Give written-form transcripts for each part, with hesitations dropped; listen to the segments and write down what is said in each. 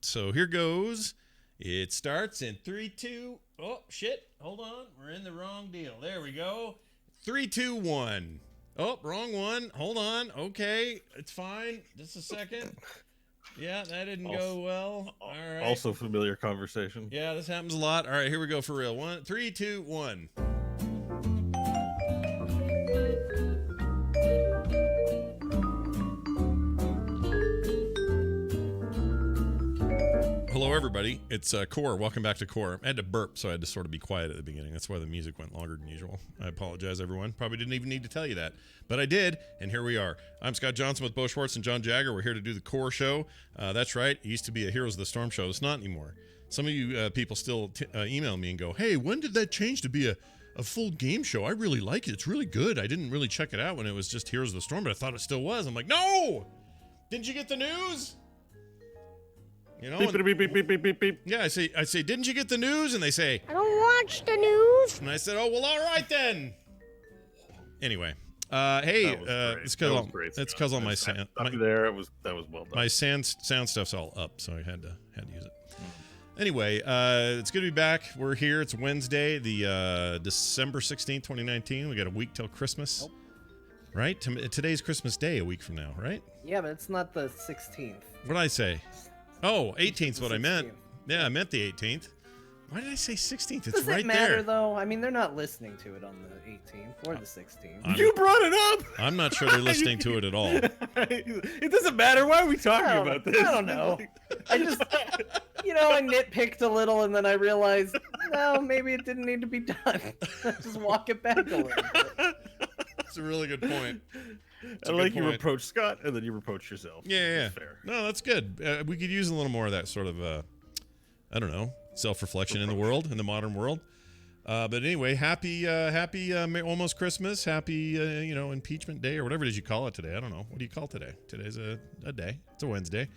So here goes. It starts in 3, 2. Oh, shit. Hold on. We're in the wrong deal. There we go. 3, 2, 1. Oh, wrong one. Hold on. Okay. It's fine. Just a second. Yeah, that didn't go well. All right. Also familiar conversation. Yeah, this happens a lot. All right, here we go for real. 3, 2, 1. Hello, everybody. It's Core. Welcome back to Core. I had to burp, so I had to sort of be quiet at the beginning. That's why the music went longer than usual. I apologize, everyone. Probably didn't even need to tell you that, but I did, and here we are. I'm Scott Johnson with Bo Schwartz and John Jagger. We're here to do the Core show. That's right. It used to be a Heroes of the Storm show. It's not anymore. Some of you people still email me and go, hey, when did that change to be a full game show? I really like it. It's really good. I didn't really check it out when it was just Heroes of the Storm, but I thought it still was. I'm like, no! Didn't you get the news? You know, Beep, beep, beep, beep, beep, beep. yeah, I say, didn't you get the news? And they say, I don't watch the news. and I said, oh, well, all right then. Anyway, hey, it's because all my sound, that was well done. my sound stuff's all up, so I had to use it. Anyway, it's good to be back. We're here. It's Wednesday, the December 16th, 2019. We got a week till Christmas. Nope. Right? Today's Christmas Day, a week from now, right? Yeah, but it's not the 16th. What did I say? Oh, 18th is what I meant. 16th. Yeah, I meant the 18th. Why did I say 16th? It's Does right it matter, there. though? I mean, they're not listening to it on the 18th or the 16th. You brought it up. I'm not sure they're listening to it at all. It doesn't matter. Why are we talking about this? I don't know. I just, I nitpicked a little and then I realized, no, maybe it didn't need to be done. Just walk it back a little bit. That's a really good point. I like you reproach Scott and then you reproach yourself. Yeah. That's fair. No, that's good. We could use a little more of that sort of, I don't know, self-reflection in the world, in the modern world. But anyway, happy almost Christmas. Happy, impeachment day or whatever it is you call it today. I don't know. What do you call today? Today's a day. It's a Wednesday.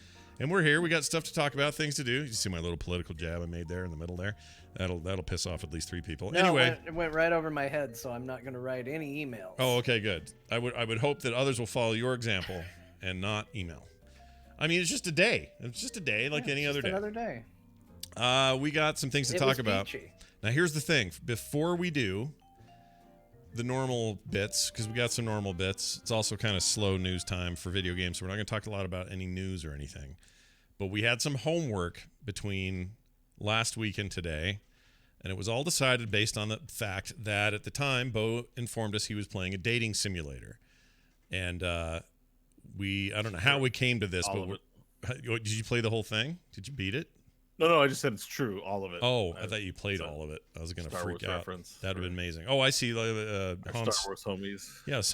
And we're here. We got stuff to talk about, things to do. You see my little political jab I made there in the middle there? That'll piss off at least 3 people. No, Anyway. it went right over my head, so I'm not going to write any emails. Oh, okay, good. I would hope that others will follow your example and not email. I mean, it's just a day. It's just a day like any other day. Another day. We got some things to talk about. Peachy. Now, here's the thing. Before we do the normal bits, because we got some normal bits, it's also kind of slow news time for video games, so we're not going to talk a lot about any news or anything. But we had some homework between last week and today, and it was all decided based on the fact that at the time, Bo informed us he was playing a dating simulator. And I don't know how we came to this, but did you play the whole thing? Did you beat it? No, I just said it's true, all of it. Oh, I thought you played all of it. I was going to freak out. Reference. That would have been amazing. Oh, I see. Star Wars homies. Yes,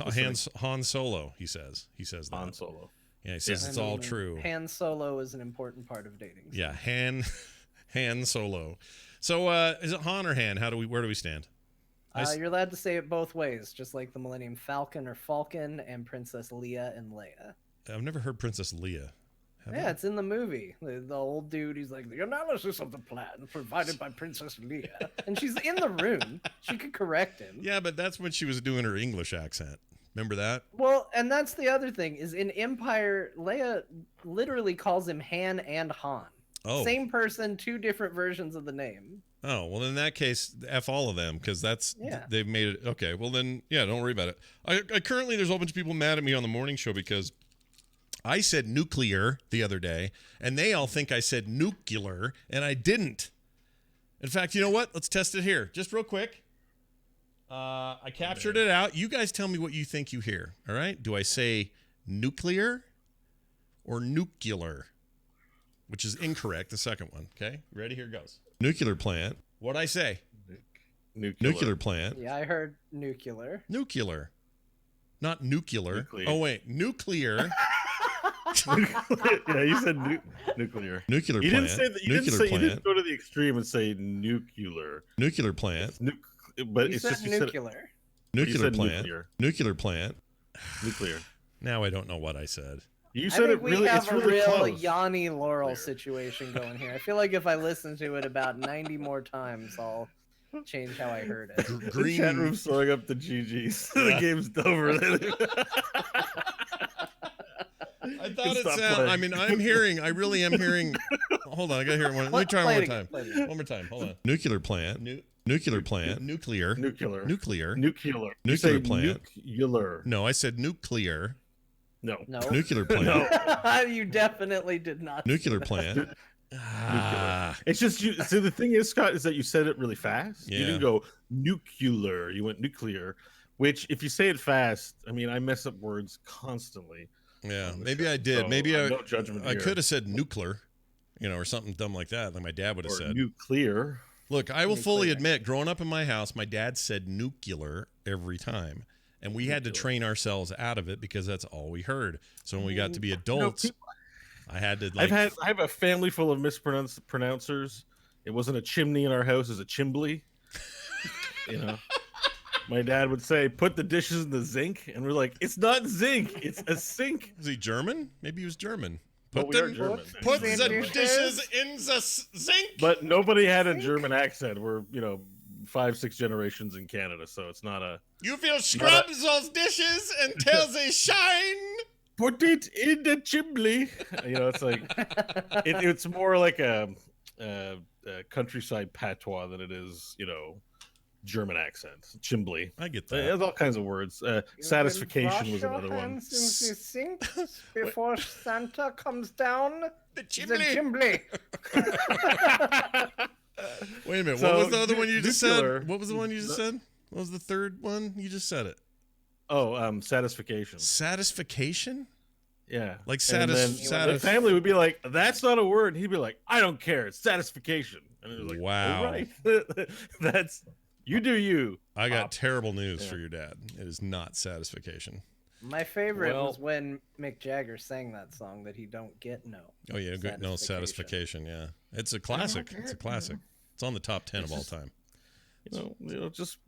Han Solo, he says. He says that. Han Solo. Yeah, he says it's all true. Han Solo is an important part of dating. Yeah, Han Solo. So, is it Han or Han? Where do we stand? You're allowed to say it both ways, just like the Millennium Falcon or Falcon and Princess Leia and Leia. I've never heard Princess Leia. Yeah, it's in the movie. The old dude, he's like, the analysis of the plan provided by Princess Leia. And she's in the room. She could correct him. Yeah, but that's when she was doing her English accent. Remember that? Well, and that's the other thing, is in Empire, Leia literally calls him Han and Han. Oh. Same person, 2 different versions of the name. Oh, well, in that case, F all of them, because they've made it. Okay, well then, yeah, don't worry about it. I currently, there's a whole bunch of people mad at me on the morning show because I said nuclear the other day, and they all think I said nuclear, and I didn't. In fact, you know what? Let's test it here. Just real quick. I captured it out. You guys tell me what you think you hear, all right? Do I say nuclear or nuclear? Which is incorrect, the second one, okay? Ready? Here goes. Nuclear plant. What'd I say? Nuclear plant. Yeah, I heard nuclear. Nuclear. Not nuclear. Nuclear. Oh, wait. Nuclear. Yeah, you said nuclear. Nuclear You plant. didn't say that. You didn't go to the extreme and say nuclear. Nuclear plant. But You it's said just nuclear. Nuclear said plant. nuclear. Nuclear plant. Nuclear. Now I don't know what I said. You I said think it really. we have It's a really real close. Yanni Laurel situation going here. I feel like if I listen to it about 90 more times, I'll change how I heard it. The chat room's throwing up the GGs. The game's over. I thought it sounded. I mean, I really am hearing. hold on. I gotta hear it one. Let me try Play one it more again, time. play it again. One more time. Hold on. Nuclear plant. Nuclear plant. Nuclear. Nuclear. Nuclear. Nuclear. You Nuclear say plant. Nuclear. No, I said nuclear. No. No. Nuclear plant. No. You definitely did not. Nuclear plant. It's just you. So the thing is, Scott, is that you said it really fast. Yeah. You didn't go nuclear. You went nuclear, which if you say it fast, I mean, I mess up words constantly. Yeah, on the maybe show. I did. So, Maybe I. no judgment I here. could have said nuclear, or something dumb like that. Like my dad would have Or said. nuclear. Look, I will fully Nuclear. admit, growing up in my house, my dad said nuclear every time. And we had to train ourselves out of it because that's all we heard. So when we got to be adults, I had to like. I have a family full of mispronouncers. It wasn't a chimney in our house; it's a chimbly. My dad would say, "Put the dishes in the zinc," and we're like, "It's not zinc; it's a sink." Was he German? Maybe he was German. But we are German. Put The the dishes dishes in the zinc. But nobody had a German accent. We're 5-6 generations in Canada, so it's not a. You feel scrub those dishes until they shine. Put it in the chimney. It's like it's more like a countryside patois than it is, German accent. Chimbly. I get There's that. all kinds of words. Satisfaction was another one. In the sink before Santa comes down The the chimney. chimney. Wait a minute. So, what was the other one you just nuclear- said? What was the one you just said? What was the third one? You just said it. Oh, satisfaction. Satisfaction? Yeah. Like And then the family would be like, "That's not a word." And he'd be like, "I don't care. It's satisfaction." And it was like, Wow. "All right." That's you do you. I got Pop. terrible news Yeah. for your dad. It is not satisfaction. My favorite Well- was when Mick Jagger sang that song that he don't get no. Oh yeah, good. No satisfaction. Yeah, it's a classic. It's a classic. It's on the top 10 of all time. Just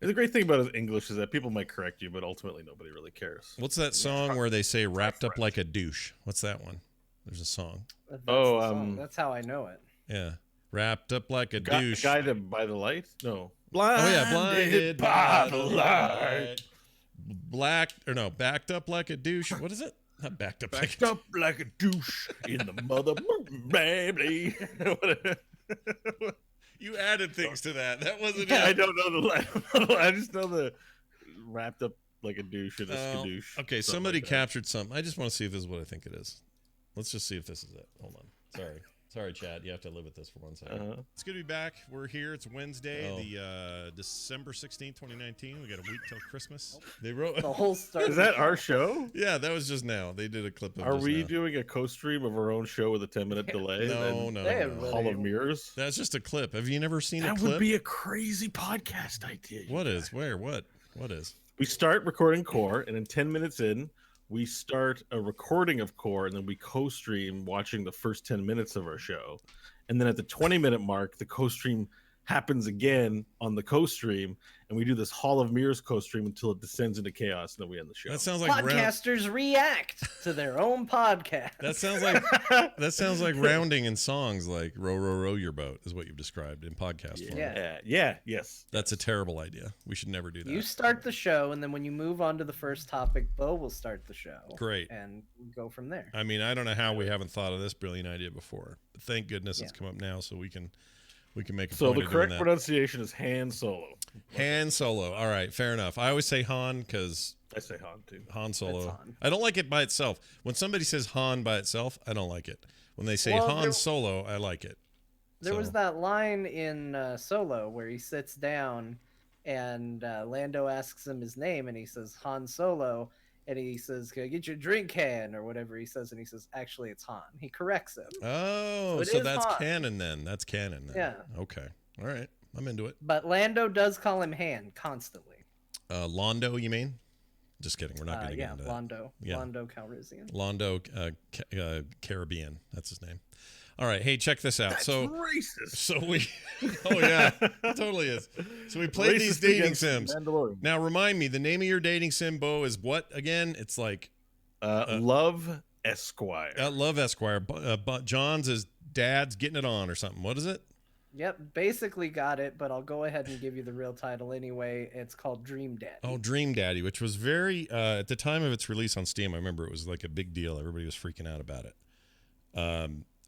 the great thing about English is that people might correct you, but ultimately nobody really cares. What's that song where they say "wrapped up like a douche"? What's that one? There's a song. That's Oh, the song. That's how I know it. Yeah, wrapped up like a douche. Guided by the light? No. Oh yeah, blinded by the light. Backed up like a douche. What is it? Not backed up. Backed up like a douche in the mother family. You added things to that. That wasn't I it. don't know the line. I just know the wrapped up like a douche in a skadoosh. Okay, something somebody like that. captured something. I just want to see if this is what I think it is. Let's just see if this is it. Hold on. Sorry, Chad. You have to live with this for 1 second. It's good to be back. We're here. It's Wednesday, the December 16th, 2019. We got a week till Christmas. They wrote. The whole start. Is that our show? Yeah, that was just now. They did a clip of. Are just we now. doing a co-stream of our own show with a 10-minute delay? No, and no, They no. have Hall of Mirrors. That's just a clip. Have you never seen a That clip? would be a crazy podcast idea. What is? Where? What? What is? We start recording Core, and in 10 minutes in, we start a recording of Core, and then we co-stream watching the first 10 minutes of our show. And then at the 20-minute mark, the co-stream happens again on the co-stream, and we do this Hall of Mirrors co-stream until it descends into chaos, and then we end the show. That sounds like round, Podcasters react to their own podcast. that sounds like rounding in songs like "Row, row, row your boat" is what you've described in podcast form. Yes. That's a terrible idea. We should never do that. You start the show, and then when you move on to the first topic, Bo will start the show. Great. And go from there. I mean, I don't know how we haven't thought of this brilliant idea before. But thank goodness it's come up now, so we can make a So point the of correct doing that. pronunciation is Han Solo. Han Solo. All right, fair enough. I always say Han because I say Han too. Han Solo. It's Han. I don't like it by itself. When somebody says Han by itself, I don't like it. When they say Well, Han there- Solo, I like it. There was So- that line in Solo where he sits down and Lando asks him his name and he says Han Solo and he says, "Can I get you a drink can?" or whatever he says, and he says, "Actually, it's Han." He corrects him. Oh, it so is that's Han. canon then. That's canon then. Yeah. Okay. All right. I'm into it. But Lando does call him Han constantly. Londo, you mean? Just kidding. We're not going to get into that. Lando. Yeah. Lando Calrissian. Londo Caribbean. That's his name. All right. Hey, check this out. That's so racist. we oh yeah, it totally is. So we played these Racist dating against sims. Mandalorian. Now remind me, the name of your dating sim, Bo, is what again? It's like Love Esquire. Love Esquire. John's is dad's getting it on or something. What is it? Yep, basically got it, but I'll go ahead and give you the real title anyway. It's called Dream Daddy. Oh, Dream Daddy, which was very at the time of its release on Steam. I remember it was like a big deal. Everybody was freaking out about it.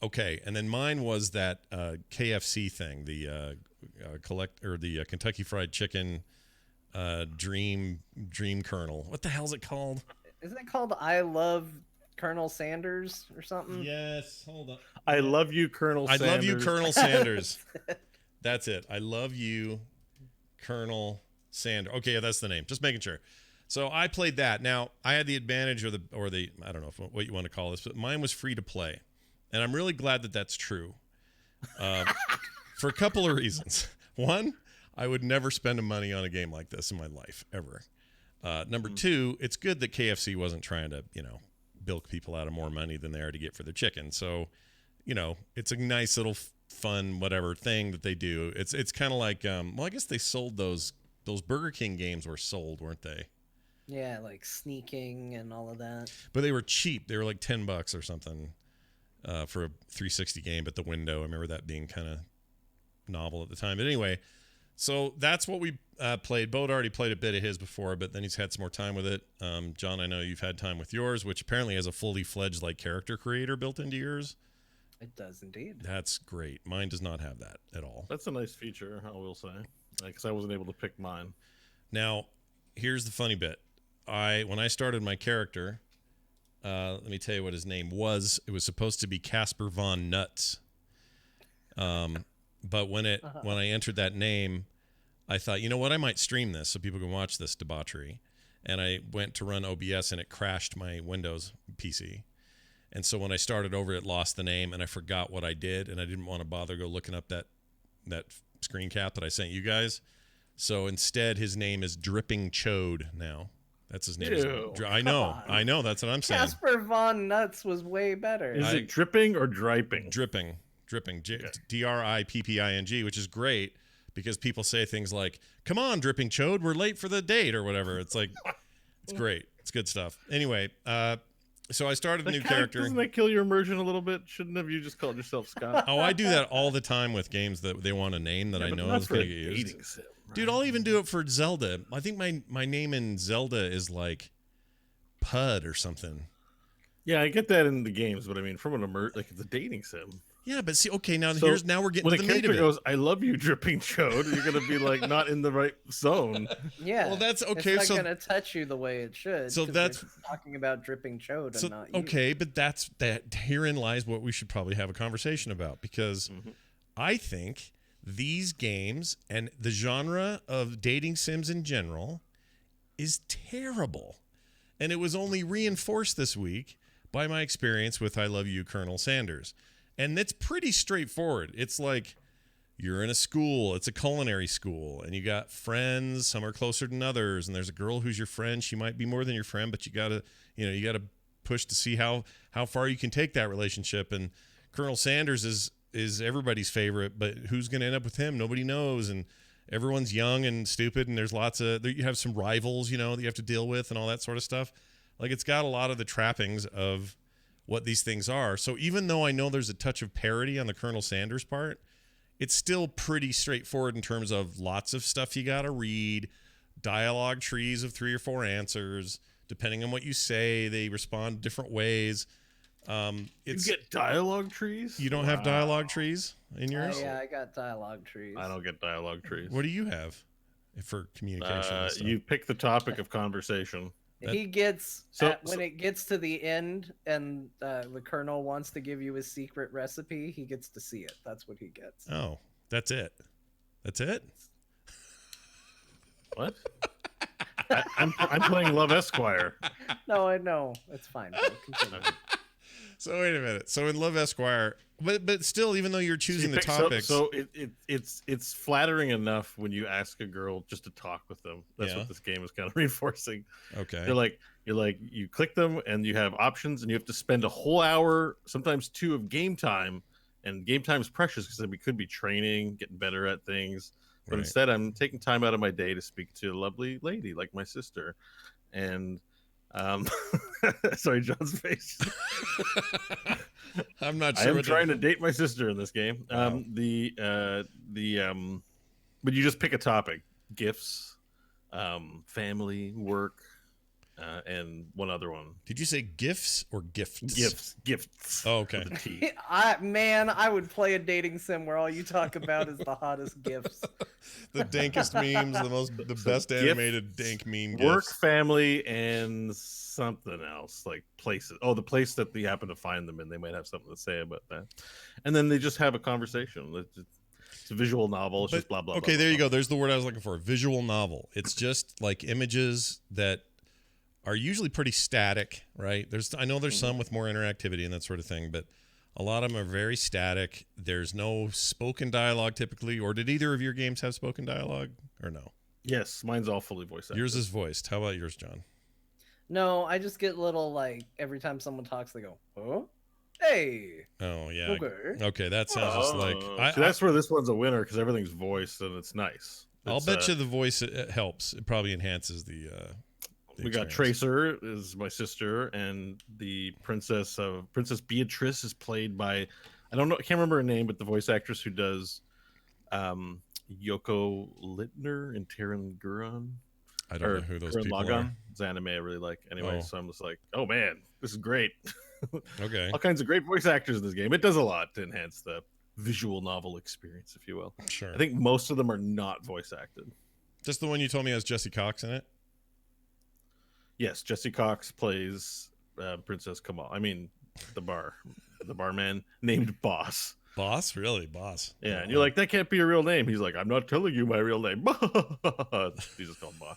Okay, and then mine was that KFC thing, the Kentucky Fried Chicken Dream Kernel. What the hell is it called? Isn't it called I Love Colonel Sanders or something? Yes, hold on. I love you, Colonel I Sanders. love you, Colonel Sanders. That's it. I love you, Colonel Sanders. Okay, yeah, that's the name. Just making sure. So I played that. Now I had the advantage, or the I don't know what you want to call this, but mine was free to play, and I'm really glad that that's true, for a couple of reasons. One, I would never spend money on a game like this in my life ever. Number two, it's good that KFC wasn't trying to bilk people out of more money than they are to get for their chicken. So, it's a nice little fun whatever thing that they do. It's kind of like well, I guess they sold those Burger King games were sold, weren't they? Yeah, like sneaking and all of that. But they were cheap. They were like $10 or something for a 360 game at the window. I remember that being kind of novel at the time. But anyway, so that's what we played. Bo had already played a bit of his before, but then he's had some more time with it. John, I know you've had time with yours, which apparently has a fully fledged character creator built into yours. It does indeed. That's great. Mine does not have that at all. That's a nice feature, I will say, because I wasn't able to pick mine. Now, here's the funny bit. When I started my character, let me tell you what his name was. It was supposed to be Casper Von Nuts. But when I entered that name, I thought, you know what, I might stream this so people can watch this debauchery. And I went to run OBS and it crashed my Windows PC. And so when I started over, it lost the name and I forgot what I did, and I didn't want to bother go looking up that screen cap that I sent you guys. So instead, his name is Dripping Chode now. That's his name. I know. That's what I'm saying. Casper Von Nuts was way better. Is it dripping or driping? Dripping. DRIPPING, which is great because people say things like, "Come on, Dripping Chode, we're late for the date," or whatever. It's like, it's great. It's good stuff. Anyway, so I started a new character. Doesn't that kill your immersion a little bit? Shouldn't have you just called yourself Scott? Oh, I do that all the time with games that they want a name that I know is going to get used. Sim, right? Dude, I'll even do it for Zelda. I think my name in Zelda is like Pud or something. Yeah, I get that in the games, but I mean, from it's a dating sim. Yeah, but see, okay, now we're getting to the meat of it. When a character goes, "I love you, Dripping Chode," you're gonna be like not in the right zone. Yeah. Well, that's okay. It's not gonna touch you the way it should. So that's talking about Dripping Chode and not you. Okay, but herein lies what we should probably have a conversation about, because I think these games and the genre of dating sims in general is terrible, and it was only reinforced this week by my experience with I Love You, Colonel Sanders. And it's pretty straightforward. It's like you're in a school. It's a culinary school. And you got friends. Some are closer than others. And there's a girl who's your friend. She might be more than your friend, but you got to push to see how far you can take that relationship. And Colonel Sanders is everybody's favorite, but who's going to end up with him? Nobody knows. And everyone's young and stupid. And there's you have some rivals, that you have to deal with and all that sort of stuff. Like, it's got a lot of the trappings of what these things are. So even though I know there's a touch of parody on the Colonel Sanders part, it's still pretty straightforward in terms of lots of stuff you got to read, dialogue trees of 3 or 4 answers. Depending on what you say, they respond different ways. You get dialogue trees? You don't have dialogue trees in yours? Yeah, I got dialogue trees. I don't get dialogue trees. What do you have for communication? You pick the topic of conversation. He gets when it gets to the end and the colonel wants to give you his secret recipe, he gets to see it. That's what he gets. Oh, that's it. That's it. What? I'm playing Love Esquire. No, I know. It's fine. Continue. So wait a minute. So in Love Esquire, but still, even though you're choosing the topics, so it's flattering enough when you ask a girl just to talk with them. That's what this game is kind of reinforcing. Okay. You're like you click them and you have options and you have to spend a whole hour, sometimes 2, of game time, and game time is precious because we could be training, getting better at things. But instead, I'm taking time out of my day to speak to a lovely lady like my sister, and sorry, John's face. I'm not sure. I'm trying to date my sister in this game. Wow. But you just pick a topic: gifts, family, work, and one other one. Did you say gifts or gifts? Gifts. Oh, okay. With a T. I would play a dating sim where all you talk about is the hottest gifts. The dankest memes, the best animated dank meme Work, gifs. family, and something else like places. Oh, the place that they happen to find them in, they might have something to say about that. And then they just have a conversation. It's a visual novel. It's just blah blah. Okay, blah, there blah, you blah. go. There's the word I was looking for. Visual novel. It's just like images that are usually pretty static, right? I know there's some with more interactivity and that sort of thing, but a lot of them are very static. There's no spoken dialogue typically. Or did either of your games have spoken dialogue or no? Yes, mine's all fully voice acted. Yours is voiced. How about yours, John? No, I just get little like every time someone talks, they go, "Oh, hey." Oh yeah. Okay. Okay, that sounds just like See, that's where this one's a winner because everything's voiced and it's nice. I'll bet you the voice it helps. It probably enhances the we got experience. Tracer is my sister, and the Princess Beatrice is played by I can't remember her name, but the voice actress who does Yoko Littner and Taron Guran. I don't know who those Gurren people Lagann. are. It's anime I really like. Anyway, Oh. so I'm just like, oh man, this is great. Okay. All kinds of great voice actors in this game. It does a lot to enhance the visual novel experience, if you will. Sure. I think most of them are not voice acted. Just the one you told me has Jesse Cox in it? Yes, Jesse Cox plays Princess Kamal. I mean, the barman named Boss. Boss? Really? Boss. Yeah, and you're like, that can't be a real name. He's like, I'm not telling you my real name. He's just called Boss.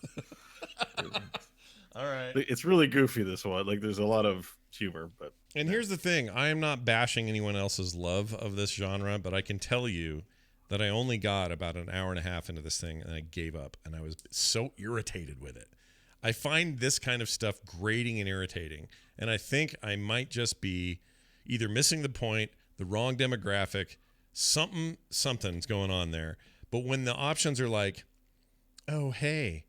All right. It's really goofy, this one. Like, there's a lot of humor, but And here's the thing. I am not bashing anyone else's love of this genre, but I can tell you that I only got about an hour and a half into this thing and I gave up and I was so irritated with it. I find this kind of stuff grating and irritating. And I think I might just be either missing the point, the wrong demographic, something's going on there. But when the options are like, oh, hey,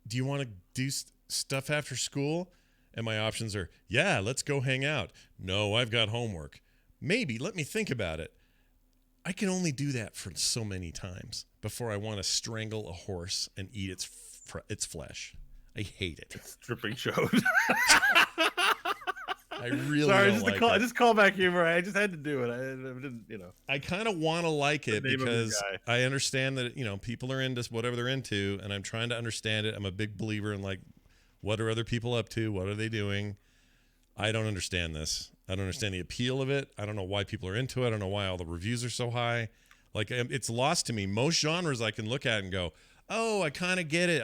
do you want to do stuff after school? And my options are, yeah, let's go hang out. No, I've got homework. Maybe, let me think about it. I can only do that for so many times before I want to strangle a horse and eat its flesh. I hate it. it's dripping chode. I really Sorry, don't like it. just callback humor. I just had to do it. I didn't, I kind of want to like it The name of the because guy. I understand that, people are into whatever they're into, and I'm trying to understand it. I'm a big believer in, like, what are other people up to? What are they doing? I don't understand this. I don't understand the appeal of it. I don't know why people are into it. I don't know why all the reviews are so high. Like, it's lost to me. Most genres I can look at and go, oh, I kind of get it.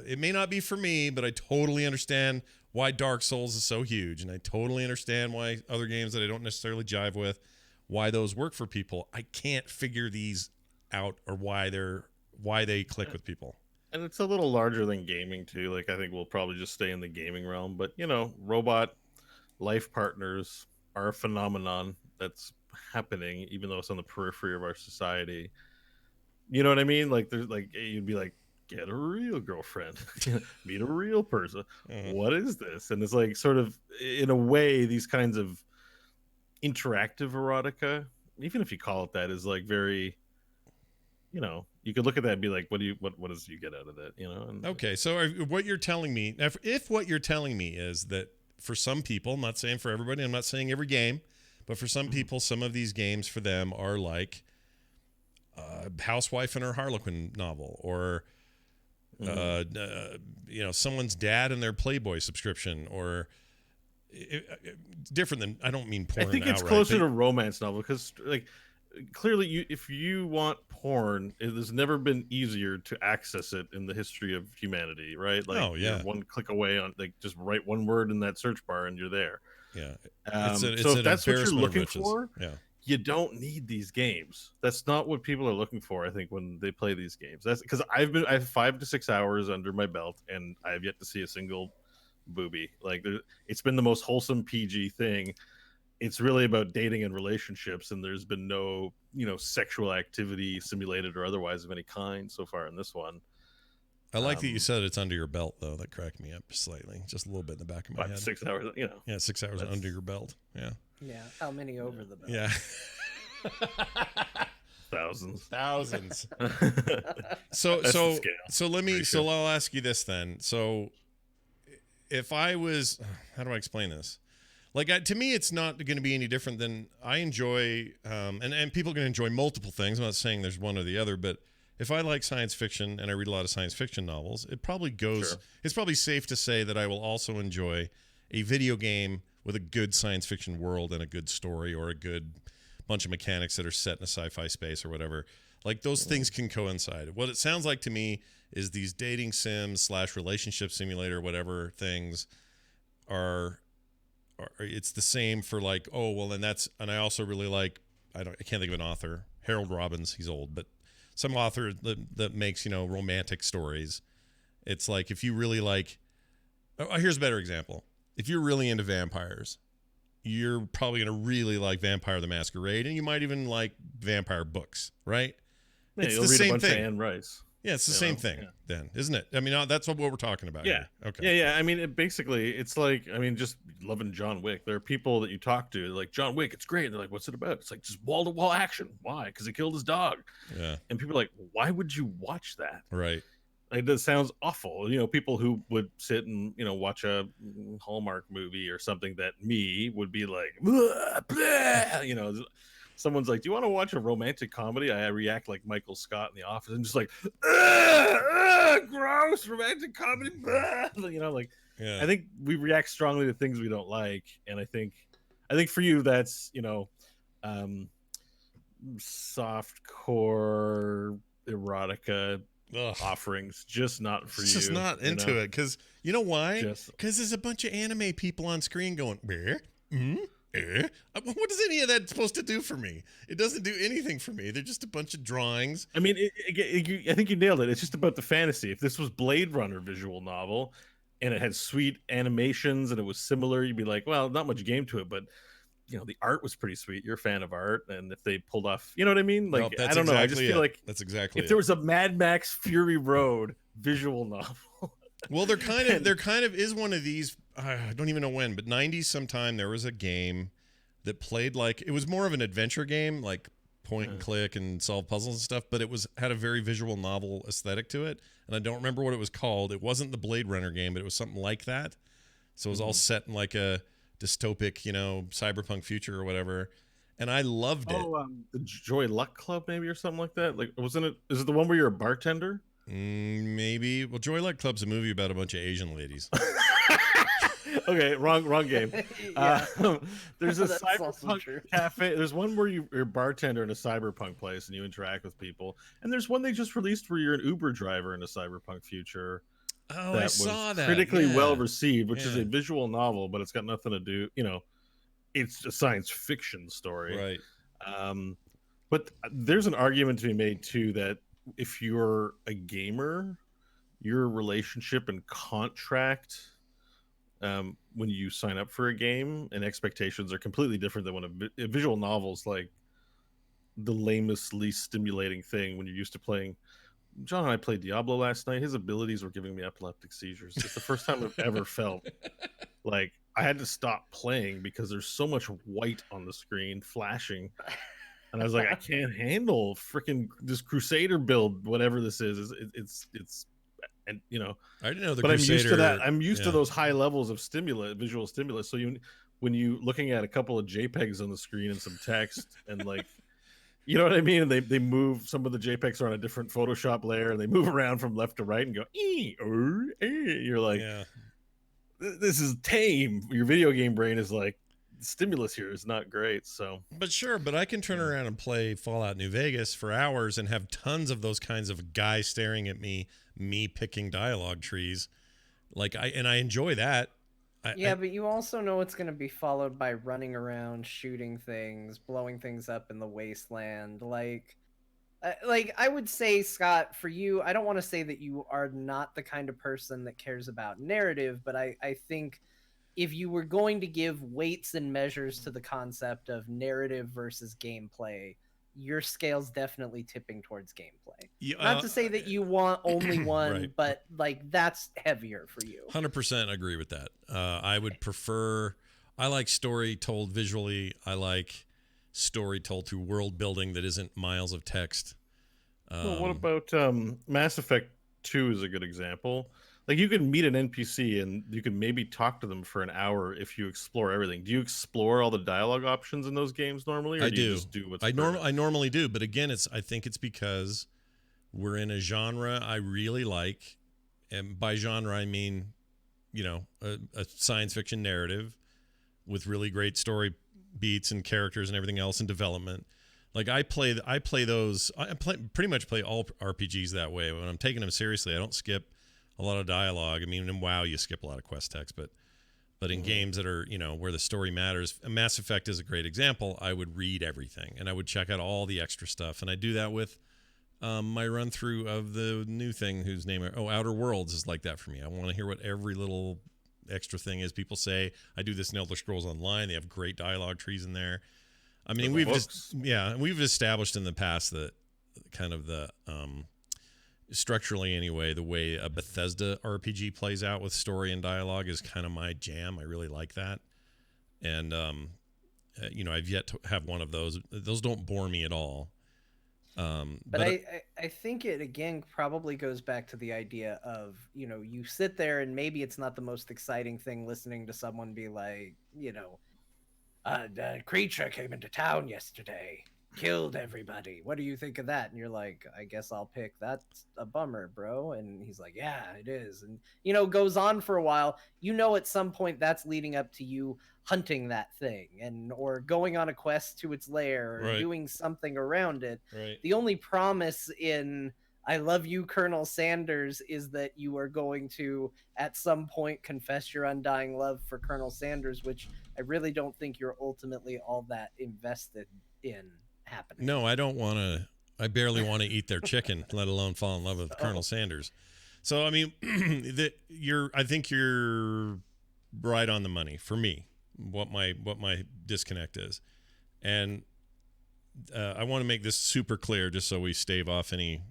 It may not be for me, but I totally understand why Dark Souls is so huge, and I totally understand why other games that I don't necessarily jive with, why those work for people. I can't figure these out or why they click with people. And it's a little larger than gaming too. Like, I think we'll probably just stay in the gaming realm. But robot life partners are a phenomenon that's happening, even though it's on the periphery of our society. You know what I mean? Like, there's like you'd be like, get a real girlfriend, meet a real person. Mhm. What is this? And it's like, sort of, in a way, these kinds of interactive erotica, even if you call it that, is like very, you could look at that and be like, what does you get out of that? And, Okay, so what you're telling me, if what you're telling me is that for some people, I'm not saying for everybody, I'm not saying every game, but for some people, some of these games for them are like Housewife and her Harlequin novel, or someone's dad and their Playboy subscription, or different than, I don't mean porn. I think it's outright, closer but- to romance novel because, like, clearly, if you want porn, it has never been easier to access it in the history of humanity, right? Like, Oh, yeah. you're one click away on, like, just write one word in that search bar and you're there. Yeah. So an if that's what you're embarrassment of looking riches. for, Yeah. you don't need these games. That's not what people are looking for, I think, when they play these games. That's because I have 5 to 6 hours under my belt and I have yet to see a single booby. Like, it's been the most wholesome PG thing. It's really about dating and relationships, and there's been no, sexual activity, simulated or otherwise, of any kind so far in this one. I like that you said it's under your belt, though. That cracked me up slightly, just a little bit in the back of my 5 to head. 6 hours, Yeah, 6 hours That's- under your belt. Yeah. Yeah, how many over the belt? Yeah. thousands. Thousands. That's So the scale. let me Pretty sure. I'll ask you this then. So if I was, how do I explain this? Like, to me, it's not going to be any different than I enjoy, and people can enjoy multiple things. I'm not saying there's one or the other, but if I like science fiction and I read a lot of science fiction novels, it probably goes, it's probably safe to say that I will also enjoy a video game with a good science fiction world and a good story, or a good bunch of mechanics that are set in a sci-fi space or whatever. Like, those things can coincide. What it sounds like to me is these dating sims / relationship simulator, whatever things are it's the same for like, oh, well, and I also really like, I can't think of an author, Harold Robbins, he's old, but some author that makes, romantic stories. It's like, if you really like, here's a better example. If you're really into vampires, you're probably going to really like Vampire the Masquerade, and you might even like vampire books, right? Yeah, it's you'll the read same a bunch thing. Of Anne Rice. Yeah, it's the same thing then, isn't it? I mean, that's what we're talking about. Yeah. Here. Okay. Yeah. I mean, it's like, just loving John Wick. There are people that you talk to, like, John Wick, it's great. And they're like, what's it about? It's like, just wall-to-wall action. Why? Because he killed his dog. Yeah. And people are like, why would you watch that? Right. Like, that sounds awful. People who would sit and, watch a Hallmark movie or something that me would be like, blah, blah, someone's like, do you want to watch a romantic comedy? I react like Michael Scott in The Office. I'm just like, gross romantic comedy. I think we react strongly to things we don't like. And I think for you, that's, softcore erotica offerings, just not for you. Just not into it. Because you know why? Because there's a bunch of anime people on screen going, what is any of that supposed to do for me? It doesn't do anything for me. They're just a bunch of drawings. I mean, I think you nailed it. It's just about the fantasy. If this was Blade Runner visual novel and it had sweet animations and it was similar, you'd be like, well, not much game to it, but the art was pretty sweet. You're a fan of art, and if they pulled off, you know what I mean? Like, I don't know. I just feel like that's exactly if there was a Mad Max Fury Road visual novel. Well, there kind of is one of these. I don't even know when, but 90s sometime there was a game that played like, it was more of an adventure game, like point and click and solve puzzles and stuff, but it had a very visual novel aesthetic to it, and I don't remember what it was called. It wasn't the Blade Runner game, but it was something like that. So it was all set in like a dystopic, cyberpunk future or whatever, and I loved it. The Joy Luck Club maybe, or something like that. Like, wasn't it? Is it the one where you're a bartender? Maybe. Well, Joy Luck Club's a movie about a bunch of Asian ladies. Okay, wrong game. There's a cyberpunk cafe. There's one where you're a bartender in a cyberpunk place and you interact with people. And there's one they just released where you're an Uber driver in a cyberpunk future. Oh, I saw that. Critically well received, which is a visual novel, but it's got nothing to do. It's a science fiction story, right? But there's an argument to be made too that if you're a gamer, your relationship and contract when you sign up for a game and expectations are completely different than when a visual novel is like the lamest, least stimulating thing when you're used to playing. John and I played Diablo last night. His abilities were giving me epileptic seizures. It's the first time I've ever felt like I had to stop playing because there's so much white on the screen flashing. And I was like, I can't handle freaking this Crusader build, whatever this is. It's and I didn't know the but Crusader. I'm used to that. I'm used to those high levels of visual stimulus. So when you looking at a couple of JPEGs on the screen and some text and like, you know what I mean? And they move, some of the JPEGs are on a different Photoshop layer and they move around from left to right and go, you're like, this is tame. Your video game brain is like, the stimulus here is not great. So, but I can turn around and play Fallout New Vegas for hours and have tons of those kinds of guys staring at me picking dialogue trees. Like I enjoy that. But you also know it's going to be followed by running around, shooting things, blowing things up in the wasteland. Like I would say, Scott, for you, I don't want to say that you are not the kind of person that cares about narrative, but I think if you were going to give weights and measures to the concept of narrative versus gameplay, your scale's definitely tipping towards gameplay. Not to say that you want only one, right, but like that's heavier for you. 100% agree with that. I would prefer, I like story told visually. I like story told through world building that isn't miles of text. Well, what about Mass Effect 2 is a good example. like you can meet an NPC and you can maybe talk to them for an hour if you explore everything. Do you explore all the dialogue options in those games normally, or I do do. you just do what's I normally do, but again, I think it's because we're in a genre I really like, and by genre I mean, a science fiction narrative with really great story beats and characters and everything else and development. Like I pretty much play all RPGs that way. When I'm taking them seriously, I don't skip a lot of dialogue. I mean, in WoW you skip a lot of quest text, but in games that are, where the story matters, Mass Effect is a great example. I would read everything and I would check out all the extra stuff, and I do that with my run through of the new thing whose name Outer Worlds is like that for me. I want to hear what every little extra thing is. People say I do this in Elder Scrolls Online. They have great dialogue trees in there. I mean, we've established in the past that kind of the structurally anyway, the way a Bethesda RPG plays out with story and dialogue is kind of my jam. I really like that. And I've yet to have one of those. Those don't bore me at all. But I think it again probably goes back to the idea of, you sit there and maybe it's not the most exciting thing listening to someone be like, the creature came into town yesterday, killed everybody. What do you think of that? And you're like, I guess I'll pick. That's a bummer, bro. And he's like, yeah, it is. And, goes on for a while. At some point that's leading up to you hunting that thing or going on a quest to its lair or doing something around it. Right. The only promise in I Love You, Colonel Sanders is that you are going to at some point confess your undying love for Colonel Sanders, which I really don't think you're ultimately all that invested in happening. No, I don't want to. I barely want to eat their chicken, let alone fall in love with Colonel Sanders. So I mean, I think you're right on the money for me. What my disconnect is, and I want to make this super clear, just so we stave off any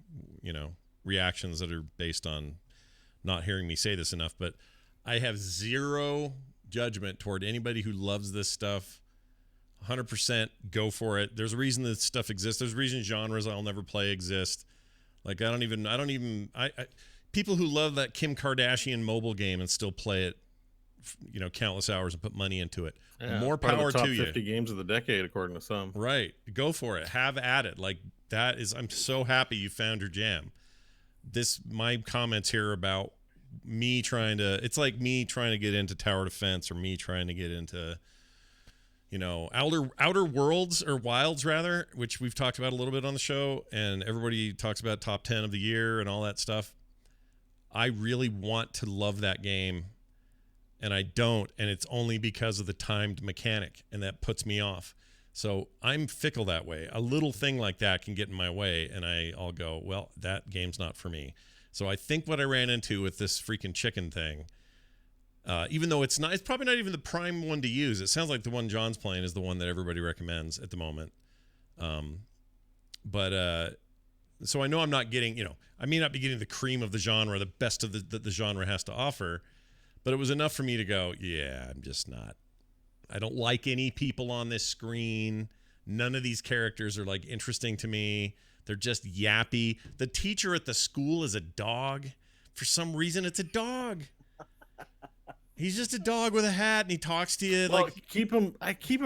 reactions that are based on not hearing me say this enough. But I have zero judgment toward anybody who loves this stuff. 100% go for it. There's a reason this stuff exists. There's a reason genres I'll never play exist. Like I don't even people who love that Kim Kardashian mobile game and still play it, countless hours and put money into it. Yeah, more power top to you. 50 games of the decade, according to some. Right. Go for it. Have at it. Like that is, I'm so happy you found your jam. My comments here about me it's like me trying to get into tower defense or me trying to get into, Outer Worlds or Wilds rather, which we've talked about a little bit on the show, and everybody talks about top 10 of the year and all that stuff. I really want to love that game, and I don't, and it's only because of the timed mechanic, and that puts me off. So I'm fickle that way. A little thing like that can get in my way, and I'll go, well, that game's not for me. So I think what I ran into with this freaking chicken thing, even though it's probably not even the prime one to use. It sounds like the one John's playing is the one that everybody recommends at the moment. So I know I'm not getting, I may not be getting the cream of the genre, the best of the genre has to offer, but it was enough for me to go, yeah, I'm just not. I don't like any people on this screen. None of these characters are like interesting to me. They're just yappy. The teacher at the school is a dog. For some reason, it's a dog. He's just a dog with a hat, and he talks to you. Well, keep in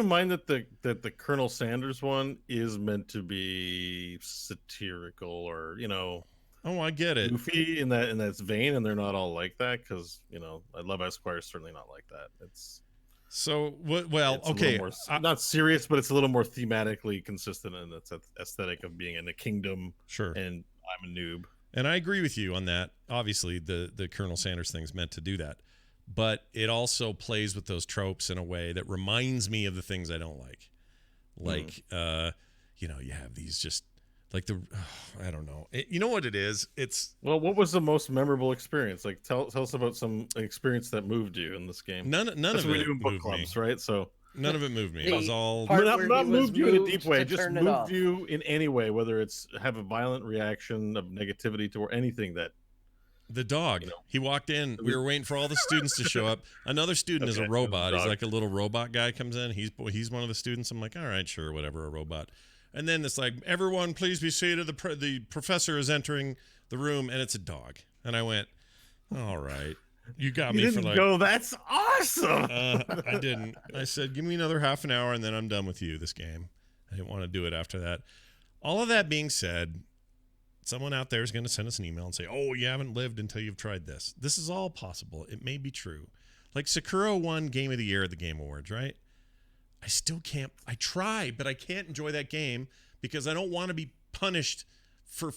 mind that the Colonel Sanders one is meant to be satirical or Oh, I get it. Goofy in that vein, and they're not all like that because I Love Esquire is certainly not like that. It's so well, it's okay, not serious, but it's a little more thematically consistent in its aesthetic of being in a kingdom. Sure. And I'm a noob, and I agree with you on that. Obviously, the Colonel Sanders thing's meant to do that. But it also plays with those tropes in a way that reminds me of the things I don't like. Like, you have these just like I don't know. You know what it is? Well, what was the most memorable experience? Like, tell us about some experience that moved you in this game. None of it we do in book clubs, right? So none of it moved me. It was all not moved you in a deep way. Just moved you in any way, whether it's have a violent reaction of negativity to or anything that. The dog. He walked in. We were waiting for all the students to show up. Another student is a robot. He's like a little robot guy comes in. He's one of the students. I'm like, all right, sure, whatever, a robot. And then it's like, everyone, please be seated. The professor is entering the room, and it's a dog. And I went, All right. You got You me for didn't like. go, that's awesome. I didn't. I said, give me another half an hour and then I'm done with you this game. I didn't want to do it after that. All of that being said, someone out there is going to send us an email and say, oh, you haven't lived until you've tried this. This is all possible. It may be true. Like Sakura won Game of the Year at the Game Awards, right? I still can't. I try, but I can't enjoy that game because I don't want to be punished for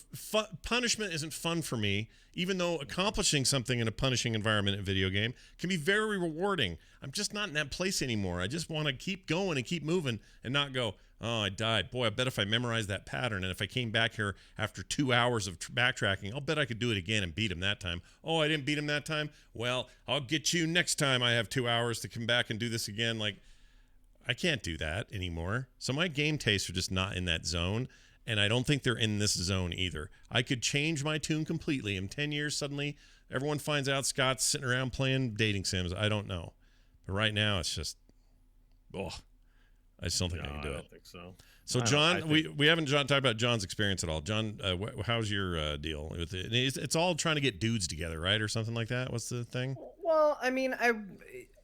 punishment isn't fun for me, even though accomplishing something in a punishing environment in a video game can be very rewarding. I'm just not in that place anymore. I just want to keep going and keep moving and not go, oh, I died. Boy, I bet if I memorized that pattern and if I came back here after 2 hours of backtracking, I'll bet I could do it again and beat him that time. Oh, I didn't beat him that time? Well, I'll get you next time I have 2 hours to come back and do this again. Like, I can't do that anymore. So my game tastes are just not in that zone. And I don't think they're in this zone either. I could change my tune completely. In 10 years, suddenly, everyone finds out Scott's sitting around playing dating sims. I don't know. But right now, it's just, I just don't think I can do it. I don't think so. So, John, we haven't talked about John's experience at all. John, how's your deal with it? It's all trying to get dudes together, right? Or something like that? What's the thing? Well, I mean,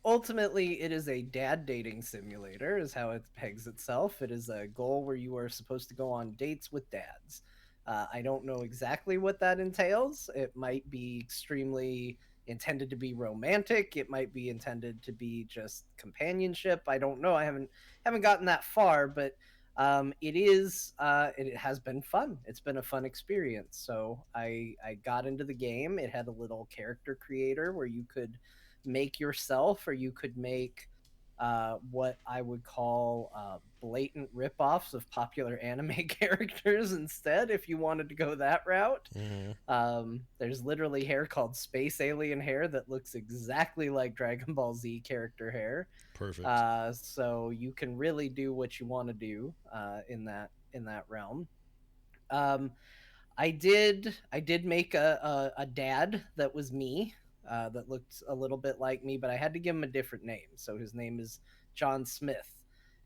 ultimately, it is a dad dating simulator, is how it pegs itself. It is a goal where you are supposed to go on dates with dads. I don't know exactly what that entails. It might be extremely intended to be romantic. It might be intended to be just companionship. I don't know. I haven't gotten that far, but it has been fun. It's been a fun experience. So I got into the game. It had a little character creator where you could make yourself, or you could make what I would call blatant ripoffs of popular anime characters instead, if you wanted to go that route. Mm-hmm. There's literally hair called Space Alien hair that looks exactly like Dragon Ball Z character hair. Perfect. So you can really do what you want to do in that realm. I did make a dad that was me. That looked a little bit like me, but I had to give him a different name. So his name is John Smith.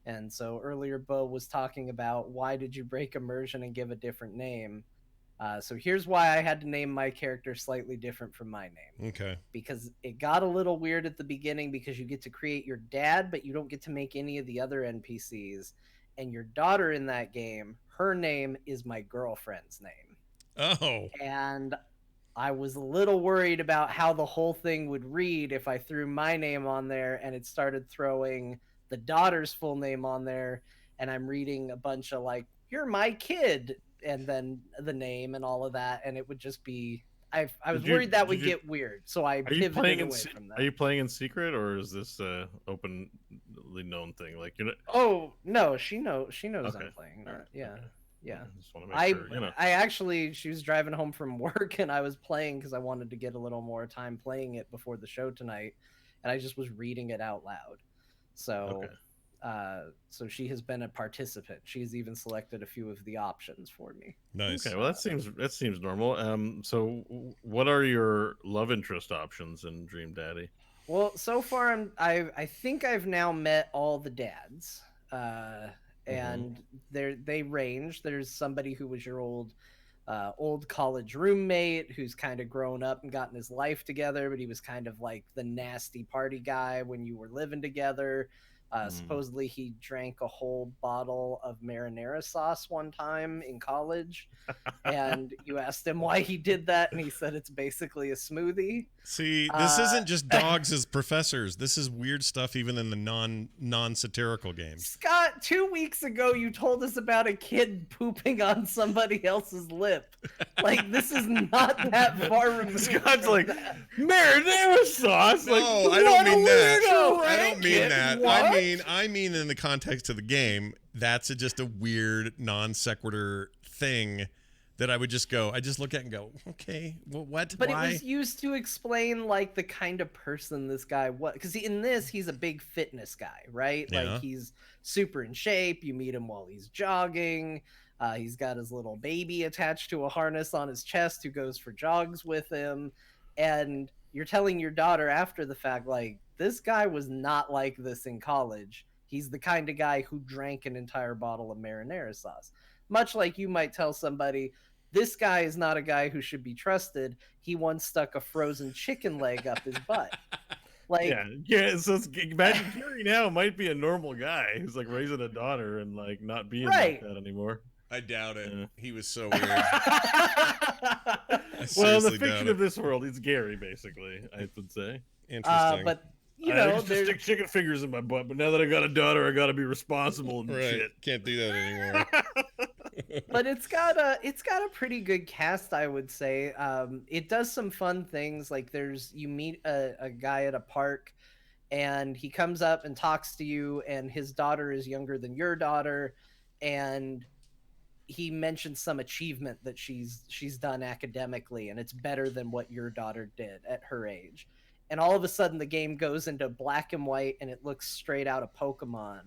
And so earlier, Bo was talking about why did you break immersion and give a different name? So here's why I had to name my character slightly different from my name. Okay. Because it got a little weird at the beginning because you get to create your dad, but you don't get to make any of the other NPCs. And your daughter in that game, her name is my girlfriend's name. Oh. And I was a little worried about how the whole thing would read if I threw my name on there and it started throwing the daughter's full name on there, and I'm reading a bunch of like, you're my kid, and then the name and all of that, and it would just be, I was worried that would get weird, so I pivoted away from that. Are you playing in secret, or is this a openly known thing? Like, you're not... Oh, no, she knows okay. I'm playing. Right. Yeah. Okay. Yeah, just want to make sure, I actually, she was driving home from work and I was playing because I wanted to get a little more time playing it before the show tonight, and I just was reading it out loud. So, so she has been a participant. She's even selected a few of the options for me. Nice. Okay, well that seems normal. So what are your love interest options in Dream Daddy? Well, so far I think I've now met all the dads. And they range. There's somebody who was your old college roommate who's kind of grown up and gotten his life together, but he was kind of like the nasty party guy when you were living together. Supposedly he drank a whole bottle of marinara sauce one time in college, and you asked him why he did that, and he said it's basically a smoothie. See, this isn't just dogs as professors. This is weird stuff even in the non-satirical games. Scott, 2 weeks ago you told us about a kid pooping on somebody else's lip. Like, this is not that far removed. Scott's like, marinara sauce? No, like, I don't mean that. I don't mean Rankin. that. What? I mean in the context of the game, that's just a weird non sequitur thing that I would just go, I just look at and go, okay, well, what? But why? It was used to explain like the kind of person this guy was, because in this he's a big fitness guy, right? Yeah. Like, he's super in shape. You meet him while he's jogging. He's got his little baby attached to a harness on his chest who goes for jogs with him, and you're telling your daughter after the fact, like, this guy was not like this in college. He's the kind of guy who drank an entire bottle of marinara sauce. Much like you might tell somebody, this guy is not a guy who should be trusted. He once stuck a frozen chicken leg up his butt. Like, yeah. So imagine Gary now might be a normal guy who's like raising a daughter and like not being right. like that anymore. I doubt it. Yeah. He was so weird. Well, the fiction of this world, it's Gary, basically, I would say. Interesting. But you know, I used to stick chicken fingers in my butt, but now that I got a daughter, I got to be responsible and shit. Can't do that anymore. But it's got a pretty good cast, I would say. It does some fun things, like you meet a guy at a park, and he comes up and talks to you, and his daughter is younger than your daughter, and he mentions some achievement that she's done academically, and it's better than what your daughter did at her age. And all of a sudden the game goes into black and white, and it looks straight out of Pokemon.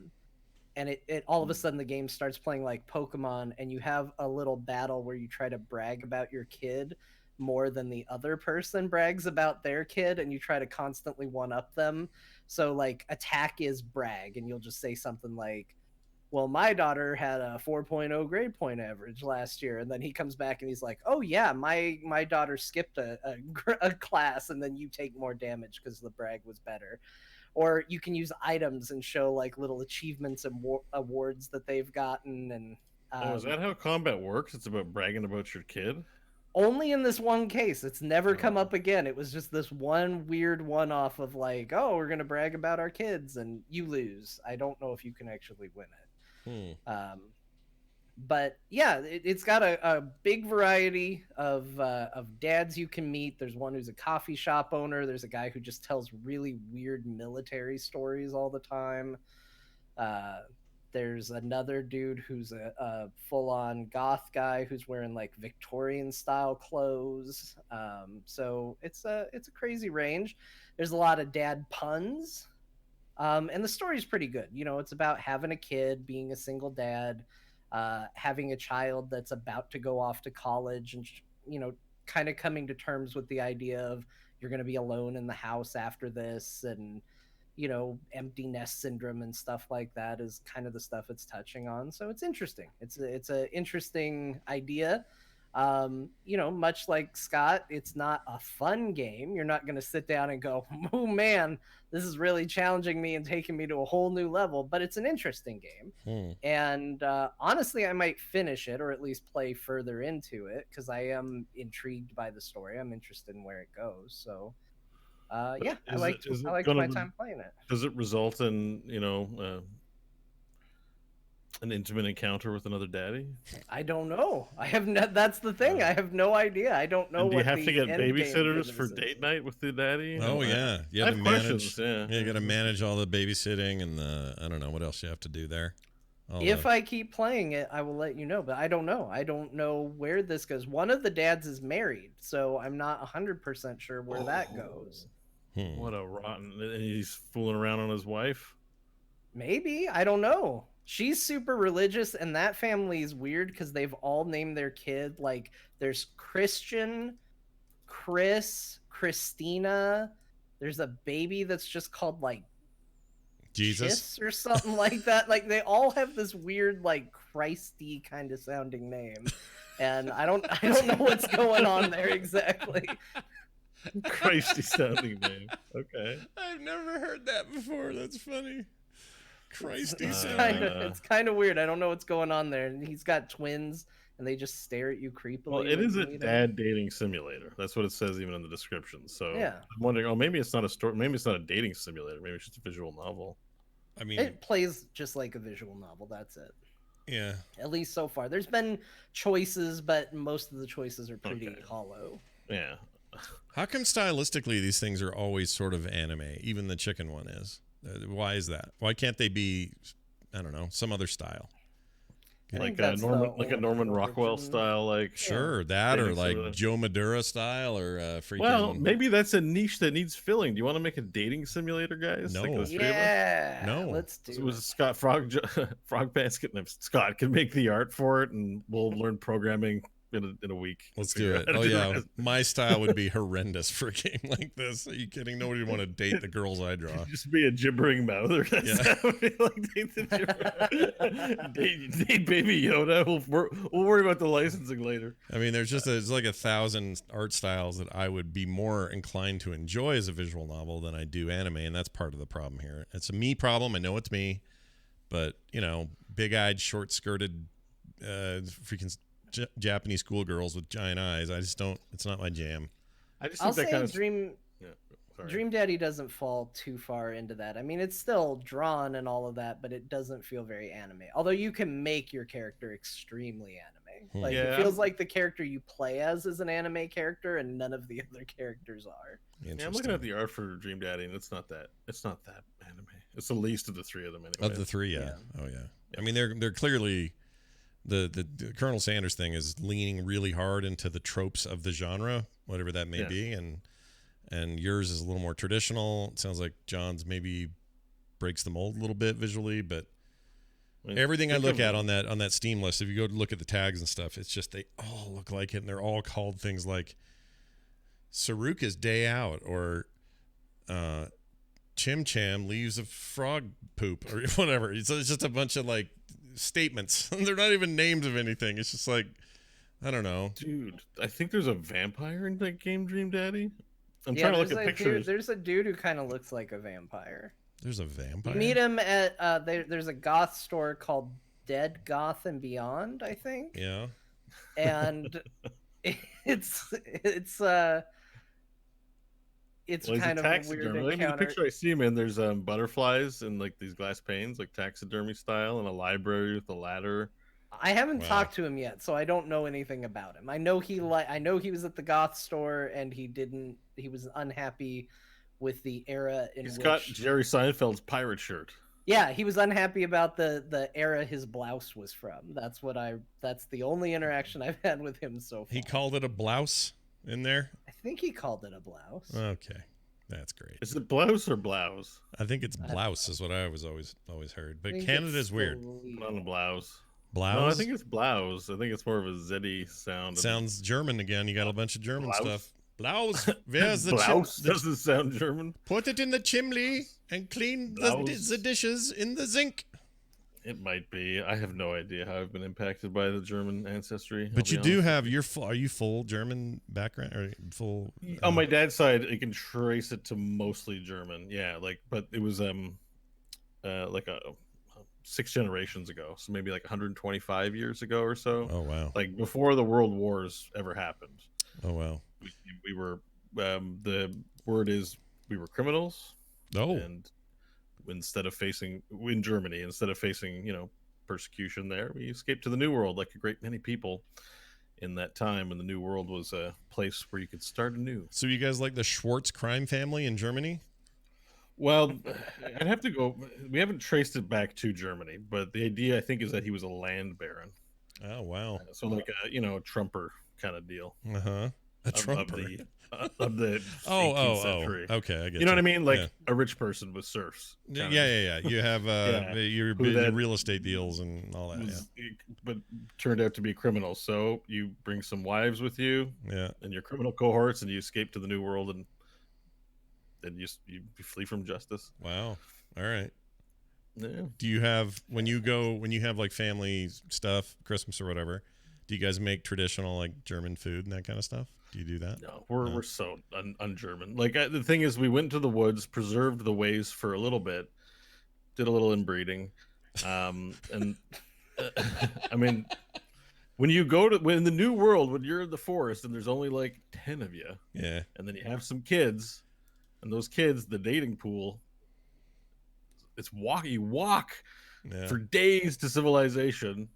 And it all of a sudden the game starts playing like Pokemon, and you have a little battle where you try to brag about your kid more than the other person brags about their kid, and you try to constantly one up them. So like attack is brag, and you'll just say something like, well, my daughter had a 4.0 grade point average last year. And then he comes back and he's like, oh yeah, my daughter skipped a class, and then you take more damage because the brag was better. Or you can use items and show like little achievements and awards that they've gotten. And is that how combat works? It's about bragging about your kid? Only in this one case. It's never come up again. It was just this one weird one-off of like, oh, we're going to brag about our kids, and you lose. I don't know if you can actually win it. But yeah, it's got a big variety of dads you can meet. There's one who's a coffee shop owner. There's a guy who just tells really weird military stories all the time. There's another dude who's a full-on goth guy who's wearing like Victorian style clothes. So it's a crazy range. There's a lot of dad puns. And the story's pretty good. You know, it's about having a kid, being a single dad, having a child that's about to go off to college, and, you know, kind of coming to terms with the idea of you're going to be alone in the house after this, and, you know, empty nest syndrome and stuff like that is kind of the stuff it's touching on. So it's interesting. It's an interesting idea. You know, much like Scott, it's not a fun game. You're not going to sit down and go, oh man, this is really challenging me and taking me to a whole new level, but it's an interesting game. And honestly, I might finish it, or at least play further into it, because I am intrigued by the story. I'm interested in where it goes. So yeah, I liked my time playing it. Does it result in, you know, an intimate encounter with another daddy? I don't know. I have that's the thing. I have no idea. I don't know. Do you have to get babysitters for date night with the daddy? Oh yeah, you have to manage. Yeah, you got to manage all the babysitting and the, I don't know what else you have to do there. If I keep playing it, I will let you know. But I don't know. I don't know where this goes. One of the dads is married, so I'm not 100% sure where that goes. What a rotten! And he's fooling around on his wife. Maybe, I don't know. She's super religious, and that family is weird because they've all named their kid, like, there's Christian, Chris, Christina. There's a baby that's just called like Jesus or something like that. Like, they all have this weird, like, Christy kind of sounding name, and I don't know what's going on there exactly. Christy sounding name. Okay. I've never heard that before. That's funny. Christy it's kind of weird. I don't know what's going on there. And he's got twins, and they just stare at you creepily. Well, it is a dad dating simulator. That's what it says even in the description. So yeah, I'm wondering, oh, maybe it's not a story. Maybe it's not a dating simulator. Maybe it's just a visual novel. I mean, it plays just like a visual novel. That's it. Yeah. At least so far. There's been choices, but most of the choices are pretty hollow. Yeah. How come stylistically these things are always sort of anime? Even the chicken one is. Why is that? Why can't they be, I don't know, some other style? Like a Norman Rockwell style, like sure, that, or like Joe Madura style, or freaking. Well, maybe that's a niche that needs filling. Do you want to make a dating simulator, guys? No, like yeah, no. Let's do. So it was Scott Frog Basket. Scott can make the art for it, and we'll learn programming in a week. Let's do it. Oh yeah, my style would be horrendous for a game like this. Are you kidding? Nobody would want to date the girls I draw. Just be a gibbering mouther. Date Baby Yoda. We'll worry about the licensing later. I mean, there's like 1,000 art styles that I would be more inclined to enjoy as a visual novel than I do anime, and that's part of the problem here. It's a me problem. I know it's me, but big-eyed, short-skirted, freaking Japanese schoolgirls with giant eyes. I just don't. It's not my jam. I just I'll think say that kind of Dream Daddy doesn't fall too far into that. I mean, it's still drawn and all of that, but it doesn't feel very anime. Although you can make your character extremely anime. Like it feels like the character you play as is an anime character, and none of the other characters are. Yeah, I'm looking at the art for Dream Daddy, and it's not that anime. It's the least of the three of them. Anyway. Of the three, yeah. Oh yeah. I mean, they're clearly. The Colonel Sanders thing is leaning really hard into the tropes of the genre, whatever that may be, and yours is a little more traditional. It sounds like John's maybe breaks the mold a little bit visually, but everything I look at on that Steam list, if you go to look at the tags and stuff, it's just they all look like it, and they're all called things like Saruka's Day Out or Chim Cham leaves a frog poop or whatever. It's just a bunch of like statements. They're not even names of anything. It's just like, I don't know. Dude, I think there's a vampire in that game, Dream Daddy. I'm trying to look at pictures. There's a dude who kind of looks like a vampire. There's a vampire? You meet him at, there's a goth store called Dead Goth and Beyond, I think. Yeah. And it's kind of a weird encounter. The picture I see him in, there's butterflies and like these glass panes, like taxidermy style, and a library with a ladder. I haven't talked to him yet, so I don't know anything about him. I know he was at the goth store, and he was unhappy with the era in which... He's got Jerry Seinfeld's pirate shirt. Yeah, he was unhappy about the era his blouse was from. That's the only interaction I've had with him so far. He called it a blouse in there? I think he called it a blouse. Okay. That's great. Is it blouse or blouse? I think it's blouse is what I was always heard. But Canada's weird. Not a blouse. Blouse? No, I think it's blouse. I think it's more of a Z-y sound. Sounds German again. You got a bunch of German stuff. Blouse. Where's the blouse? Doesn't sound German. Put it in the chimney and clean the dishes in the zinc. It might be. I have no idea how I've been impacted by the German ancestry. But you do have are you full German background or full? On my dad's side, you can trace it to mostly German. Yeah, but it was like 6 generations ago, so maybe like 125 years ago or so. Oh wow! Like before the World Wars ever happened. Oh wow! We were the word is we were criminals. Oh. And instead of facing persecution there, we escaped to the New World like a great many people in that time when the New World was a place where you could start anew. So you guys like the Schwartz crime family in Germany? Well, I'd have to go. We haven't traced it back to Germany, but the idea I think is that he was a land baron. Oh wow! So like a Trumper kind of deal. A Trumper of the 18th century. Okay, I get you know what I mean? Like a rich person with serfs. Yeah. You have your real estate deals and all that. But turned out to be criminals. So you bring some wives with you. Yeah. And your criminal cohorts, and you escape to the New World, and then you flee from justice. Wow. All right. Yeah. Do you have when you have like family stuff, Christmas or whatever? Do you guys make traditional like German food and that kind of stuff? Do you do that? No, we're so un-German. Like the thing is, we went into the woods, preserved the ways for a little bit, did a little inbreeding, and I mean, when in the New World, when you're in the forest and there's only like 10 of you, yeah, and then you have some kids, and those kids, the dating pool, you walk for days to civilization.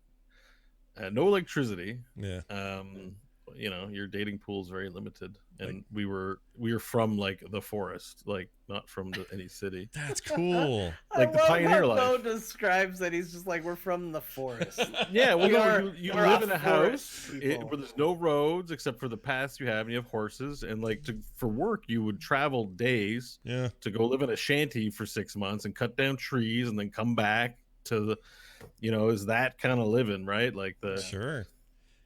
No electricity. Yeah. Your dating pool is very limited, and we were from like the forest, like not from any city. That's cool. Like the pioneer life. Bo describes that he's just like, we're from the forest. Yeah, well, you live in a house where there's no roads except for the paths you have, and you have horses, and like for work you would travel days. Yeah. To go live in a shanty for 6 months and cut down trees and then come back to the. Is that kind of living, right? Like Sure.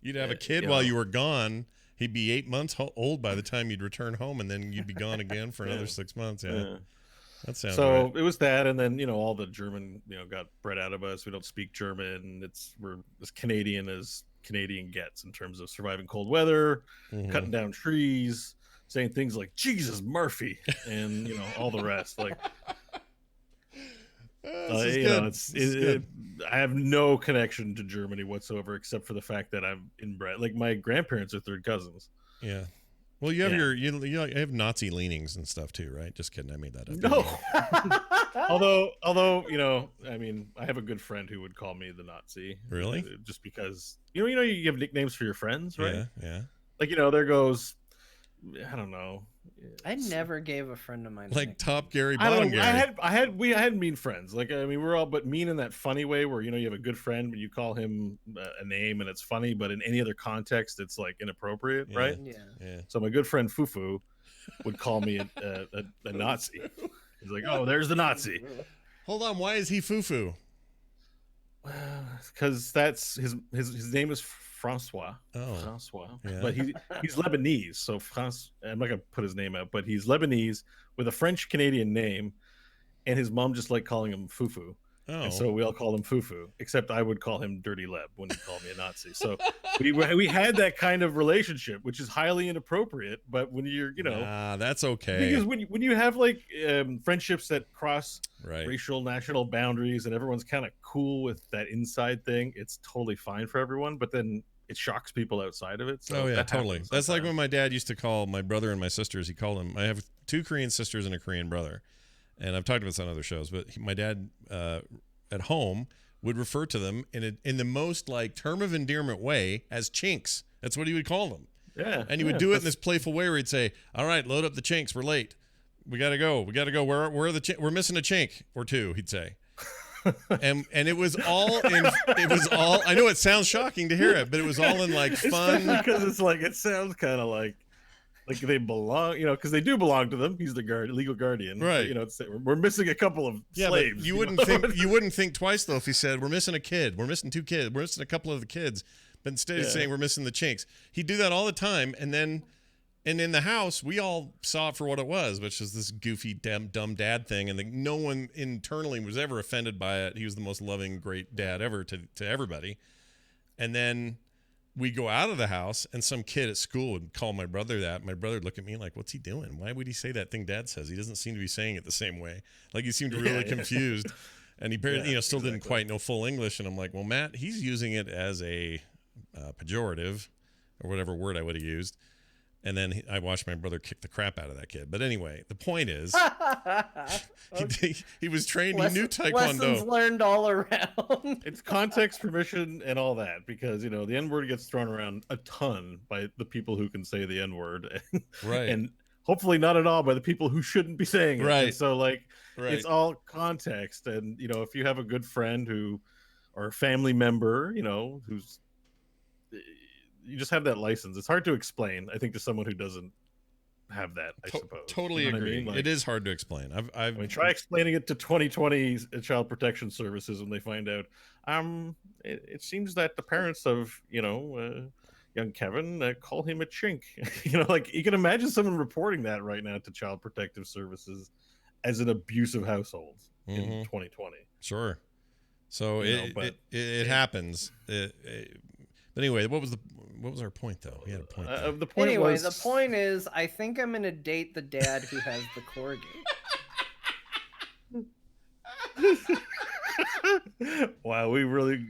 You'd have a kid while you were gone. He'd be 8 months old by the time you'd return home, and then you'd be gone again for another 6 months. Yeah. That sounds so right. It was that, and then all the German got bred out of us. We don't speak German. We're as Canadian as Canadian gets in terms of surviving cold weather, cutting down trees, saying things like Jesus Murphy, and all the rest. Like I have no connection to Germany whatsoever, except for the fact that I'm inbred. Like my grandparents are third cousins. Yeah. Well, you have you have Nazi leanings and stuff too, right? Just kidding. I made that up. No. although, I mean, I have a good friend who would call me the Nazi. Really? Just because, you have nicknames for your friends, right? Yeah. Like, there goes, I don't know. I never gave a friend of mine like Top Gary, I Bottom don't know. Gary. I had mean friends. Like, I mean, we're all but mean in that funny way where you have a good friend, but you call him a name and it's funny, but in any other context, it's like inappropriate, right? Yeah. So my good friend Fufu would call me a Nazi. He's like, "Oh, there's the Nazi." Hold on, why is he Fufu? Because that's his name is Francois. Oh, Francois. Yeah. But he's Lebanese, so I'm not gonna put his name out, but he's Lebanese with a French Canadian name, and his mom just liked calling him Fufu. Oh. And so we all call him Fufu, except I would call him Dirty Leb when he called me a Nazi. So we had that kind of relationship, which is highly inappropriate. But when you're, that's okay. Because when you have like friendships that cross right. racial, national boundaries, and everyone's kind of cool with that inside thing, it's totally fine for everyone. But then it shocks people outside of it. So totally. That's like when my dad used to call my brother and my sisters. He called them. I have 2 Korean sisters and a Korean brother. And I've talked about this on other shows, but my dad at home would refer to them in the most like term of endearment way as chinks. That's what he would call them. Yeah. And he would do it in this playful way where he'd say, "All right, load up the chinks. We're late. We gotta go. Where are the we're missing a chink or two," he'd say. and it was all I know it sounds shocking to hear it, but it was all in like fun. Because it's like it sounds kind of like they belong, because they do belong to them. He's the legal guardian, right? We're missing a couple of slaves. You wouldn't think twice though if he said we're missing a kid, we're missing 2 kids, we're missing a couple of the kids, but instead he's saying we're missing the chinks. He'd do that all the time, and in the house we all saw it for what it was, which is this goofy dumb dad thing, and no one internally was ever offended by it. He was the most loving, great dad ever to everybody, and then we go out of the house and some kid at school would call my brother that. My brother would look at me like, "What's he doing? Why would he say that thing Dad says? He doesn't seem to be saying it the same way." Like he seemed really confused, and he barely, still didn't quite know full English. And I'm like, "Well, Matt, he's using it as a pejorative or whatever word I would have used." And then I watched my brother kick the crap out of that kid. But anyway, the point is, he was trained. He knew Taekwondo. Lessons learned all around. It's context, permission, and all that, because the N-word gets thrown around a ton by the people who can say the N-word, right? And hopefully not at all by the people who shouldn't be saying it. Right. And so it's all context, and if you have a good friend or a family member, who's you just have that license. It's hard to explain, I think, to someone who doesn't have that, I suppose. Totally agree. It is hard to explain. I mean, try explaining it to 2020 Child Protection Services when they find out. It seems that the parents of, young Kevin call him a chink. Like you can imagine someone reporting that right now to Child Protective Services as an abusive household in 2020. Sure. So it happens. But anyway, what was our point though? We had a point. The point the point is, I think I'm gonna date the dad who has the corgi. Wow, we really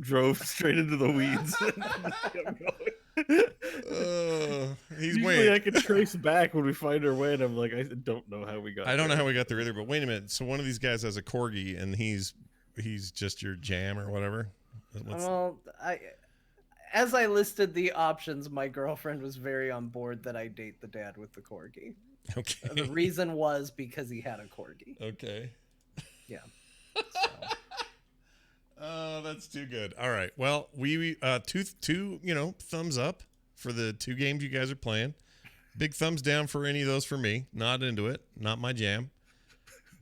drove straight into the weeds. Usually I can trace back when we find our way, and I'm like, I don't know how we got. I don't know how we got there either. But wait a minute. So one of these guys has a corgi, and he's just your jam or whatever. Well, as I listed the options, my girlfriend was very on board that I date the dad with the corgi. Okay. The reason was because he had a corgi. Okay. Yeah. So. Oh, that's too good. All right. Well, we two thumbs up for the 2 games you guys are playing. Big thumbs down for any of those for me. Not into it. Not my jam.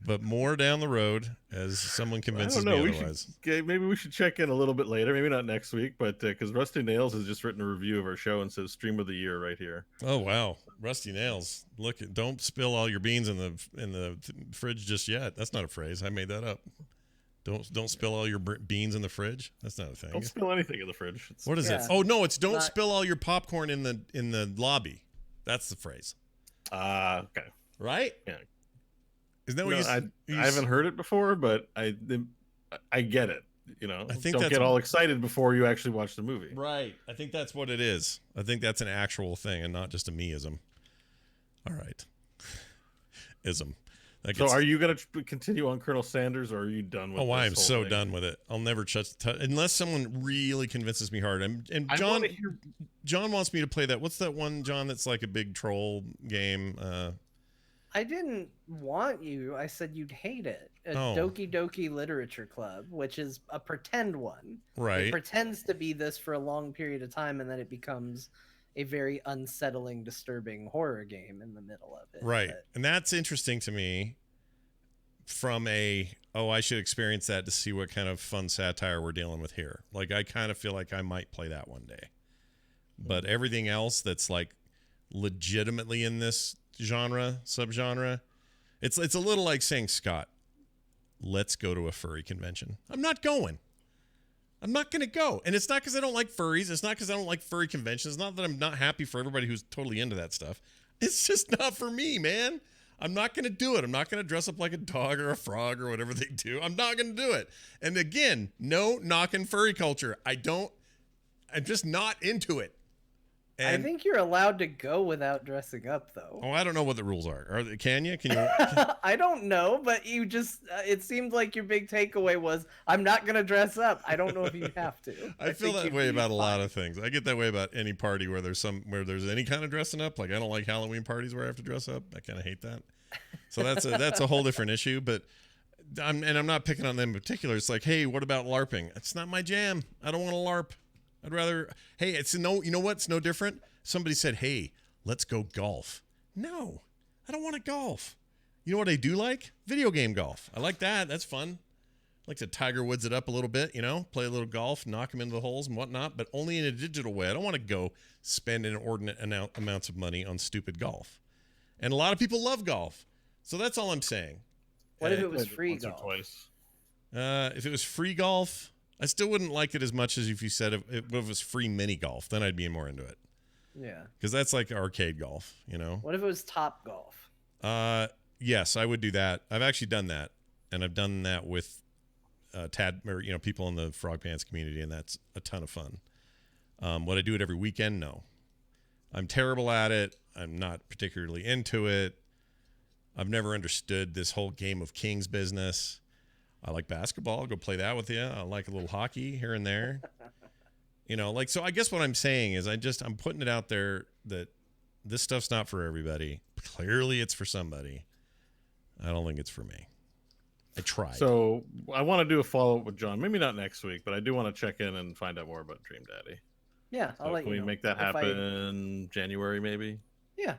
but more down the road as someone convinces me otherwise. Maybe we should check in a little bit later. Maybe not next week, but because Rusty Nails has just written a review of our show and says "Stream of the Year" right here. Oh wow, Rusty Nails! Look, don't spill all your beans in the fridge just yet. That's not a phrase. I made that up. Don't spill all your beans in the fridge. That's not a thing. Don't spill anything in the fridge. What is it? Oh no, it's don't spill all your popcorn in the lobby. That's the phrase. Okay. Right? Yeah. Isn't that what I haven't heard it before, but I get it. You know, I think don't get all excited before you actually watch the movie. Right. I think that's what it is. I think that's an actual thing and not just a me-ism. All right. Ism. So are you going to continue on Colonel Sanders, or are you done with it? Oh, I am so done with it. I'll never touch unless someone really convinces me hard. And John wants me to play that. What's that one, John, that's like a big troll game? I didn't want you. I said you'd hate it. Doki Doki Literature Club, which is a pretend one. Right. It pretends to be this for a long period of time, and then it becomes a very unsettling, disturbing horror game in the middle of it. Right. And that's interesting to me from I should experience that to see what kind of fun satire we're dealing with here. Like, I kind of feel like I might play that one day. But everything else that's like legitimately in this subgenre, it's a little like saying, Scott, let's go to a furry convention. I'm not going. I'm not going to go. And it's not because I don't like furries. It's not because I don't like furry conventions. It's not that I'm not happy for everybody who's totally into that stuff. It's just not for me, man. I'm not going to do it. I'm not going to dress up like a dog or a frog or whatever they do. I'm not going to do it. And again, no knocking furry culture. I'm just not into it. And I think you're allowed to go without dressing up, though. Oh, I don't know what the rules are. Can you? I don't know, but you just, it seemed like your big takeaway was, I'm not going to dress up. I don't know if you have to. I feel that way about a lot of things. I get that way about any party where there's any kind of dressing up. Like, I don't like Halloween parties where I have to dress up. I kind of hate that. So that's a whole different issue. But I'm not picking on them in particular. It's like, hey, what about LARPing? It's not my jam. I don't want to LARP. I'd rather, hey, you know what? It's no different. Somebody said, hey, let's go golf. No, I don't want to golf. You know what I do like? Video game golf. I like that. That's fun. I like to Tiger Woods it up a little bit, play a little golf, knock them into the holes and whatnot, but only in a digital way. I don't want to go spend inordinate amounts of money on stupid golf. And a lot of people love golf. So that's all I'm saying. What if it was free golf? If it was free golf, I still wouldn't like it as much as if you said if it was free mini golf. Then I'd be more into it. Yeah. Because that's like arcade golf, What if it was Top Golf? Yes, I would do that. I've actually done that. And I've done that with people in the Frog Pants community, and that's a ton of fun. Would I do it every weekend? No. I'm terrible at it. I'm not particularly into it. I've never understood this whole Game of Kings business. I like basketball. I'll go play that with you. I like a little hockey here and there. So I guess what I'm saying is I'm putting it out there that this stuff's not for everybody. Clearly it's for somebody. I don't think it's for me. I tried. So I want to do a follow-up with John. Maybe not next week, but I do want to check in and find out more about Dream Daddy. Yeah, I'll let you know. Can we make that happen in January, maybe? Yeah.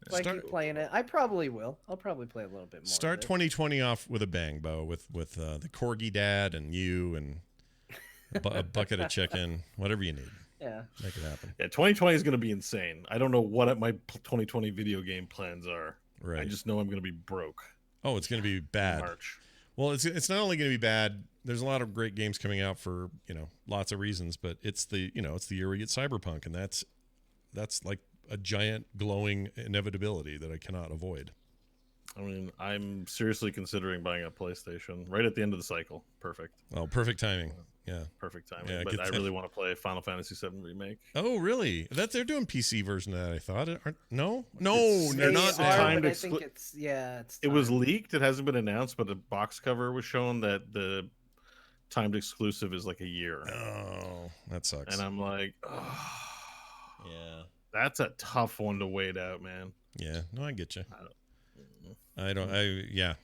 If I keep playing it, I probably will. I'll probably play a little bit more. Start 2020 off with a bang, Bo, with the Corgi Dad and you and a bucket of chicken, whatever you need. Yeah. Make it happen. Yeah, 2020 is going to be insane. I don't know what my 2020 video game plans are. Right. I just know I'm going to be broke. Oh, it's going to be bad. March. Well, it's not only going to be bad. There's a lot of great games coming out for, lots of reasons, but it's the year we get Cyberpunk, and that's like a giant glowing inevitability that I cannot avoid. I mean, I'm seriously considering buying a PlayStation right at the end of the cycle. Perfect. Oh, perfect timing. Yeah. Perfect timing. Yeah, but I really want to play Final Fantasy VII Remake. Oh, really? They're doing PC version of that, I thought. No, they're not. It was leaked. It hasn't been announced, but the box cover was shown that the timed exclusive is like a year. Oh, that sucks. And I'm like, yeah, that's a tough one to wait out, man. Yeah, no, I get you. I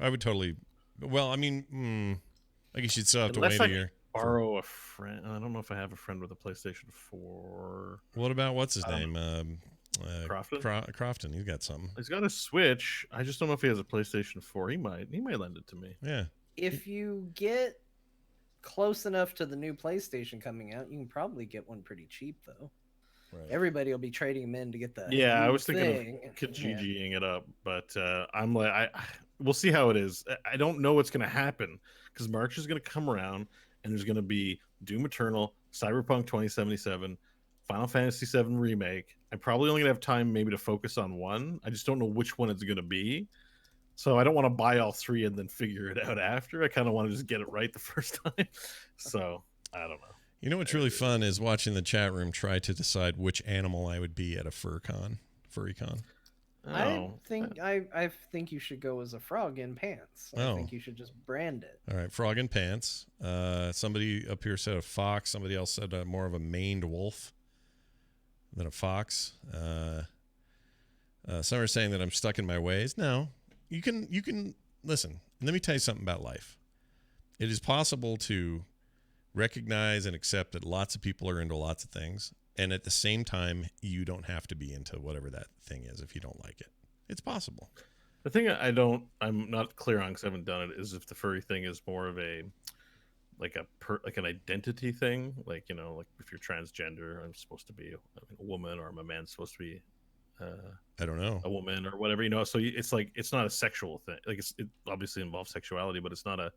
would totally. Well, I mean, I guess you'd still have to wait a year. Borrow a friend. I don't know if I have a friend with a PlayStation 4. What about what's his name? Crofton. He's got something. He's got a Switch. I just don't know if he has a PlayStation 4. He might lend it to me. Yeah. If you get close enough to the new PlayStation coming out, you can probably get one pretty cheap though. Right. Everybody will be trading them in to get the I was thinking of Kijiji-ing it up, but I'm like, we'll see how it is. I don't know what's going to happen because March is going to come around and there's going to be Doom Eternal, Cyberpunk 2077, Final Fantasy VII Remake. I'm probably only going to have time maybe to focus on one. I just don't know which one it's going to be. So I don't want to buy all three and then figure it out after. I kind of want to just get it right the first time. So I don't know. You know what's really fun is watching the chat room try to decide which animal I would be at a furry con. I think you should go as a frog in pants. I think you should just brand it. All right, frog in pants. Somebody up here said a fox. Somebody else said more of a maned wolf than a fox. Some are saying that I'm stuck in my ways. No, you can listen. Let me tell you something about life. It is possible to recognize and accept that lots of people are into lots of things, and at the same time you don't have to be into whatever that thing is if you don't like it. It's possible. The thing I'm not clear on because I haven't done it is if the furry thing is more of a like an identity thing, like, you know, like if you're transgender, I'm supposed to be a woman, or I'm a man supposed to be I don't know, a woman or whatever, you know. So it's like it's not a sexual thing. Like it obviously involves sexuality, but it's not a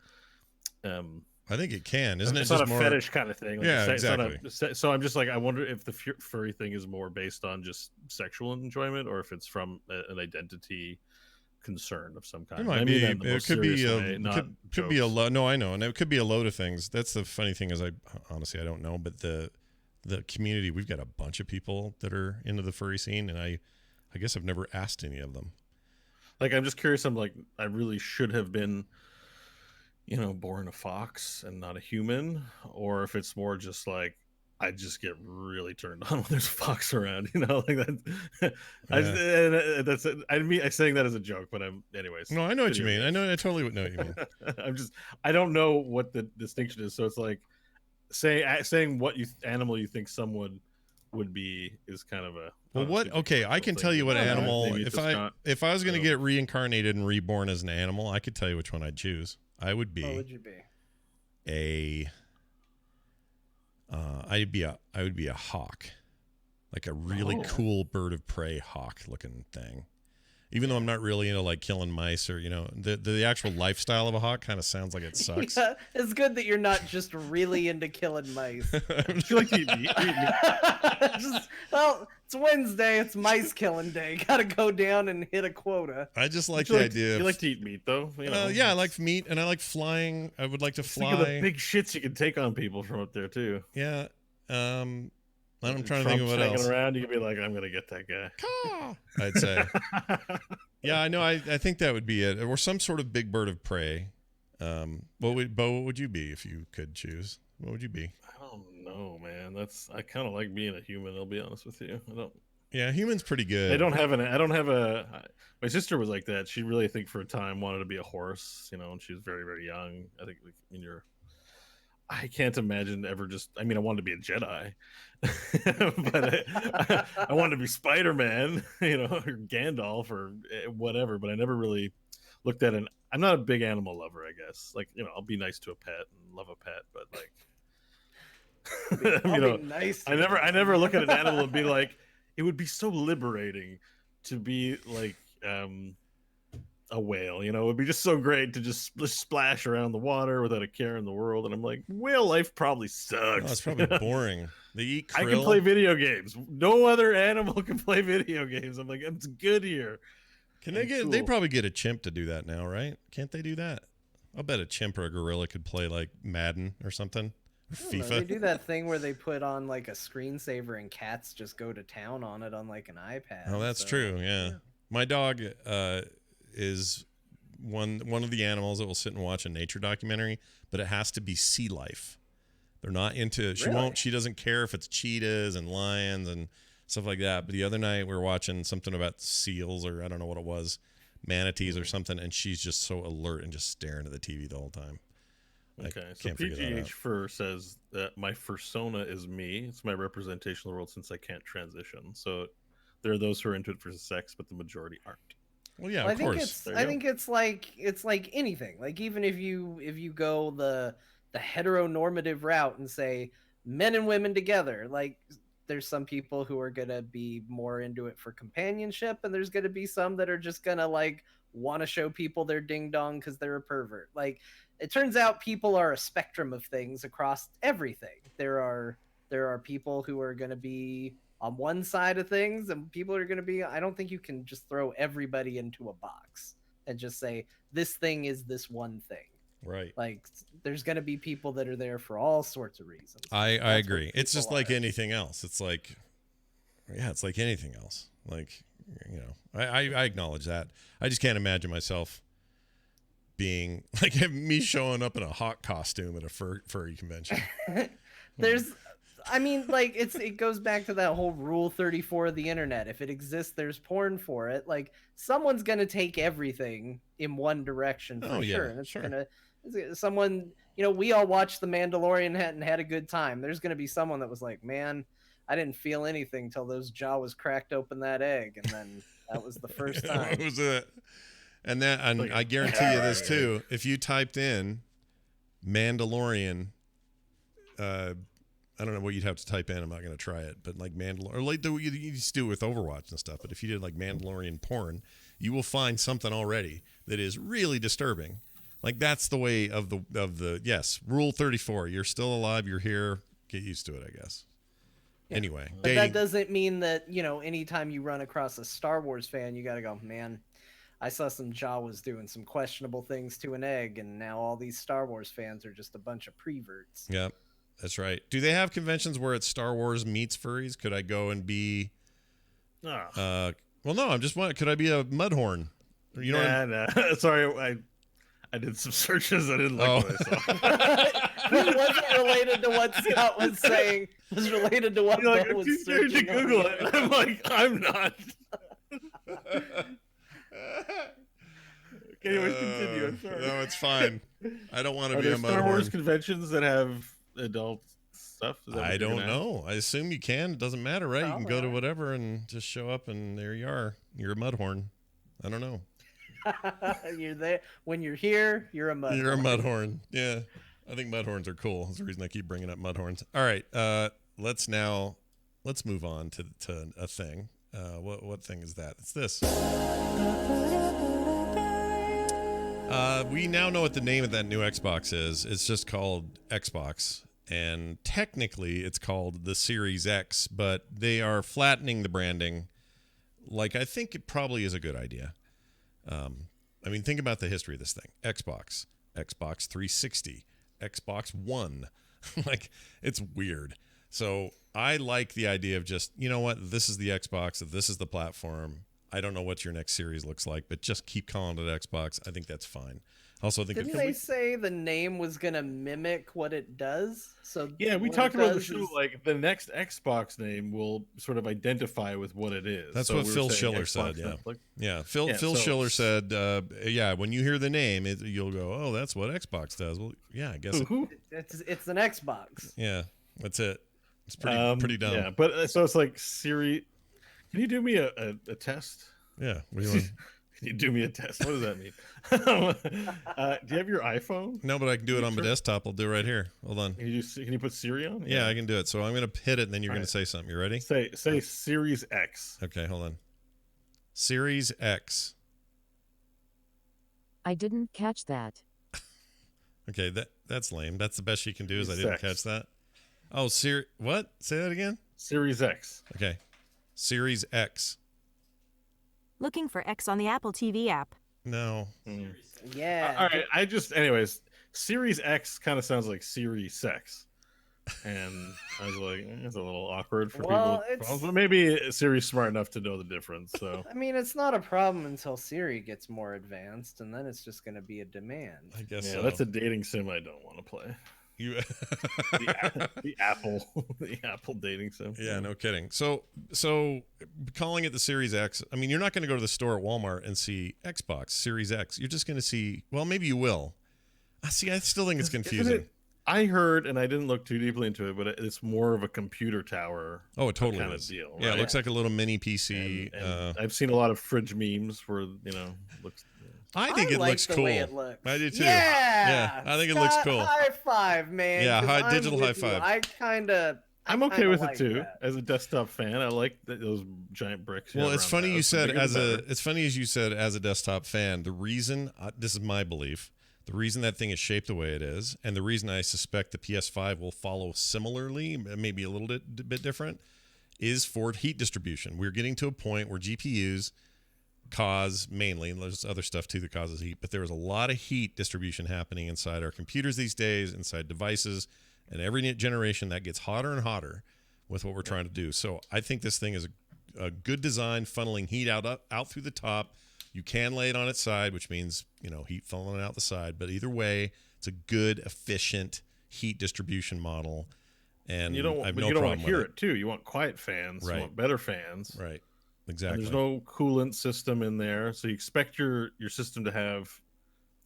I think it can, isn't it? It's not a fetish kind of thing. Like yeah, exactly. So I'm just like, I wonder if the furry thing is more based on just sexual enjoyment, or if it's from an identity concern of some kind. It might be. It could be could be a load. No, I know, and it could be a load of things. That's the funny thing is, I honestly don't know, but the community, we've got a bunch of people that are into the furry scene, and I guess I've never asked any of them. Like, I'm just curious. I'm like, I really should have been, you know, born a fox and not a human, or if it's more just like I just get really turned on when there's a fox around, you know, like that. Yeah. I'm saying that as a joke, but anyways. No, I know what you mean. I totally know what you mean. I don't know what the distinction is. So it's like saying what animal you think someone would be is kind of a. Well, what? Okay, I can tell you what animal. If I was going to get reincarnated and reborn as an animal, I could tell you which one I'd choose. I would be. What would you be? I would be a hawk, like a really cool bird of prey hawk looking thing. Even though I'm not really into like killing mice, or, you know, the actual lifestyle of a hawk kind of sounds like it sucks. Yeah, it's good that you're not just really into killing mice. You like to eat meat? Well, it's Wednesday. It's mice killing day. Gotta go down and hit a quota. I just like the idea. You like to eat meat, though. You know? Yeah, I like meat, and I like flying. I would like to fly. Think of the big shits you can take on people from up there too. Yeah. I'm trying to think of what else. Around, you could be like, I'm gonna get that guy. I'd say. Yeah, I know. I think that would be it, or some sort of big bird of prey. What would you be if you could choose? What would you be? I don't know, man. I kind of like being a human. I'll be honest with you. I don't. Yeah, human's pretty good. I don't have my sister was like that. She really, I think, for a time wanted to be a horse, you know, and she was very, very young. I think I can't imagine ever I wanted to be a Jedi, but I wanted to be Spider-Man, you know, or Gandalf or whatever, but I never really looked at I'm not a big animal lover, I guess. Like, you know, I'll be nice to a pet and love a pet, but like, nice. I never look at an animal and be like, it would be so liberating to be like, a whale, you know. It would be just so great to just splash around the water without a care in the world. And I'm like, whale life probably sucks. Oh, it's probably boring. They eat krill. I can play video games. No other animal can play video games. I'm like, it's good here. Can they get? Cool. They probably get a chimp to do that now, right? Can't they do that? I'll bet a chimp or a gorilla could play like Madden or something. Or FIFA. They do that thing where they put on like a screensaver and cats just go to town on it on like an iPad. Oh, that's true. Yeah. My dog is one of the animals that will sit and watch a nature documentary, but it has to be sea life. They're not into she doesn't care if it's cheetahs and lions and stuff like that. But the other night we were watching something about seals, or I don't know what it was, manatees or something, and she's just so alert and just staring at the TV the whole time. Okay, so PGH Fur says that my fursona is me. It's my representation of the world since I can't transition. So There are those who are into it for sex, but the majority aren't. Well, yeah, Well, of course. I think it's like anything. Like even if you go the heteronormative route and say men and women together, like there's some people who are gonna be more into it for companionship, and there's gonna be some that are just gonna like want to show people their ding dong because they're a pervert. Like it turns out people are a spectrum of things across everything. There are people who are gonna be on one side of things, and people are going to be. I don't think you can just throw everybody into a box and just say this thing is this one thing. Right. Like there's going to be people that are there for all sorts of reasons. I agree. It's just like anything else. It's like, yeah, it's like anything else. Like, you know, I acknowledge that. I just can't imagine myself being like me showing up in a hawk costume at a furry convention. I mean, like it goes back to that whole Rule 34 of the internet. If it exists, there's porn for it. Like someone's gonna take everything in one direction for sure. And it's gonna someone, you know, we all watched The Mandalorian and had a good time. There's gonna be someone that was like, man, I didn't feel anything till those jaws cracked open that egg, and then that was the first time. What was it? And I guarantee you this too. If you typed in Mandalorian, I don't know what you'd have to type in. I'm not going to try it, but like Mandalorian, or like you used to do with Overwatch and stuff. But if you did like Mandalorian porn, you will find something already that is really disturbing. Like that's the way of the yes, Rule 34. You're still alive. You're here. Get used to it, I guess. Yeah. Anyway, but that doesn't mean that, you know, anytime you run across a Star Wars fan, you got to go, man, I saw some Jawas doing some questionable things to an egg, and now all these Star Wars fans are just a bunch of preverts. Yep. That's right. Do they have conventions where it's Star Wars meets furries? Could I go and be? Well, no. I'm just wondering. Could I be a mudhorn? You know? Nah. Sorry, I did some searches. I didn't like what I saw. It wasn't related to what Scott was saying. It was related to what Bo was searching. To Google it. I'm like, I'm not. Okay, anyways, continue. I'm sorry. No, it's fine. I don't want to be a mudhorn. Star Wars conventions that have adult stuff? I don't know. I assume you can. It doesn't matter, right? You can go to whatever and just show up, and there you are. You're a mudhorn. I don't know. You're there when you're here. You're a mudhorn. You're a mudhorn. Yeah, I think mudhorns are cool. That's the reason I keep bringing up mudhorns. All right, let's move on to a thing. What thing is that? It's this. We now know what the name of that new Xbox is. It's just called Xbox. And technically, it's called the Series X, but they are flattening the branding. Like, I think it probably is a good idea. I mean, think about the history of this thing. Xbox 360, Xbox One. Like, it's weird. So I like the idea of just, you know what? This is the Xbox. This is the platform. I don't know what your next series looks like, but just keep calling it Xbox. I think that's fine. Also, I think didn't they say the name was gonna mimic what it does? So yeah, we talked about the show. Like the next Xbox name will sort of identify with what it is. That's what Phil Schiller said. Yeah. Phil Schiller said, when you hear the name, you'll go, oh, that's what Xbox does. Well, yeah, I guess it's an Xbox. Yeah, that's it. It's pretty dumb. Yeah, but so it's like Siri. Can you do me a test? Yeah. What do you want? Can you do me a test? What does that mean? Do you have your iPhone? No, but I can do it on my desktop. I'll do it right here. Hold on. Can you put Siri on? Yeah, I can do it. So I'm going to hit it, and then you're going to say something. You ready? Say Series X. Okay, hold on. Series X. I didn't catch that. Okay, that's lame. That's the best you can do is I didn't catch that. Oh, what? Say that again? Series X. Okay. Series X. Looking for X on the Apple TV app. No. Yeah. All right. Anyways, Series X kind of sounds like Series Sex. And I was like, it's a little awkward for people. But maybe Siri's smart enough to know the difference. So I mean, it's not a problem until Siri gets more advanced, and then it's just going to be a demand. I guess so. That's a dating sim I don't want to play. The Apple dating sim. Yeah, no kidding. So calling it the Series X, I mean, you're not going to go to the store at Walmart and see Xbox Series X. You're just going to see, well, maybe you will. See, I still think it's confusing. I heard, and I didn't look too deeply into it, but it's more of a computer tower. Oh, it totally kind is. of deal. Yeah, right? it looks like a little mini PC. And I've seen a lot of fridge memes where looks. I think it like looks the cool. way it looks. I do too. Yeah, I think it looks cool. High five, man. Yeah, 'cause I'm digital with high you. five. I'm okay with it too. That. As a desktop fan, I like those giant bricks. Well, it's funny you said it's funny as you said as a desktop fan. The reason this is my belief. The reason that thing is shaped the way it is, and the reason I suspect the PS5 will follow similarly, maybe a little bit different, is for heat distribution. We're getting to a point where GPUs cause mainly, and there's other stuff too that causes heat, but there is a lot of heat distribution happening inside our computers these days, inside devices, and every generation that gets hotter and hotter with what we're trying to do. So I think this thing is a good design, funneling heat out through the top. You can lay it on its side, which means, heat falling out the side. But either way, it's a good, efficient heat distribution model. And you don't I have but no you don't want problem to hear with it too. You want quiet fans. Right. You want better fans. Right. Exactly. And there's no coolant system in there, so you expect your system to have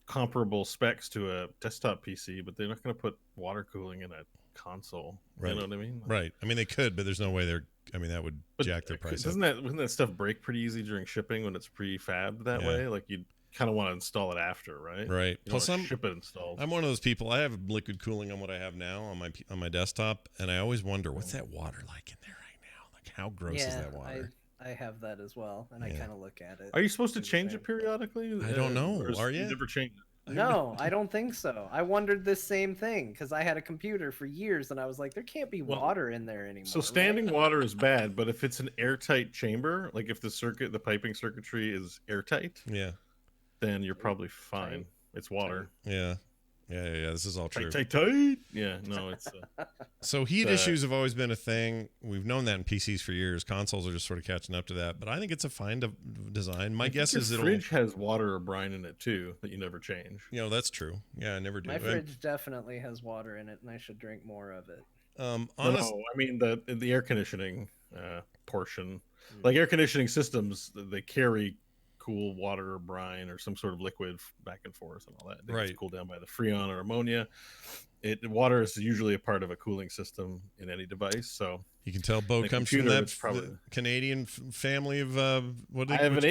comparable specs to a desktop PC, but they're not going to put water cooling in a console. Right. You know what I mean? Right. I mean, they could, but there's no way that would jack their price up. Wouldn't that stuff break pretty easy during shipping when it's prefabbed that way? Like you kind of want to install it after, right? Right. You Plus, ship it installed. I'm one of those people. I have liquid cooling on what I have now on my desktop, and I always wonder what's that water like in there right now. Like, how gross is that water? I have that as well, and I kind of look at it. Are you supposed to change it periodically? I don't know. Are you? You never change it. No, I don't think so. I wondered this same thing because I had a computer for years and I was like, there can't be water in there anymore. So standing water is bad, but if it's an airtight chamber, like if the piping circuitry is airtight, then you're probably fine. It's water. Yeah. This is all true. Tight. Yeah, no, it's. So heat issues have always been a thing. We've known that in PCs for years. Consoles are just sort of catching up to that. But I think it's a fine design. My guess is your fridge has water or brine in it too that you never change. That's true. Yeah, I never do. My fridge definitely has water in it, and I should drink more of it. No, I mean the air conditioning portion, like air conditioning systems, they carry cool water or brine or some sort of liquid back and forth and all that. It's cooled down by the freon or ammonia. Water is usually a part of a cooling system in any device. So you can tell Bo comes from that Canadian family of what? I have I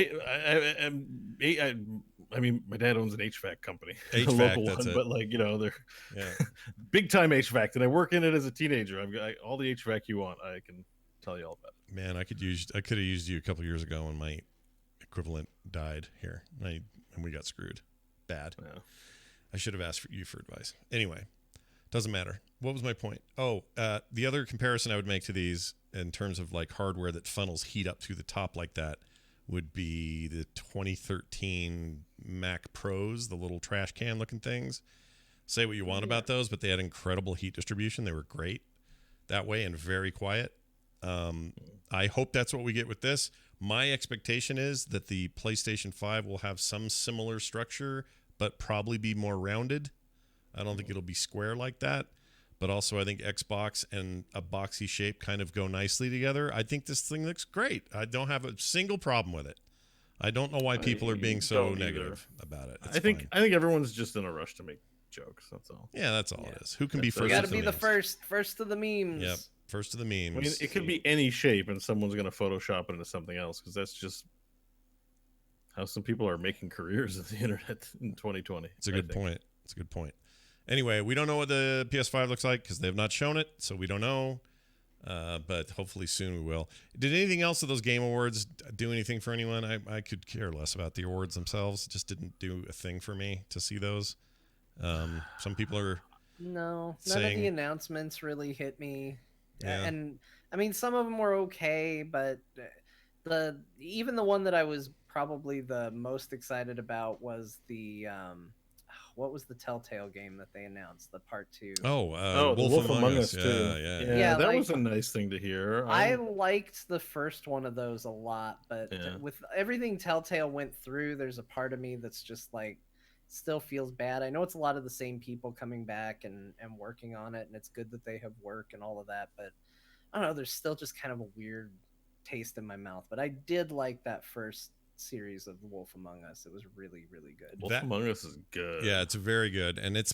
mean, my dad owns an HVAC company, HVAC, a local that's one, it. but they're big time HVAC. Did I work in it as a teenager? All the HVAC you want, I can tell you all about it. Man, I could have used you a couple years ago when my equivalent died here, and we got screwed bad. Yeah. I should have asked you for advice. Anyway, doesn't matter. What was my point? The other comparison I would make to these in terms of like hardware that funnels heat up through the top like that would be the 2013 Mac Pros, the little trash can looking things. Say what you want about those, but they had incredible heat distribution. They were great that way and very quiet. I hope that's what we get with this. My expectation is that the PlayStation 5 will have some similar structure, but probably be more rounded. I don't think it'll be square like that. But also, I think Xbox and a boxy shape kind of go nicely together. I think this thing looks great. I don't have a single problem with it. I don't know why people are being so negative about it. I think everyone's just in a rush to make jokes. That's all. Yeah, that's all it is. Who can be first? You got to be the first to the memes. Yep. First to the memes. I mean, it could be any shape, and someone's going to Photoshop it into something else because that's just how some people are making careers on the internet in 2020. It's a good point. It's a good point. Anyway, we don't know what the PS5 looks like because they have not shown it, so we don't know. But hopefully soon we will. Did anything else of those Game Awards do anything for anyone? I could care less about the awards themselves. It just didn't do a thing for me to see those. Some people are none of the announcements really hit me. Yeah. And I mean, some of them were okay, but even the one that I was probably the most excited about was the what was the Telltale game that they announced, the part 2? Wolf Among Us. Yeah, that was a nice thing to hear. I liked the first one of those a lot, but with everything Telltale went through, there's a part of me that's just like still feels bad. I know it's a lot of the same people coming back and working on it, and it's good that they have work and all of that, but I don't know, there's still just kind of a weird taste in my mouth. But I did like that first series of The Wolf Among Us. It was really, really good. Wolf Among Us is good. Yeah, it's very good, and it's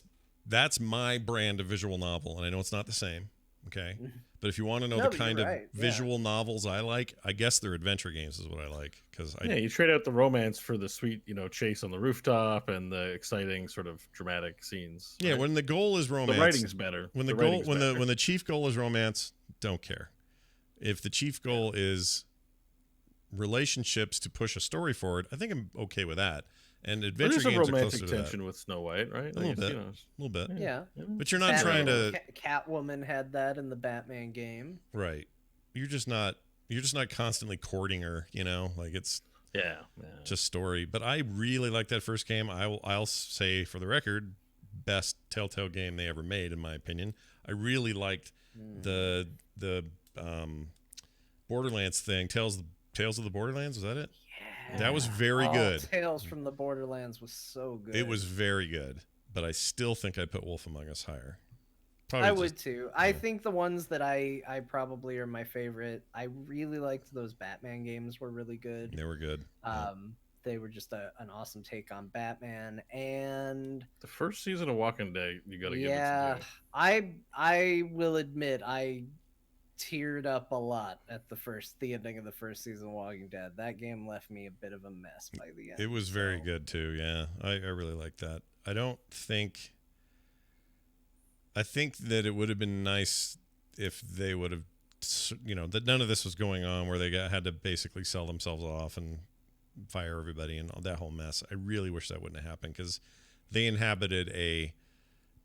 that's my brand of visual novel, and I know it's not the same. Okay, but if you want to know No, the but kind of you're right, yeah. visual novels I like, I guess they're adventure games is what I like because Yeah, you trade out the romance for the sweet, chase on the rooftop and the exciting sort of dramatic scenes. Yeah, right? when the goal is romance, The writing's better. When the chief goal is romance, don't care. If the chief goal is relationships to push a story forward, I think I'm okay with that. And adventure There's games a are closer romantic to tension that. with Snow White, right? A little bit. Yeah. But you're not trying to Catwoman had that in the Batman game. right. You're just not constantly courting her, like it's Yeah. just story. But I really like that first game. I'll say for the record, best Telltale game they ever made, in my opinion. I really liked the Borderlands thing. Tales of the Borderlands, was that it? Yeah. That was very good. Tales from the Borderlands was so good. It was very good, but I still think I'd put Wolf Among Us higher. I would too. I think the ones that I probably are my favorite. I really liked those Batman games. Were really good. They were good. They were just an awesome take on Batman, and The first season of Walking Dead, you got to give it yeah, some time. I will admit I teared up a lot at the ending of the first season of Walking Dead. That game left me a bit of a mess by the end. It was very good too. Yeah, I really like that. I think that it would have been nice if they would have, that none of this was going on where they had to basically sell themselves off and fire everybody and all that whole mess. I really wish that wouldn't have happened because they inhabited a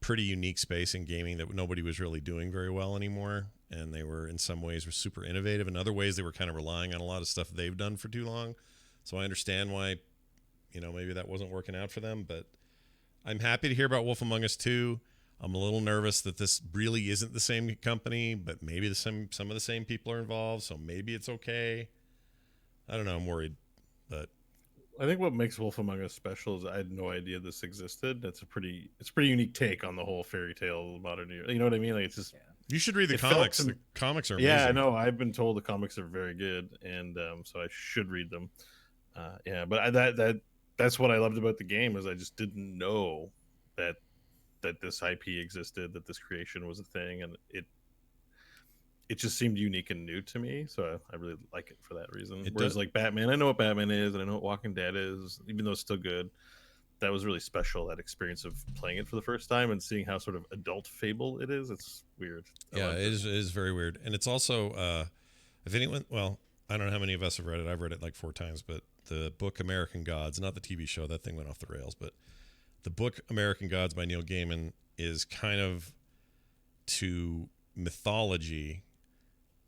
pretty unique space in gaming that nobody was really doing very well anymore. And they were, in some ways, were super innovative. In other ways, they were kind of relying on a lot of stuff they've done for too long. So I understand why, maybe that wasn't working out for them. But I'm happy to hear about Wolf Among Us 2. I'm a little nervous that this really isn't the same company, but maybe some of the same people are involved. So maybe it's okay. I don't know. I'm worried, but I think what makes Wolf Among Us special is I had no idea this existed. It's a pretty unique take on the whole fairy tale modern era. You know what I mean? Like it's just you should read the It felt comics. some- The comics are amazing. yeah. I know. I've been told the comics are very good, and so I should read them. But that's what I loved about the game is I just didn't know that this IP existed, that this creation was a thing, and it just seemed unique and new to me. So I really like it for that reason. It Whereas does- like Batman, I know what Batman is, and I know what Walking Dead is, even though it's still good. That was really special, that experience of playing it for the first time and seeing how sort of adult fable it is. It's weird. Yeah, it is very weird. And it's also, if anyone, well, I don't know how many of us have read it. I've read it like 4 times, but the book American Gods, not the TV show, that thing went off the rails, but the book American Gods by Neil Gaiman is kind of to mythology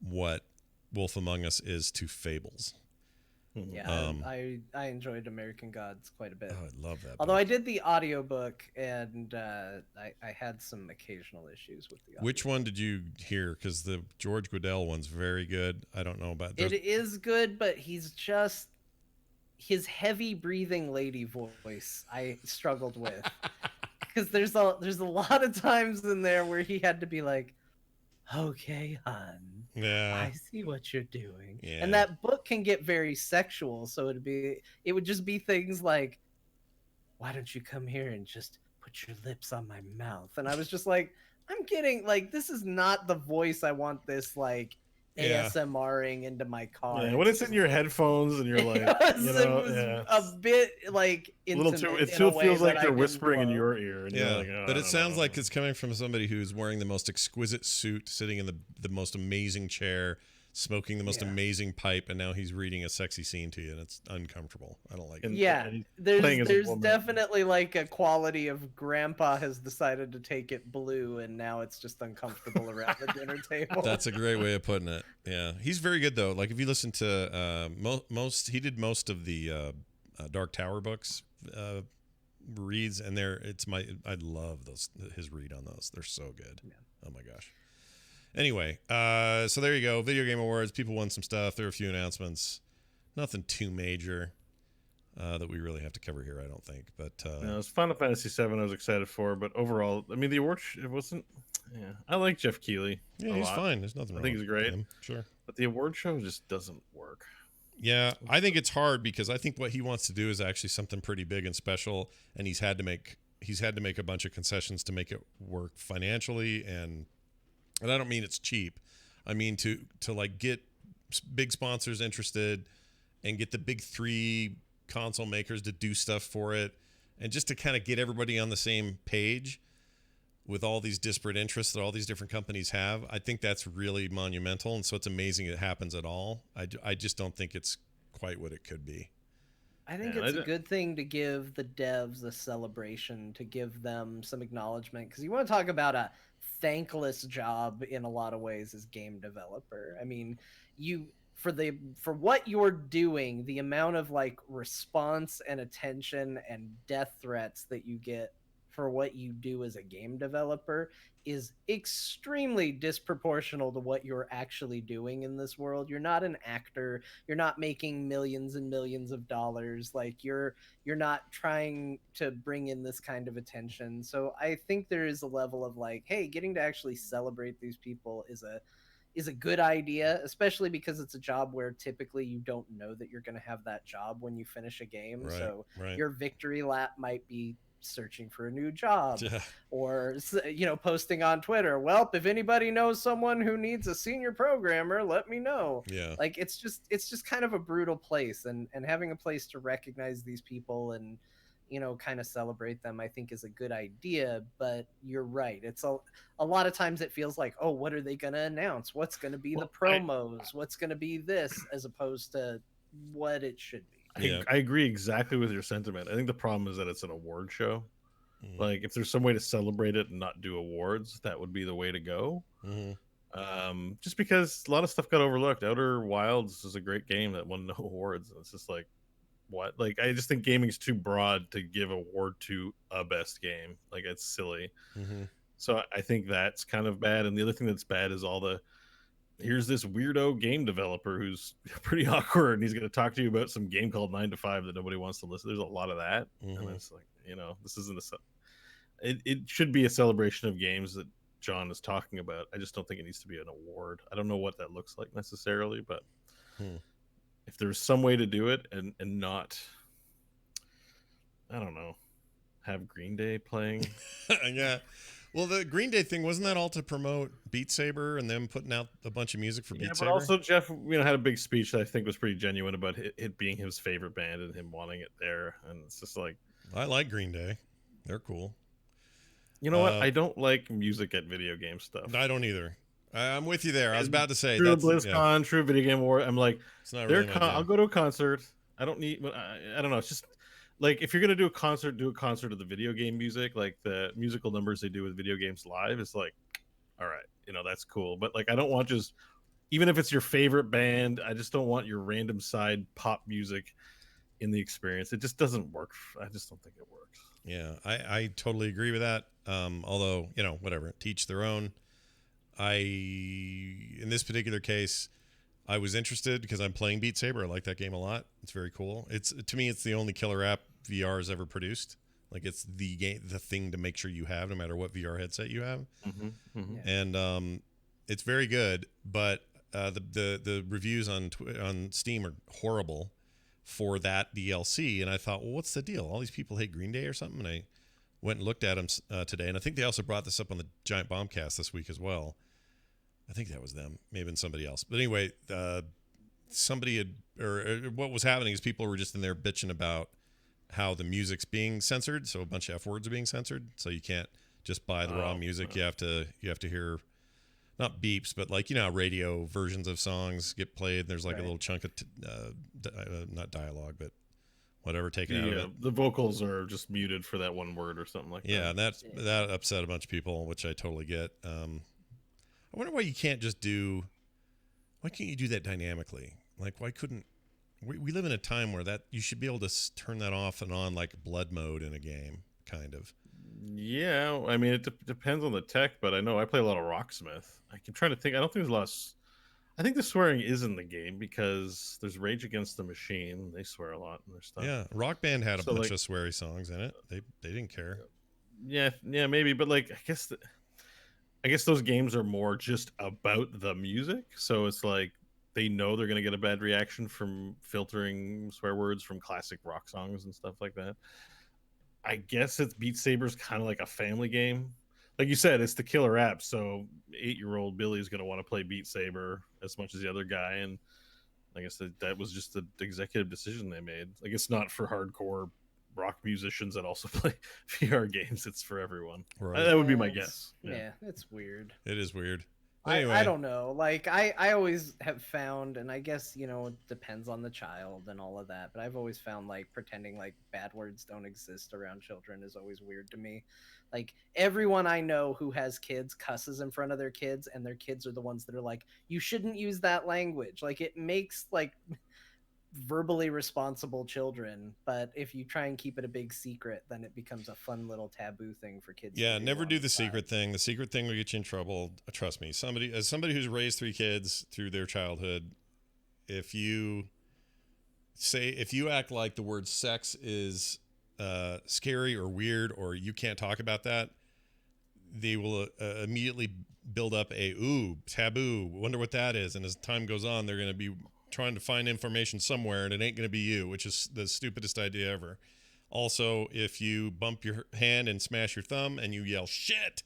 what Wolf Among Us is to fables. Yeah, I enjoyed American Gods quite a bit. Oh, I love that. Although book. I did the audiobook and I had some occasional issues with the audiobook. Which one did you hear? Because the George Guidall one's very good. I don't know about It is good, but he's just his heavy breathing lady voice I struggled with. Because there's a lot of times in there where he had to be like, okay, hon. Yeah. I see what you're doing. Yeah. And that book can get very sexual, so it would just be things like, why don't you come here and just put your lips on my mouth? And I was just like, I'm getting like, this is not the voice I want this like Yeah. ASMRing into my car. Yeah, when it's in your headphones and you're like, it was a bit like a little too. intimate It in still a way feels that like I they're didn't whispering in love. your ear. And Yeah, you're like, oh, but I it don't sounds know. like it's coming from somebody who's wearing the most exquisite suit, sitting in the most amazing chair, smoking the most Yeah. amazing pipe, and now he's reading a sexy scene to you, and it's uncomfortable. I don't like it. And- Yeah, and he's playing as a there's woman. definitely like a quality of grandpa has decided to take it blue and now it's just uncomfortable around the dinner table. That's a great way of putting it. Yeah, he's very good though. Like if you listen to he did most of the Dark Tower books reads, and I love his read on those. They're so good. Yeah. Oh my gosh. Anyway, so there you go. Video Game Awards. People won some stuff. There are a few announcements. Nothing too major that we really have to cover here, I don't think. But No, it's Final Fantasy VII. I was excited for, but overall, I mean, the award it wasn't. Yeah, I like Jeff Keighley. yeah, a he's lot, fine. There's nothing wrong. I think he's with great. him. Sure. but the award show just doesn't work. Yeah, I think it's hard because I think what he wants to do is actually something pretty big and special, and he's had to make he's had to make a bunch of concessions to make it work financially, and I don't mean it's cheap. I mean to like get big sponsors interested and get the big 3 console makers to do stuff for it, and just to kind of get everybody on the same page with all these disparate interests that all these different companies have. I think that's really monumental, and so it's amazing it happens at all. I just don't think it's quite what it could be. I think it's a good thing to give the devs a celebration, to give them some acknowledgement, because you want to talk about a thankless job in a lot of ways as game developer. I mean, for what you're doing, the amount of like response and attention and death threats that you get for what you do as a game developer is extremely disproportional to what you're actually doing in this world. You're not an actor. You're not making millions and millions of dollars. Like you're not trying to bring in this kind of attention. So I think there is a level of like, hey, getting to actually celebrate these people is a good idea, especially because it's a job where typically you don't know that you're going to have that job when you finish a game. Right, so right. Your victory lap might be searching for a new job, or posting on Twitter, well, if anybody knows someone who needs a senior programmer, let me know. Yeah, like it's just kind of a brutal place, and having a place to recognize these people and kind of celebrate them, I think is a good idea. But you're right, it's a lot of times it feels like, oh, what are they going to announce, what's going to be the promos, what's going to be this, as opposed to what it should be. I agree exactly with your sentiment. I think the problem is that it's an award show. Mm-hmm. Like, if there's some way to celebrate it and not do awards, that would be the way to go. Mm-hmm. Just because a lot of stuff got overlooked. Outer Wilds is a great game that won no awards. It's just like, what? Like, I just think gaming's too broad to give award to a best game. Like, it's silly. Mm-hmm. So I think that's kind of bad. And the other thing that's bad is all the, here's this weirdo game developer who's pretty awkward, and he's going to talk to you about some game called 9 to 5 that nobody wants to listen. There's a lot of that. Mm-hmm. And it's like, this isn't it should be a celebration of games that John is talking about. I just don't think it needs to be an award. I don't know what that looks like necessarily, but if there's some way to do it and not, I don't know, have Green Day playing. Yeah. Well, the Green Day thing, wasn't that all to promote Beat Saber and them putting out a bunch of music for Beat Saber? But also Jeff, had a big speech that I think was pretty genuine about it being his favorite band and him wanting it there. And it's just like, I like Green Day. They're cool. You know what? I don't like music at video game stuff. I don't either. I'm with you there. I was about to say true BlizzCon, true Video Game Award. I'm like, it's not really I'll go to a concert. I don't need. I don't know. It's just. Like, if you're going to do a concert of the video game music, like the musical numbers they do with video games live. It's like, all right, that's cool. But, like, I don't want just, even if it's your favorite band, I just don't want your random side pop music in the experience. It just doesn't work. I just don't think it works. Yeah, I totally agree with that. Although, whatever, teach their own. In this particular case, I was interested because I'm playing Beat Saber. I like that game a lot. It's very cool. To me, it's the only killer app VR has ever produced. Like, it's the thing to make sure you have, no matter what VR headset you have. Mm-hmm, mm-hmm. And it's very good. But the reviews on Steam are horrible for that DLC. And I thought, well, what's the deal? All these people hate Green Day or something. And I went and looked at them today. And I think they also brought this up on the Giant Bombcast this week as well. I think that was them, maybe somebody else. But anyway, what was happening is people were just in there bitching about how the music's being censored. So a bunch of F words are being censored. So you can't just buy the raw music. You have to hear, not beeps, but like, how radio versions of songs get played. There's like a little chunk of, not dialogue, but whatever taken out of it. The vocals are just muted for that one word or something like that. Yeah, and that upset a bunch of people, which I totally get. I wonder why you can't just why can't you do that dynamically? Like, why couldn't, we live in a time where that you should be able to turn that off and on like blood mode in a game, kind of. Yeah, I mean, it depends on the tech, but I know I play a lot of Rocksmith. I'm trying to think. I don't think there's a lot of, I think the swearing is in the game because there's Rage Against the Machine. They swear a lot in their stuff. Yeah, Rock Band had a bunch of sweary songs in it. They didn't care. Yeah, maybe, but like, I guess those games are more just about the music. So it's like they know they're going to get a bad reaction from filtering swear words from classic rock songs and stuff like that. I guess it's Beat Saber's kind of like a family game. Like you said, it's the killer app, so 8-year-old Billy's going to want to play Beat Saber as much as the other guy, and I guess that was just the executive decision they made. Like, it's not for hardcore rock musicians that also play VR games. It's for everyone. Right. That would be my guess. Yeah, it's weird. It is weird. Anyway. I don't know. Like, I always have found, and I guess, you know, it depends on the child and all of that, but I've always found, like, pretending like bad words don't exist around children is always weird to me. Like, everyone I know who has kids cusses in front of their kids, and their kids are the ones that are like, you shouldn't use that language. Like, it makes, like, verbally responsible children, but if you try and keep it a big secret, then it becomes a fun little taboo thing for kids. Yeah, never do the secret thing. The secret thing will get you in trouble. Trust me. As somebody who's raised 3 kids through their childhood, if you act like the word sex is scary or weird, or you can't talk about that, they will immediately build up a taboo. Wonder what that is. And as time goes on, they're going to be trying to find information somewhere, and it ain't going to be you, which is the stupidest idea ever. Also, if you bump your hand and smash your thumb and you yell shit,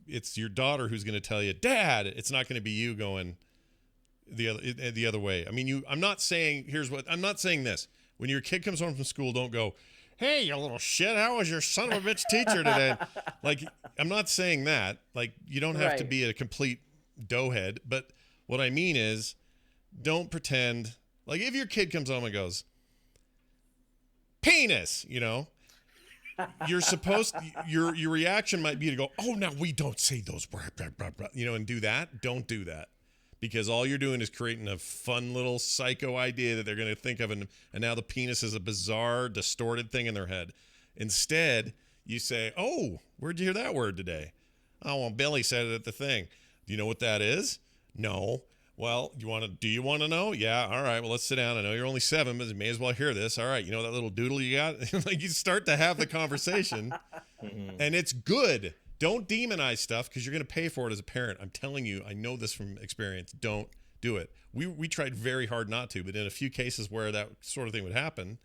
it's your daughter who's going to tell you, Dad. It's not going to be you going the other way. I mean, I'm not saying this. When your kid comes home from school, don't go, hey, you little shit, how was your son of a bitch teacher today? Like, I'm not saying that. Like, you don't have to be a complete doughhead, but what I mean is, don't pretend like if your kid comes home and goes, penis, you know, you're supposed to, your reaction might be to go, oh, no, we don't say those words, you know, and do that. Don't do that, because all you're doing is creating a fun little psycho idea that they're going to think of. And now the penis is a bizarre, distorted thing in their head. Instead, you say, oh, where'd you hear that word today? Oh, well, Billy said it at the thing. Do you know what that is? No. Well, do you want to know? Yeah. All right. Well, let's sit down. I know you're only 7, but you may as well hear this. All right. You know that little doodle you got? Like, you start to have the conversation and it's good. Don't demonize stuff, because you're going to pay for it as a parent. I'm telling you, I know this from experience. Don't do it. We tried very hard not to, but in a few cases where that sort of thing would happen,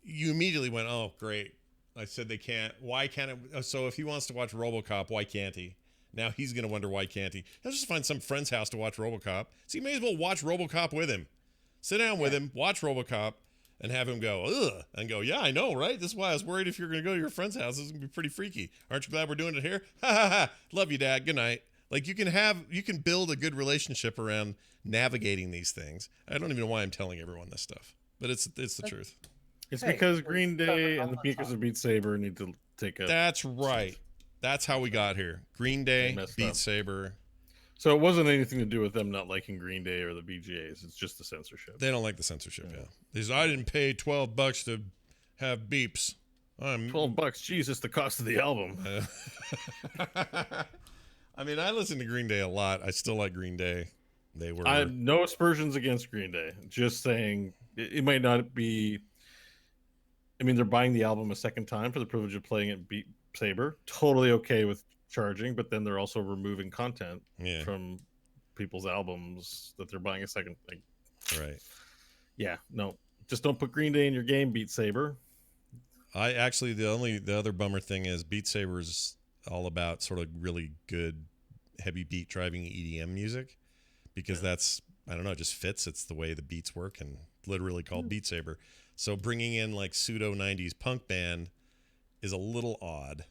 you immediately went, oh, great. I said they can't. Why can't it? So if he wants to watch RoboCop, why can't he? Now he's going to wonder why can't he. He'll just find some friend's house to watch RoboCop. So you may as well watch RoboCop with him. Sit down with him, watch RoboCop, and have him go, ugh, and go, yeah, I know, right? This is why I was worried if you're going to go to your friend's house. This is going to be pretty freaky. Aren't you glad we're doing it here? Ha, ha, ha. Love you, Dad. Good night. Like, you can build a good relationship around navigating these things. I don't even know why I'm telling everyone this stuff, but it's the truth. It's because Green Day and the makers of Beat Saber need to take a... That's right. That's how we got here. Green Day, Beat Saber. So it wasn't anything to do with them not liking Green Day or the BGAs. It's just the censorship. They don't like the censorship, yeah. I didn't pay $12 to have beeps. $12? Jesus, the cost of the album. I mean, I listen to Green Day a lot. I still like Green Day. They were... I have no aspersions against Green Day. Just saying it might not be... I mean, they're buying the album a second time for the privilege of playing it Beat Saber. Totally okay with charging, but then they're also removing content from people's albums that they're buying a second thing. Right. Yeah, no. Just don't put Green Day in your game, Beat Saber. I actually, the other bummer thing is Beat Saber is all about sort of really good heavy beat driving EDM music, because that's, I don't know, it just fits. It's the way the beats work, and literally called Beat Saber. So bringing in like pseudo 90s punk band is a little odd,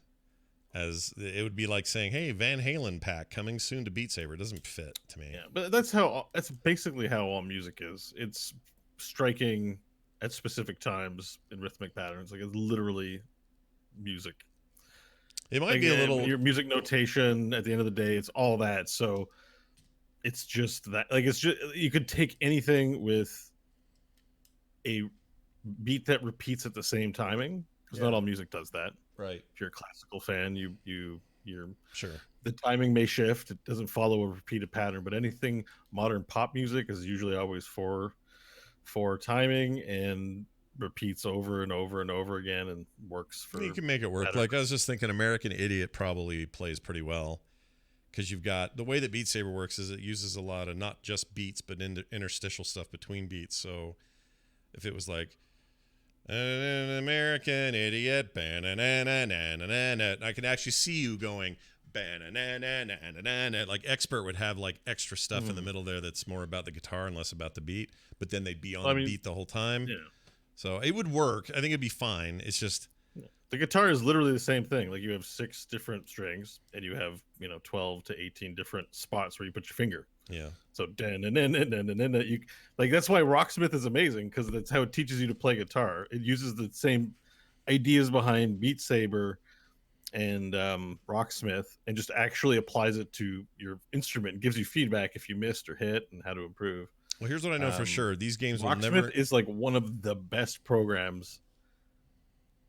as it would be like saying, hey, Van Halen pack coming soon to Beat Saber. It doesn't fit to me. Yeah, but that's basically how all music is. It's striking at specific times in rhythmic patterns. Like, it's literally music. It might be a little... Your music notation at the end of the day, it's all that. So it's just that. Like, it's just... You could take anything with a beat that repeats at the same timing, because not all music does that. Right. If you're a classical fan, you're sure. The timing may shift. It doesn't follow a repeated pattern, but anything modern pop music is usually always for timing and repeats over and over and over again and works for... You can make it work. Better. Like, I was just thinking American Idiot probably plays pretty well, because you've got... The way that Beat Saber works is it uses a lot of not just beats, but interstitial stuff between beats. So if it was like, An American idiot. I can actually see you going. Like Expert would have like extra stuff in the middle there that's more about the guitar and less about the beat, but then they'd be on the beat the whole time. Yeah. So it would work. I think it'd be fine. It's just the guitar is literally the same thing. Like you have 6 different strings and you have 12 to 18 different spots where you put your finger. Yeah. So you like that's why Rocksmith is amazing, because that's how it teaches you to play guitar. It uses the same ideas behind Beat Saber and Rocksmith, and just actually applies it to your instrument and gives you feedback if you missed or hit and how to improve. Well, here's what I know for sure: these games will Rocksmith never. is like one of the best programs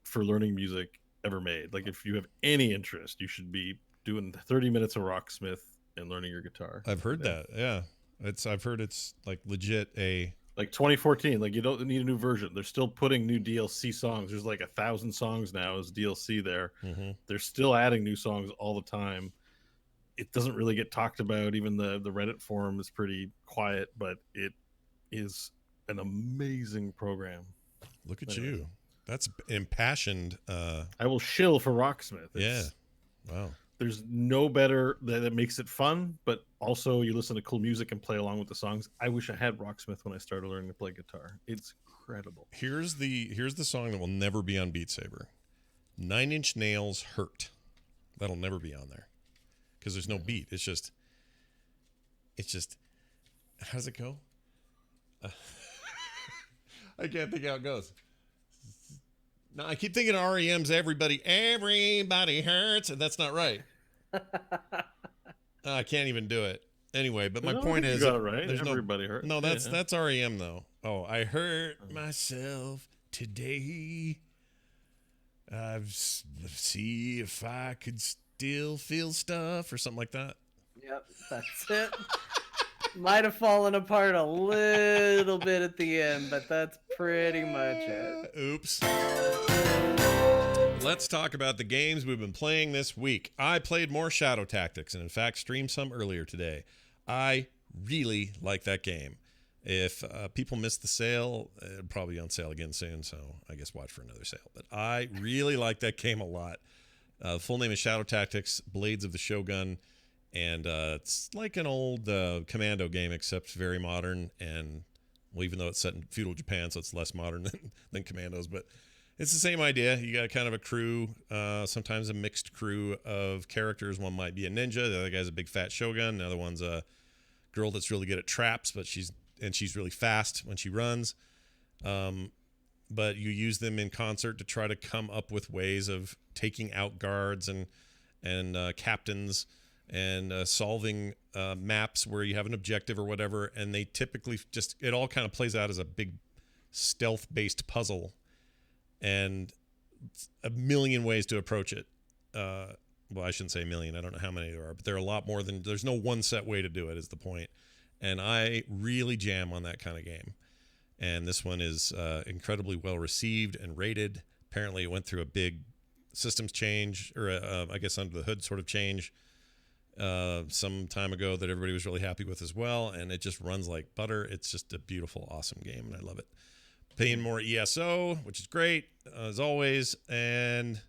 for learning music ever made. Like if you have any interest, you should be doing 30 minutes of Rocksmith and learning your guitar. I've heard that. Yeah, I've heard it's like legit like 2014. Like you don't need a new version. They're still putting new DLC songs. There's like 1,000 songs now as DLC there. They're still adding new songs all the time. It doesn't really get talked about. Even the Reddit forum is pretty quiet, but it is an amazing program. Look at you. That's impassioned. I will shill for Rocksmith. Yeah. Wow. There's no better that makes it fun, but also you listen to cool music and play along with the songs. I wish I had Rocksmith when I started learning to play guitar. It's incredible. Here's the song that will never be on Beat Saber. 9 Inch Nails Hurt. That'll never be on there because there's no beat. It's just. How does it go? I can't think how it goes. No, I keep thinking REM's everybody hurts, and that's not right. I can't even do it. Anyway, but my point is, you got it right. There's Everybody hurts. No, that's REM though. Oh, I hurt myself today. See if I could still feel stuff or something like that. Yep, that's it. Might have fallen apart a little bit at the end, but that's pretty much it. Oops. Let's talk about the games we've been playing this week. I played more Shadow Tactics and in fact streamed some earlier today. I really like that game. If people missed the sale, it'll probably be on sale again soon, so I guess watch for another sale. But I really like that game a lot. The full name is Shadow Tactics, Blades of the Shogun. And it's like an old Commando game, except very modern. And well, even though it's set in feudal Japan, so it's less modern than Commandos, but it's the same idea. You got kind of a crew, sometimes a mixed crew of characters. One might be a ninja, the other guy's a big fat shogun, the other one's a girl that's really good at traps, but she's really fast when she runs. But you use them in concert to try to come up with ways of taking out guards and captains. And solving maps where you have an objective or whatever, and they typically it all kind of plays out as a big stealth-based puzzle, and a million ways to approach it. Well, I shouldn't say a million. I don't know how many there are, but there are a lot more than. There's no one set way to do it. Is the point? And I really jam on that kind of game. And this one is incredibly well received and rated. Apparently, it went through a big systems change, or I guess under the hood sort of change. Some time ago that everybody was really happy with as well, and it just runs like butter. It's just a beautiful, awesome game, and I love it. Paying more ESO, which is great as always, and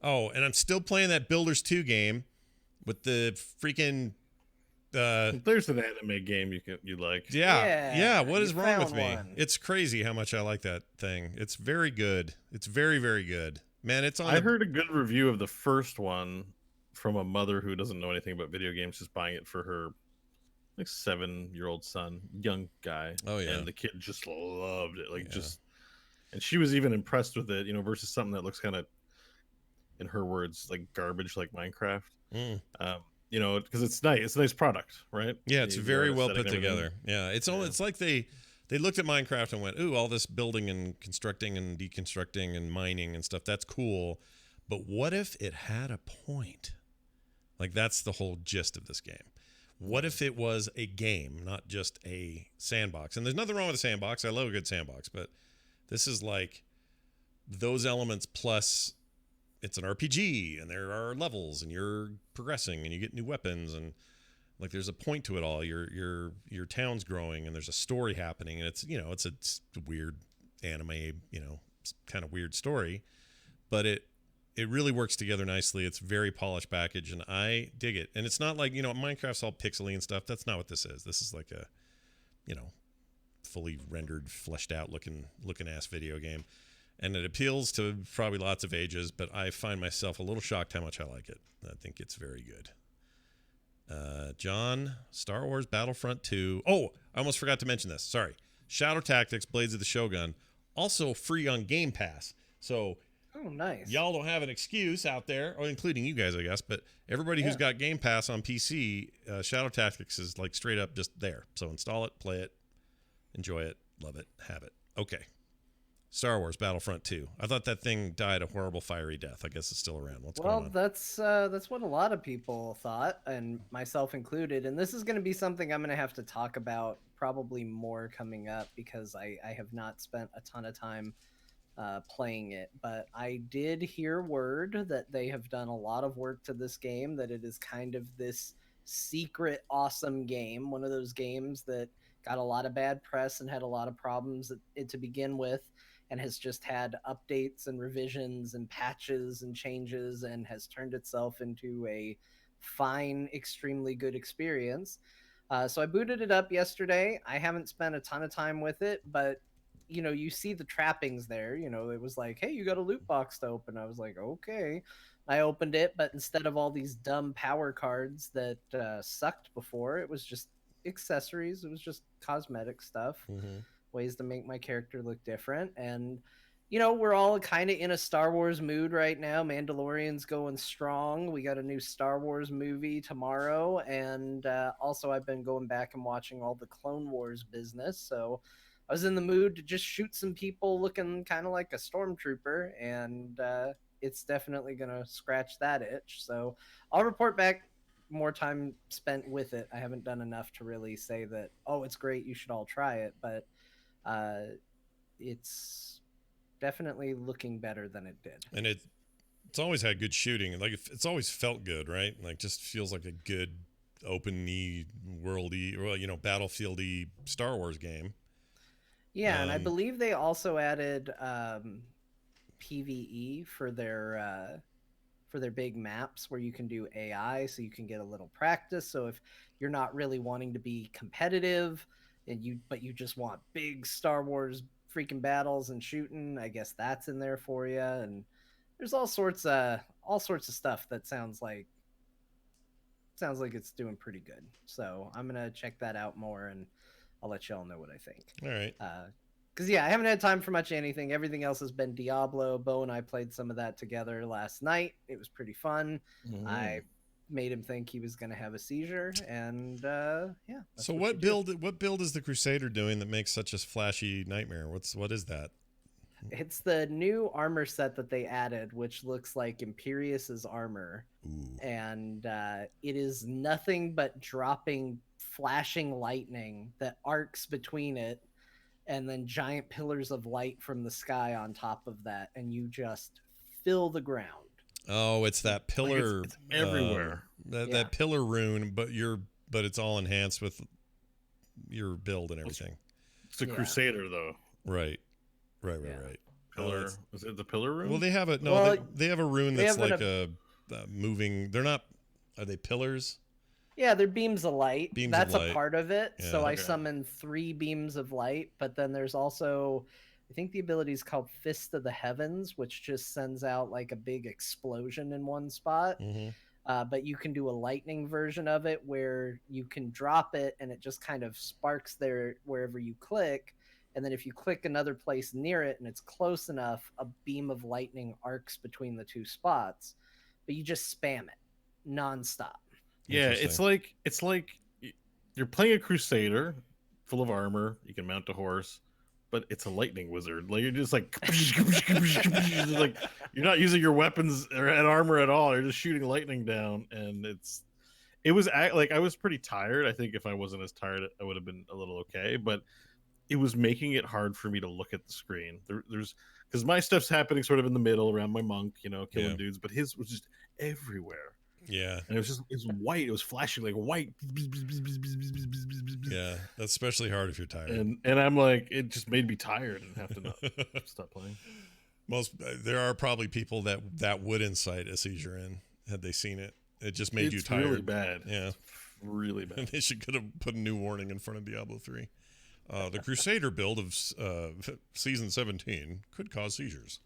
I'm still playing that Builders 2 game with the freaking. There's an anime game you like. Yeah. What is wrong with me? One. It's crazy how much I like that thing. It's very good. It's very, very good, man. It's on. I heard a good review of the first one from a mother who doesn't know anything about video games, just buying it for her like 7-year-old son, young guy. Oh yeah. And the kid just loved it. And she was even impressed with it, versus something that looks kind of, in her words, like garbage, like Minecraft. Because it's nice. It's a nice product, right? Yeah, it's very well put together. Yeah. It's like they looked at Minecraft and went, ooh, all this building and constructing and deconstructing and mining and stuff, that's cool. But what if it had a point? Like, that's the whole gist of this game. What if it was a game, not just a sandbox? And there's nothing wrong with a sandbox. I love a good sandbox, but this is like those elements plus it's an RPG and there are levels and you're progressing and you get new weapons and like there's a point to it all. Your town's growing and there's a story happening and it's a weird anime, kind of weird story, but it really works together nicely. It's very polished package, and I dig it. And it's not like, Minecraft's all pixely and stuff. That's not what this is. This is like a, fully rendered, fleshed out looking ass video game. And it appeals to probably lots of ages, but I find myself a little shocked how much I like it. I think it's very good. John, Star Wars Battlefront 2. Oh, I almost forgot to mention this. Sorry. Shadow Tactics, Blades of the Shogun, also free on Game Pass. So, oh, nice. Y'all don't have an excuse out there, or including you guys, I guess, but everybody who's got Game Pass on PC, Shadow Tactics is like straight up just there. So install it, play it, enjoy it, love it, have it. Okay. Star Wars Battlefront 2. I thought that thing died a horrible fiery death. I guess it's still around. What's going on? Well, that's what a lot of people thought, and myself included. And this is going to be something I'm going to have to talk about probably more coming up, because I have not spent a ton of time playing it. But I did hear word that they have done a lot of work to this game, that it is kind of this secret awesome game, one of those games that got a lot of bad press and had a lot of problems to begin with, and has just had updates and revisions and patches and changes, and has turned itself into a fine, extremely good experience. So I booted it up yesterday. I haven't spent a ton of time with it, but you see the trappings there. It was like, hey, you got a loot box to open. I was like, okay. I opened it, but instead of all these dumb power cards that sucked before, it was just accessories. It was just cosmetic stuff. Mm-hmm. Ways to make my character look different. And we're all kind of in a Star Wars mood right now. Mandalorian's going strong. We got a new Star Wars movie tomorrow, and also I've been going back and watching all the Clone Wars business, so I was in the mood to just shoot some people looking kind of like a stormtrooper, and it's definitely gonna scratch that itch. So I'll report back more time spent with it. I haven't done enough to really say that, oh, it's great, you should all try it, but it's definitely looking better than it did. And it's always had good shooting. Like, it's always felt good, right? Like, just feels like a good open-y, world-y, or, battlefield-y Star Wars game. Yeah, and I believe they also added PvE for their big maps, where you can do AI, so you can get a little practice. So if you're not really wanting to be competitive, but you just want big Star Wars freaking battles and shooting, I guess that's in there for you. And there's all sorts of stuff that sounds like it's doing pretty good. So I'm gonna check that out more, and I'll let y'all know what I think. All right. Because I haven't had time for much anything. Everything else has been Diablo. Bo and I played some of that together last night. It was pretty fun. Mm-hmm. I made him think he was going to have a seizure, and yeah. So what build is the Crusader doing that makes such a flashy nightmare? What is that? It's the new armor set that they added, which looks like Imperious's armor. Ooh. And it is nothing but dropping flashing lightning that arcs between it, and then giant pillars of light from the sky on top of that, and you just fill the ground. Oh, it's that pillar. It's everywhere. That pillar rune, but it's all enhanced with your build and everything. It's a Crusader, though. Right. Pillar. Is it the pillar rune? Well, they have it. No, Well, they have a rune that's like a moving. They're not. Are they pillars? Yeah, they're beams of light. That's of light. A part of it. Yeah, so I summon 3 beams of light, but then there's also, I think the ability is called Fist of the Heavens, which just sends out like a big explosion in one spot. Mm-hmm. But you can do a lightning version of it where you can drop it and it just kind of sparks there wherever you click. And then if you click another place near it and it's close enough, a beam of lightning arcs between the 2 spots. But you just spam it nonstop. Yeah, it's like you're playing a Crusader full of armor. You can mount a horse, but it's a lightning wizard. Like, you're just like, like, you're not using your weapons or armor at all. You're just shooting lightning down, and it was like, I was pretty tired. I think if I wasn't as tired, I would have been a little okay. But it was making it hard for me to look at the screen. There's because my stuff's happening sort of in the middle around my monk, killing dudes, but his was just everywhere. Yeah. And it's white. It was flashing like white. Yeah, that's especially hard if you're tired. And I'm like, it just made me tired and have to not stop playing. There are probably people that would incite a seizure in had they seen it. It just made you tired. It's really bad. Yeah, really bad. They could have put a new warning in front of Diablo 3. The Crusader build of season 17 could cause seizures.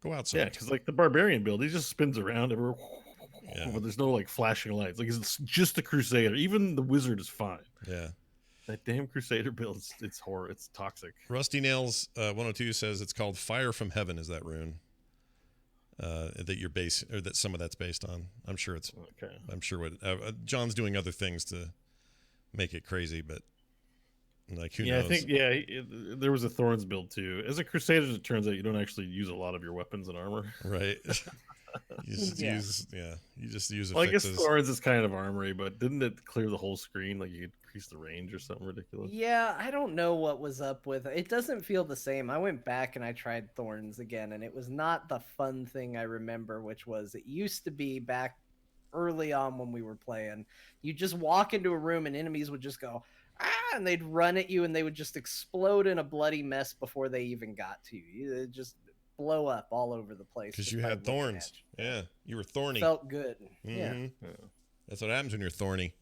Go outside. Yeah, because like the Barbarian build, he just spins around everywhere. Yeah. But there's no like flashing lights. Like it's just the Crusader. Even the Wizard is fine. Yeah. That damn Crusader build, it's horror. It's toxic. Rusty Nails 102 says it's called Fire from Heaven. Is that rune? That your base or that some of that's based on. I'm sure it's. Okay. I'm sure what John's doing other things to make it crazy, but like who knows? I think there was a Thorns build too. As a Crusader, it turns out you don't actually use a lot of your weapons and armor. Right. You just use Well, I guess affixes. Thorns is kind of armory, but didn't it clear the whole screen? Like you could increase the range or something ridiculous. Yeah, I don't know what was up with it. It doesn't feel the same. I went back and I tried Thorns again, and it was not the fun thing I remember, which was it used to be back early on when we were playing. You just walk into a room and enemies would just go, and they'd run at you and they would just explode in a bloody mess before they even got to you. It just blow up all over the place. Because you had thorns. Yeah, you were thorny. Felt good. Mm-hmm. Yeah. That's what happens when you're thorny.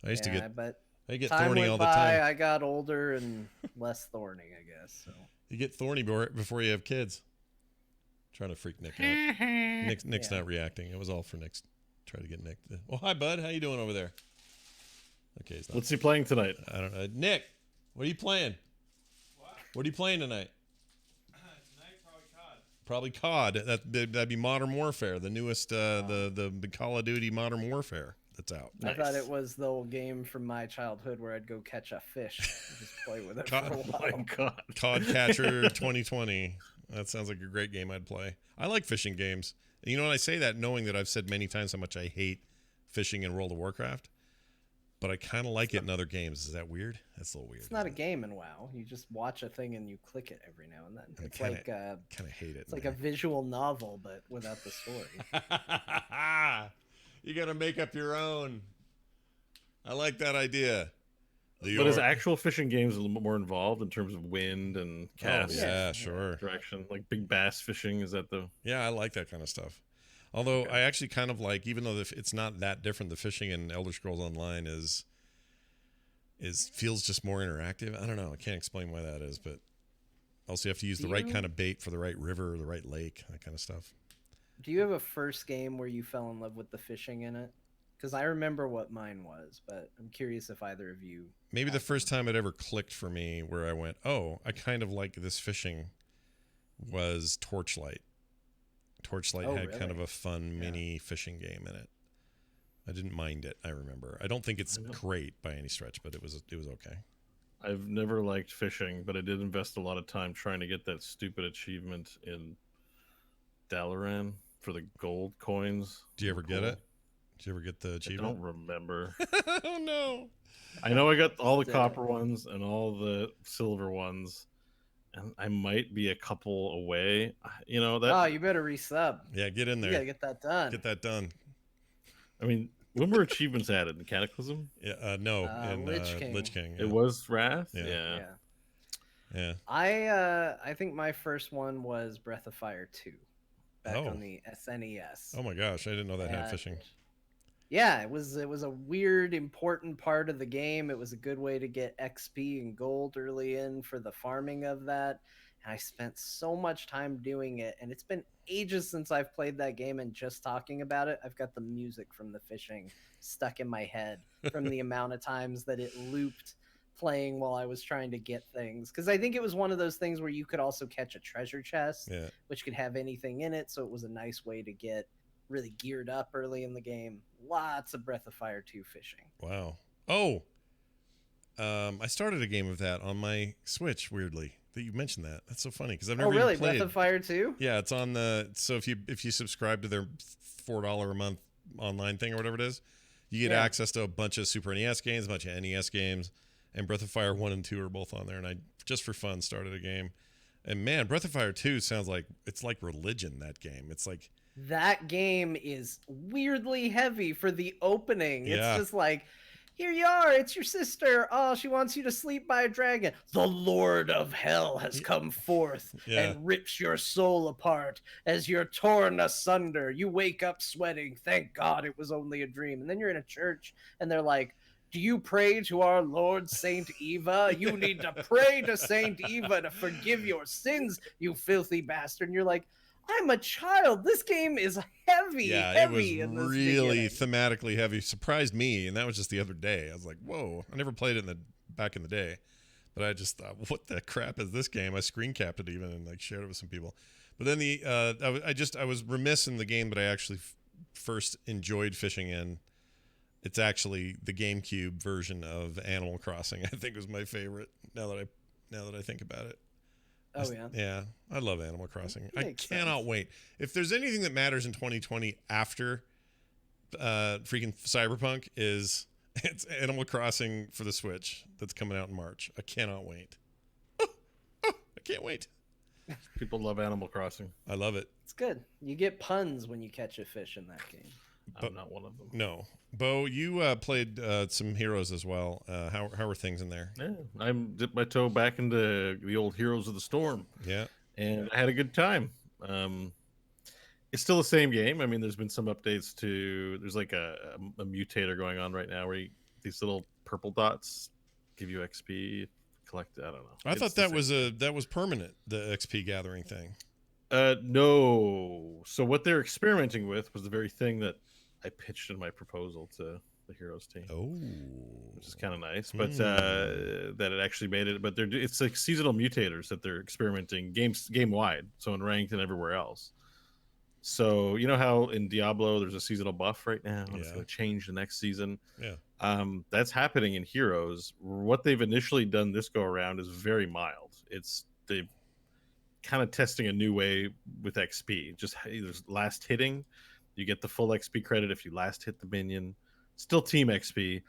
I used to get. But I get time thorny went all the by, time. I got older and less thorny, I guess. So. You get thorny before you have kids. Trying to freak Nick out. Nick's not reacting. It was all for Nick's. Try to get Nick. Oh, hi, bud. How you doing over there? Okay, he's not. What's he playing tonight? I don't know. Nick, what are you playing? What are you playing tonight? Probably COD. That'd be Modern Warfare, the newest, the Call of Duty Modern Warfare that's out. I thought it was the old game from my childhood where I'd go catch a fish and just play with it for a while. My God. COD Catcher 2020. That sounds like a great game I'd play. I like fishing games. You know, and I say that knowing that I've said many times how much I hate fishing in World of Warcraft, but I kind of like it in other games. Is that weird? That's a little weird. It's not a game in WoW. You just watch a thing and you click it every now and then. It's kinda, like kind of hate it. It's like a visual novel, but without the story. You got to make up your own. I like that idea. But is actual fishing games a little bit more involved in terms of wind and cast? Yeah, sure. Direction, like big bass fishing. Is that the? Yeah, I like that kind of stuff. Although I actually kind of like, even though it's not that different, the fishing in Elder Scrolls Online feels just more interactive. I don't know. I can't explain why that is, but also you have to use the right kind of bait for the right river or the right lake, that kind of stuff. Do you have a first game where you fell in love with the fishing in it? Because I remember what mine was, but I'm curious if either of you. Maybe the first time it ever clicked for me where I went, oh, I kind of like this fishing was Torchlight. Torchlight had kind of a fun mini fishing game in it. I didn't mind it, I remember. I don't think it's great by any stretch, but it was okay. I've never liked fishing, but I did invest a lot of time trying to get that stupid achievement in Dalaran for the gold coins. Do you ever get it? Did you ever get the achievement? I don't remember. Oh, no. I know I got all the copper ones and all the silver ones, and I might be a couple away. You know that. Oh, you better resub. Yeah, get in there. You gotta get that done. Get that done. I mean, when were achievements added in Cataclysm? Yeah, no, in Lich King. Lich King. It was Wrath. Yeah. Yeah. I think my first one was Breath of Fire 2, back on the SNES. Oh my gosh, I didn't know that had fishing. Yeah, it was a weird, important part of the game. It was a good way to get XP and gold early in for the farming of that. And I spent so much time doing it, and it's been ages since I've played that game, and just talking about it, I've got the music from the fishing stuck in my head from the amount of times that it looped playing while I was trying to get things. Because I think it was one of those things where you could also catch a treasure chest, which could have anything in it, so it was a nice way to get really geared up early in the game. Lots of Breath of Fire 2 fishing. Wow. Oh, I started a game of that on my Switch, weirdly. That you mentioned that. That's so funny because I've never even played. Breath of Fire 2? Yeah, it's on the. So if you subscribe to their $4 a month online thing or whatever it is, you get access to a bunch of Super NES games, a bunch of NES games, and Breath of Fire 1 and 2 are both on there. And I just for fun started a game, and man, Breath of Fire 2 sounds like it's like religion. That game, it's like That game is weirdly heavy for the opening. Yeah. It's just like, here you are, it's your sister. Oh, she wants you to sleep by a dragon. The Lord of Hell has come forth and rips your soul apart as you're torn asunder. You wake up sweating. Thank God it was only a dream. And then you're in a church and they're like, do you pray to our Lord Saint Eva? You need to pray to Saint Eva to forgive your sins, you filthy bastard. And you're like, I'm a child. This game is heavy. Yeah, heavy it was really thematically heavy. Surprised me, and that was just the other day. I was like, "Whoa!" I never played it back in the day, but I just thought, "What the crap is this game?" I screen capped it even and like shared it with some people. But then I was remiss in the game, but I actually first enjoyed fishing in. It's actually the GameCube version of Animal Crossing. I think was my favorite. Now that I think about it. Oh, yeah. Yeah, I love Animal Crossing. I Makes cannot sense. wait. If there's anything that matters in 2020 after freaking Cyberpunk it's Animal Crossing for the Switch that's coming out in March. I cannot wait. I can't wait. People love Animal Crossing. I love it. It's good. You get puns when you catch a fish in that game. I'm not one of them. No. Bo, you played some Heroes as well. How are things in there? Yeah, I dipped my toe back into the old Heroes of the Storm. Yeah. And I had a good time. It's still the same game. I mean, there's been some updates to. There's like a mutator going on right now where these little purple dots give you XP. Collect. I don't know. I thought that was permanent. The XP gathering thing. No. So what they're experimenting with was the very thing that I pitched in my proposal to the Heroes team. Oh, which is kind of nice, but that it actually made it. But it's like seasonal mutators that they're experimenting game wide, so in ranked and everywhere else. So you know how in Diablo there's a seasonal buff right now, and it's going to change the next season. Yeah, that's happening in Heroes. What they've initially done this go around is very mild. They've kind of testing a new way with XP. Just there's last hitting. You get the full XP credit if you last hit the minion. Still team XP,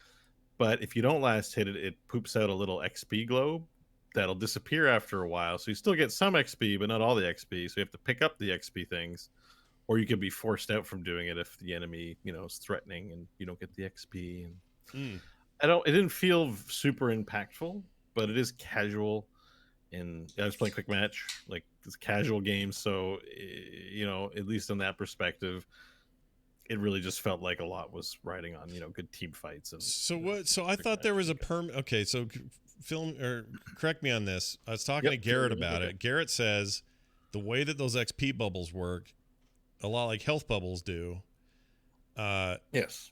but if you don't last hit it, it poops out a little XP globe that'll disappear after a while. So you still get some XP, but not all the XP. So you have to pick up the XP things, or you can be forced out from doing it if the enemy, is threatening and you don't get the XP. And it didn't feel super impactful, but it is casual. And I was playing quick match, like it's a casual game. So, at least in that perspective, it really just felt like a lot was riding on, good team fights. And so I thought there was a Okay, so correct me on this. I was talking to Garrett about it. Garrett says the way that those XP bubbles work, a lot like health bubbles do. Yes.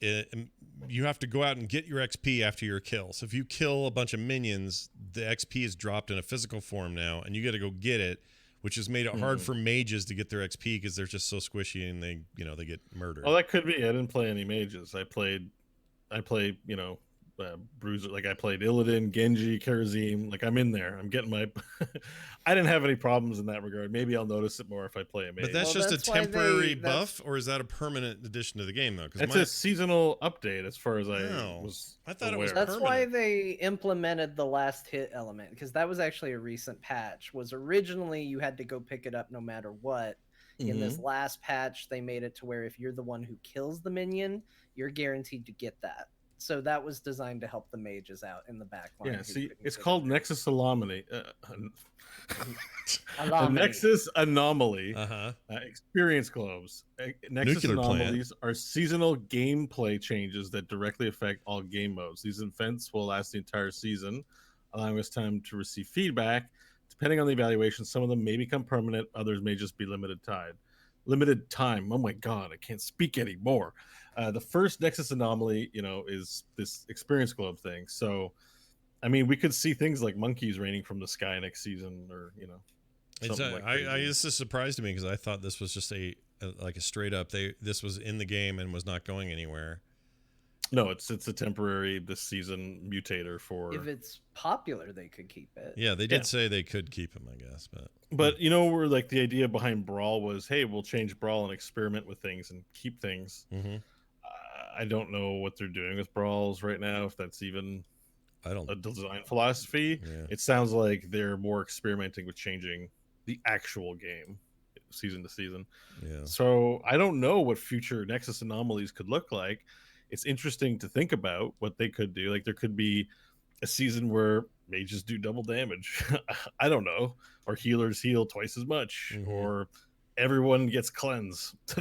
You have to go out and get your XP after your kill. So if you kill a bunch of minions, the XP is dropped in a physical form now, and you got to go get it, which has made it hard for mages to get their XP because they're just so squishy and they get murdered. Oh, that could be. I didn't play any mages. I played, Bruiser. Like I played Illidan, Genji, Karazim. Like I'm in there. I'm getting my. I didn't have any problems in that regard. Maybe I'll notice it more if I play a mage. But that's just a temporary buff, or is that a permanent addition to the game though? It's a seasonal update, as far as I thought it was. That's why they implemented the last hit element, because that was actually a recent patch. Was originally you had to go pick it up no matter what. In this last patch, they made it to where if you're the one who kills the minion, you're guaranteed to get that. So that was designed to help the mages out in the back line. Yeah, see, it's called Nexus Anomaly. Nexus Anomaly. Experience globes. Nexus Nuclear Anomalies are seasonal gameplay changes that directly affect all game modes. These events will last the entire season, allowing us time to receive feedback. Depending on the evaluation, some of them may become permanent, others may just be limited time. Oh my god, I can't speak anymore. The first Nexus Anomaly, is this experience globe thing. So, I mean, we could see things like monkeys raining from the sky next season, or this is surprised to me because I thought this was just a straight up. This was in the game and was not going anywhere. No, it's a temporary this season mutator for. If it's popular, they could keep it. Yeah, they did say they could keep him, I guess, but where like the idea behind Brawl was, hey, we'll change Brawl and experiment with things and keep things. I don't know what they're doing with Brawls right now. If that's even a design philosophy, It sounds like they're more experimenting with changing the actual game season to season. Yeah. So I don't know what future Nexus anomalies could look like. It's interesting to think about what they could do. Like there could be a season where mages do double damage. I don't know. Or healers heal twice as much. Mhm. Or everyone gets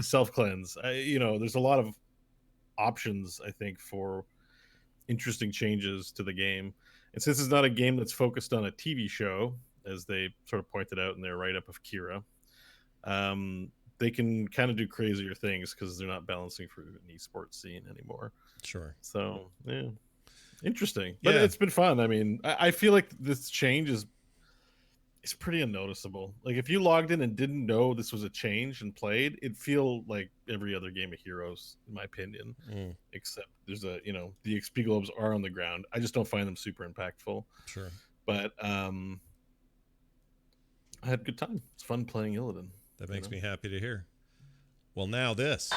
self cleanse. There's a lot of options, I think, for interesting changes to the game. And since it's not a game that's focused on a TV show, as they sort of pointed out in their write-up of Kira, they can kind of do crazier things because they're not balancing for an esports scene anymore. Sure. So, yeah. Interesting. But Yeah. it's been fun. I mean, I feel like this change is pretty unnoticeable. Like if you logged in and didn't know this was a change and played, it'd feel like every other game of Heroes, in my opinion. Except there's the XP globes are on the ground. I just don't find them super impactful. Sure. But I had a good time. It's fun playing Illidan. That makes me happy to hear. Well, now this.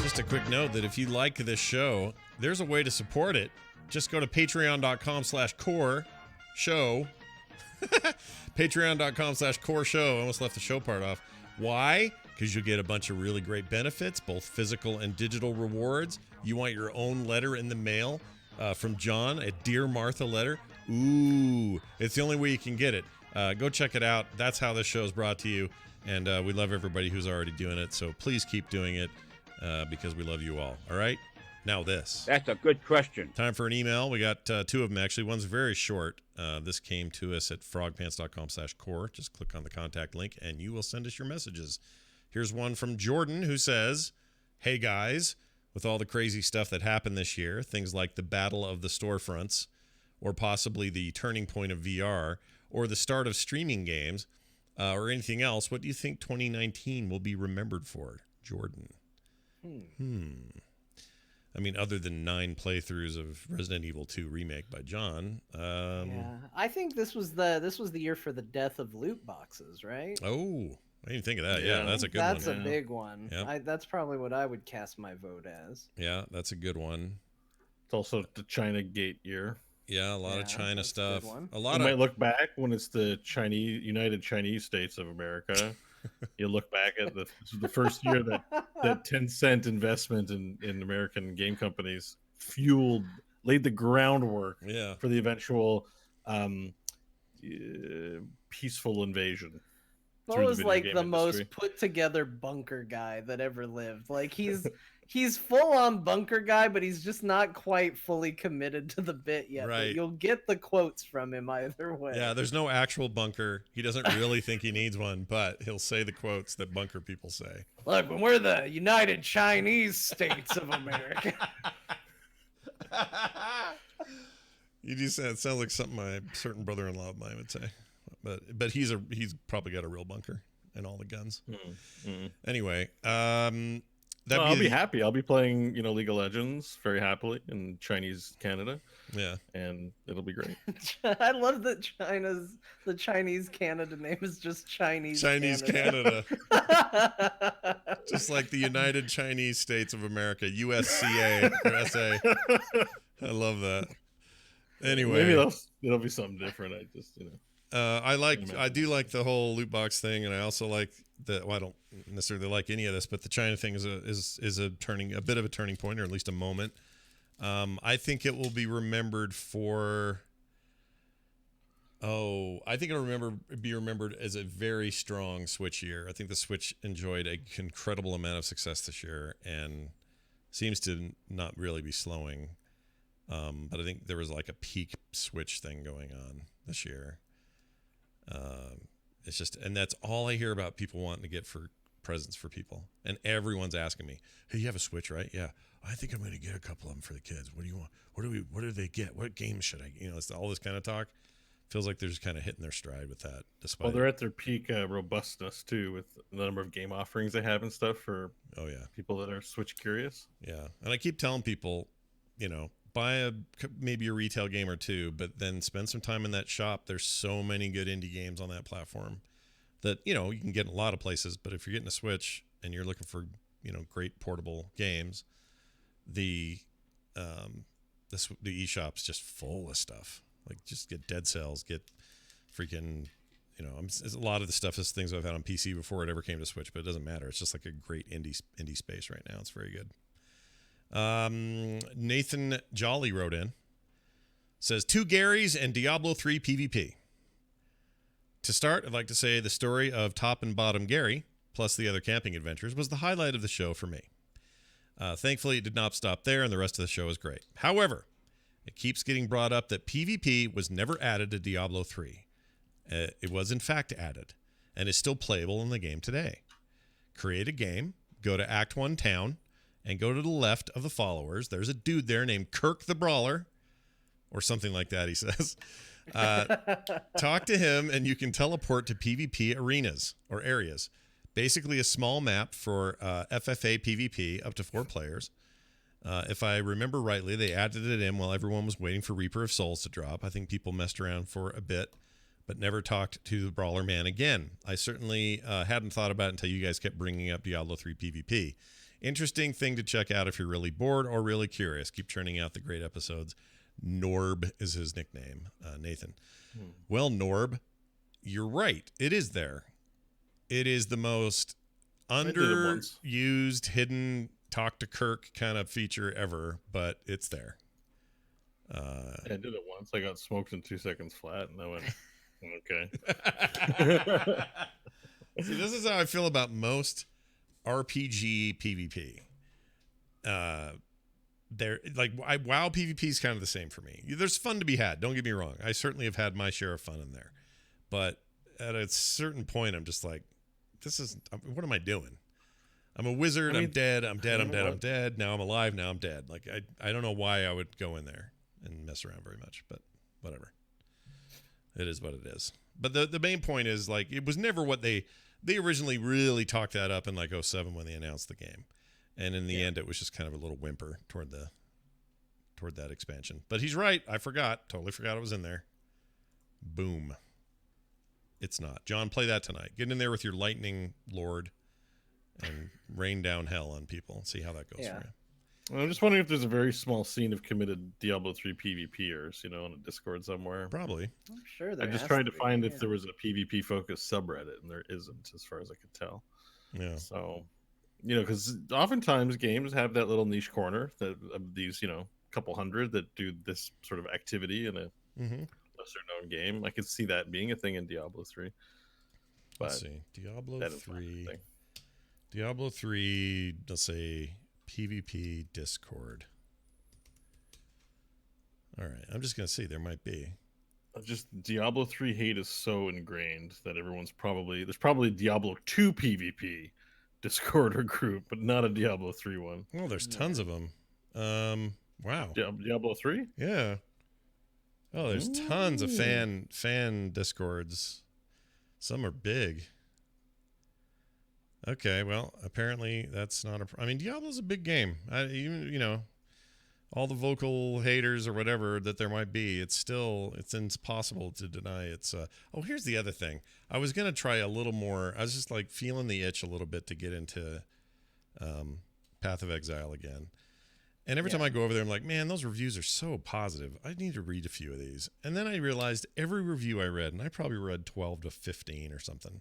Just a quick note that if you like this show, there's a way to support it. Just go to patreon.com/core show. Patreon.com/core show. I almost left the show part off. Why? Because you'll get a bunch of really great benefits, both physical and digital rewards. You want your own letter in the mail from John, a Dear Martha letter. Ooh, it's the only way you can get it. Go check it out. That's how this show is brought to you. And we love everybody who's already doing it. So please keep doing it because we love you all. All right? Now this. That's a good question. Time for an email. We got two of them, actually. One's very short. This came to us at frogpants.com/core. Just click on the contact link, and you will send us your messages. Here's one from Jordan, who says, "Hey, guys, with all the crazy stuff that happened this year, things like the Battle of the Storefronts, or possibly the turning point of VR, or the start of streaming games, or anything else, what do you think 2019 will be remembered for?" Jordan. I mean, other than 9 playthroughs of Resident Evil 2 remake by John. Yeah, I think this was the year for the death of loot boxes, right? Oh, I didn't think of that. Yeah, that's a good That's one. a big one. Yep. That's probably what I would cast my vote as. Yeah, that's a good one. It's also the China Gate year. Yeah, a lot of China that's a stuff. good one. A lot You of might look back when it's the United Chinese States of America. You look back at this is the first year that 10-cent investment in American game companies laid the groundwork yeah. for the eventual peaceful invasion. Bo was like the most put together bunker guy that ever lived. Like he's full on bunker guy, but he's just not quite fully committed to the bit yet. Right. But you'll get the quotes from him either way. Yeah, there's no actual bunker. He doesn't really think he needs one, but he'll say the quotes that bunker people say. Look, when we're the United Chinese States of America. You just said it sounds like something my certain brother-in-law of mine would say. But he's probably got a real bunker and all the guns. Anyway, I'll be happy. I'll be playing, League of Legends very happily in Chinese Canada. Yeah, and it'll be great. I love that the Chinese Canada name is just Chinese Canada. Just like the United Chinese States of America, USCA or SA. I love that. Anyway, maybe it'll be something different. I do like the whole loot box thing, and I also like I don't necessarily like any of this, but the China thing is a bit of a turning point, or at least a moment. I think it will be remembered for. I think it'll be remembered as a very strong Switch year. I think the Switch enjoyed an incredible amount of success this year, and seems to not really be slowing. But I think there was like a peak Switch thing going on this year. It's just, and that's all I hear about people wanting to get for presents for people. And everyone's asking me, "Hey, you have a Switch, right?" "Yeah, I think I'm going to get a couple of them for the kids. What do you want? What do they get? What games should I?" It's all this kind of talk. Feels like they're just kind of hitting their stride with that. Despite they're at their peak robustness too, with the number of game offerings they have and stuff for people that are Switch curious. Yeah, and I keep telling people, buy maybe a retail game or two, but then spend some time in that shop. There's so many good indie games on that platform that you can get in a lot of places. But if you're getting a Switch and you're looking for great portable games, the eShop's just full of stuff. Like just get Dead Cells, get freaking a lot of the stuff is things I've had on PC before it ever came to Switch, but it doesn't matter. It's just like a great indie space right now. It's very good. Nathan Jolly wrote in, says 2 Garys and Diablo 3 PvP. To start, I'd like to say the story of Top and Bottom Gary, plus the other camping adventures, was the highlight of the show for me. Thankfully, it did not stop there, and the rest of the show is great. However, it keeps getting brought up that PvP was never added to Diablo 3. It was, in fact, added, and is still playable in the game today. Create a game, go to Act 1 Town, and go to the left of the followers. There's a dude there named Kirk the Brawler, or something like that, he says. Talk to him, and you can teleport to PvP arenas or areas. Basically a small map for FFA PvP up to 4 players. If I remember rightly, they added it in while everyone was waiting for Reaper of Souls to drop. I think people messed around for a bit, but never talked to the Brawler Man again. I certainly hadn't thought about it until you guys kept bringing up Diablo 3 PvP. Interesting thing to check out if you're really bored or really curious. Keep churning out the great episodes. Norb is his nickname, Nathan. Well, Norb, you're right. It is there. It is the most underused, hidden, talk to Kirk kind of feature ever, but it's there. I did it once. I got smoked in 2 seconds flat, and I went, okay. See, this is how I feel about most RPG PvP. WoW PvP is kind of the same for me. There's fun to be had. Don't get me wrong. I certainly have had my share of fun in there, but at a certain point, I'm just like, what am I doing? I'm a wizard. I'm dead. I'm dead. Now I'm alive. Now I'm dead. Like, I don't know why I would go in there and mess around very much, but whatever. It is what it is. But the main point is, like, it was never what they originally really talked that up in like 2007 when they announced the game. And in the end, it was just kind of a little whimper toward that expansion. But he's right. I totally forgot it was in there. Boom. It's not. John, play that tonight. Get in there with your lightning lord and rain down hell on people. See how that goes for you. I'm just wondering if there's a very small scene of committed Diablo 3 PvPers, on a Discord somewhere. Probably. I'm sure there I'm just trying to find if there was a PvP focused subreddit, and there isn't, as far as I could tell. Yeah. So, because oftentimes games have that little niche corner of these, couple hundred that do this sort of activity in a lesser known game. I could see that being a thing in Diablo 3. But let's see. Diablo 3, let's say PvP Discord. All right. I'm just going to see. There might be. Just Diablo 3 hate is so ingrained that there's probably Diablo 2 PvP Discord or group, but not a Diablo 3 one. Oh, there's tons of them. Wow. Diablo 3? Yeah. Oh, there's tons of fan Discords. Some are big. Okay, well, apparently that's not I mean, Diablo's a big game. All the vocal haters or whatever that there might be, it's impossible to deny it's here's the other thing. I was going to try a little more. I was just like feeling the itch a little bit to get into Path of Exile again. And every time I go over there, I'm like, man, those reviews are so positive. I need to read a few of these. And then I realized every review I read, and I probably read 12 to 15 or something,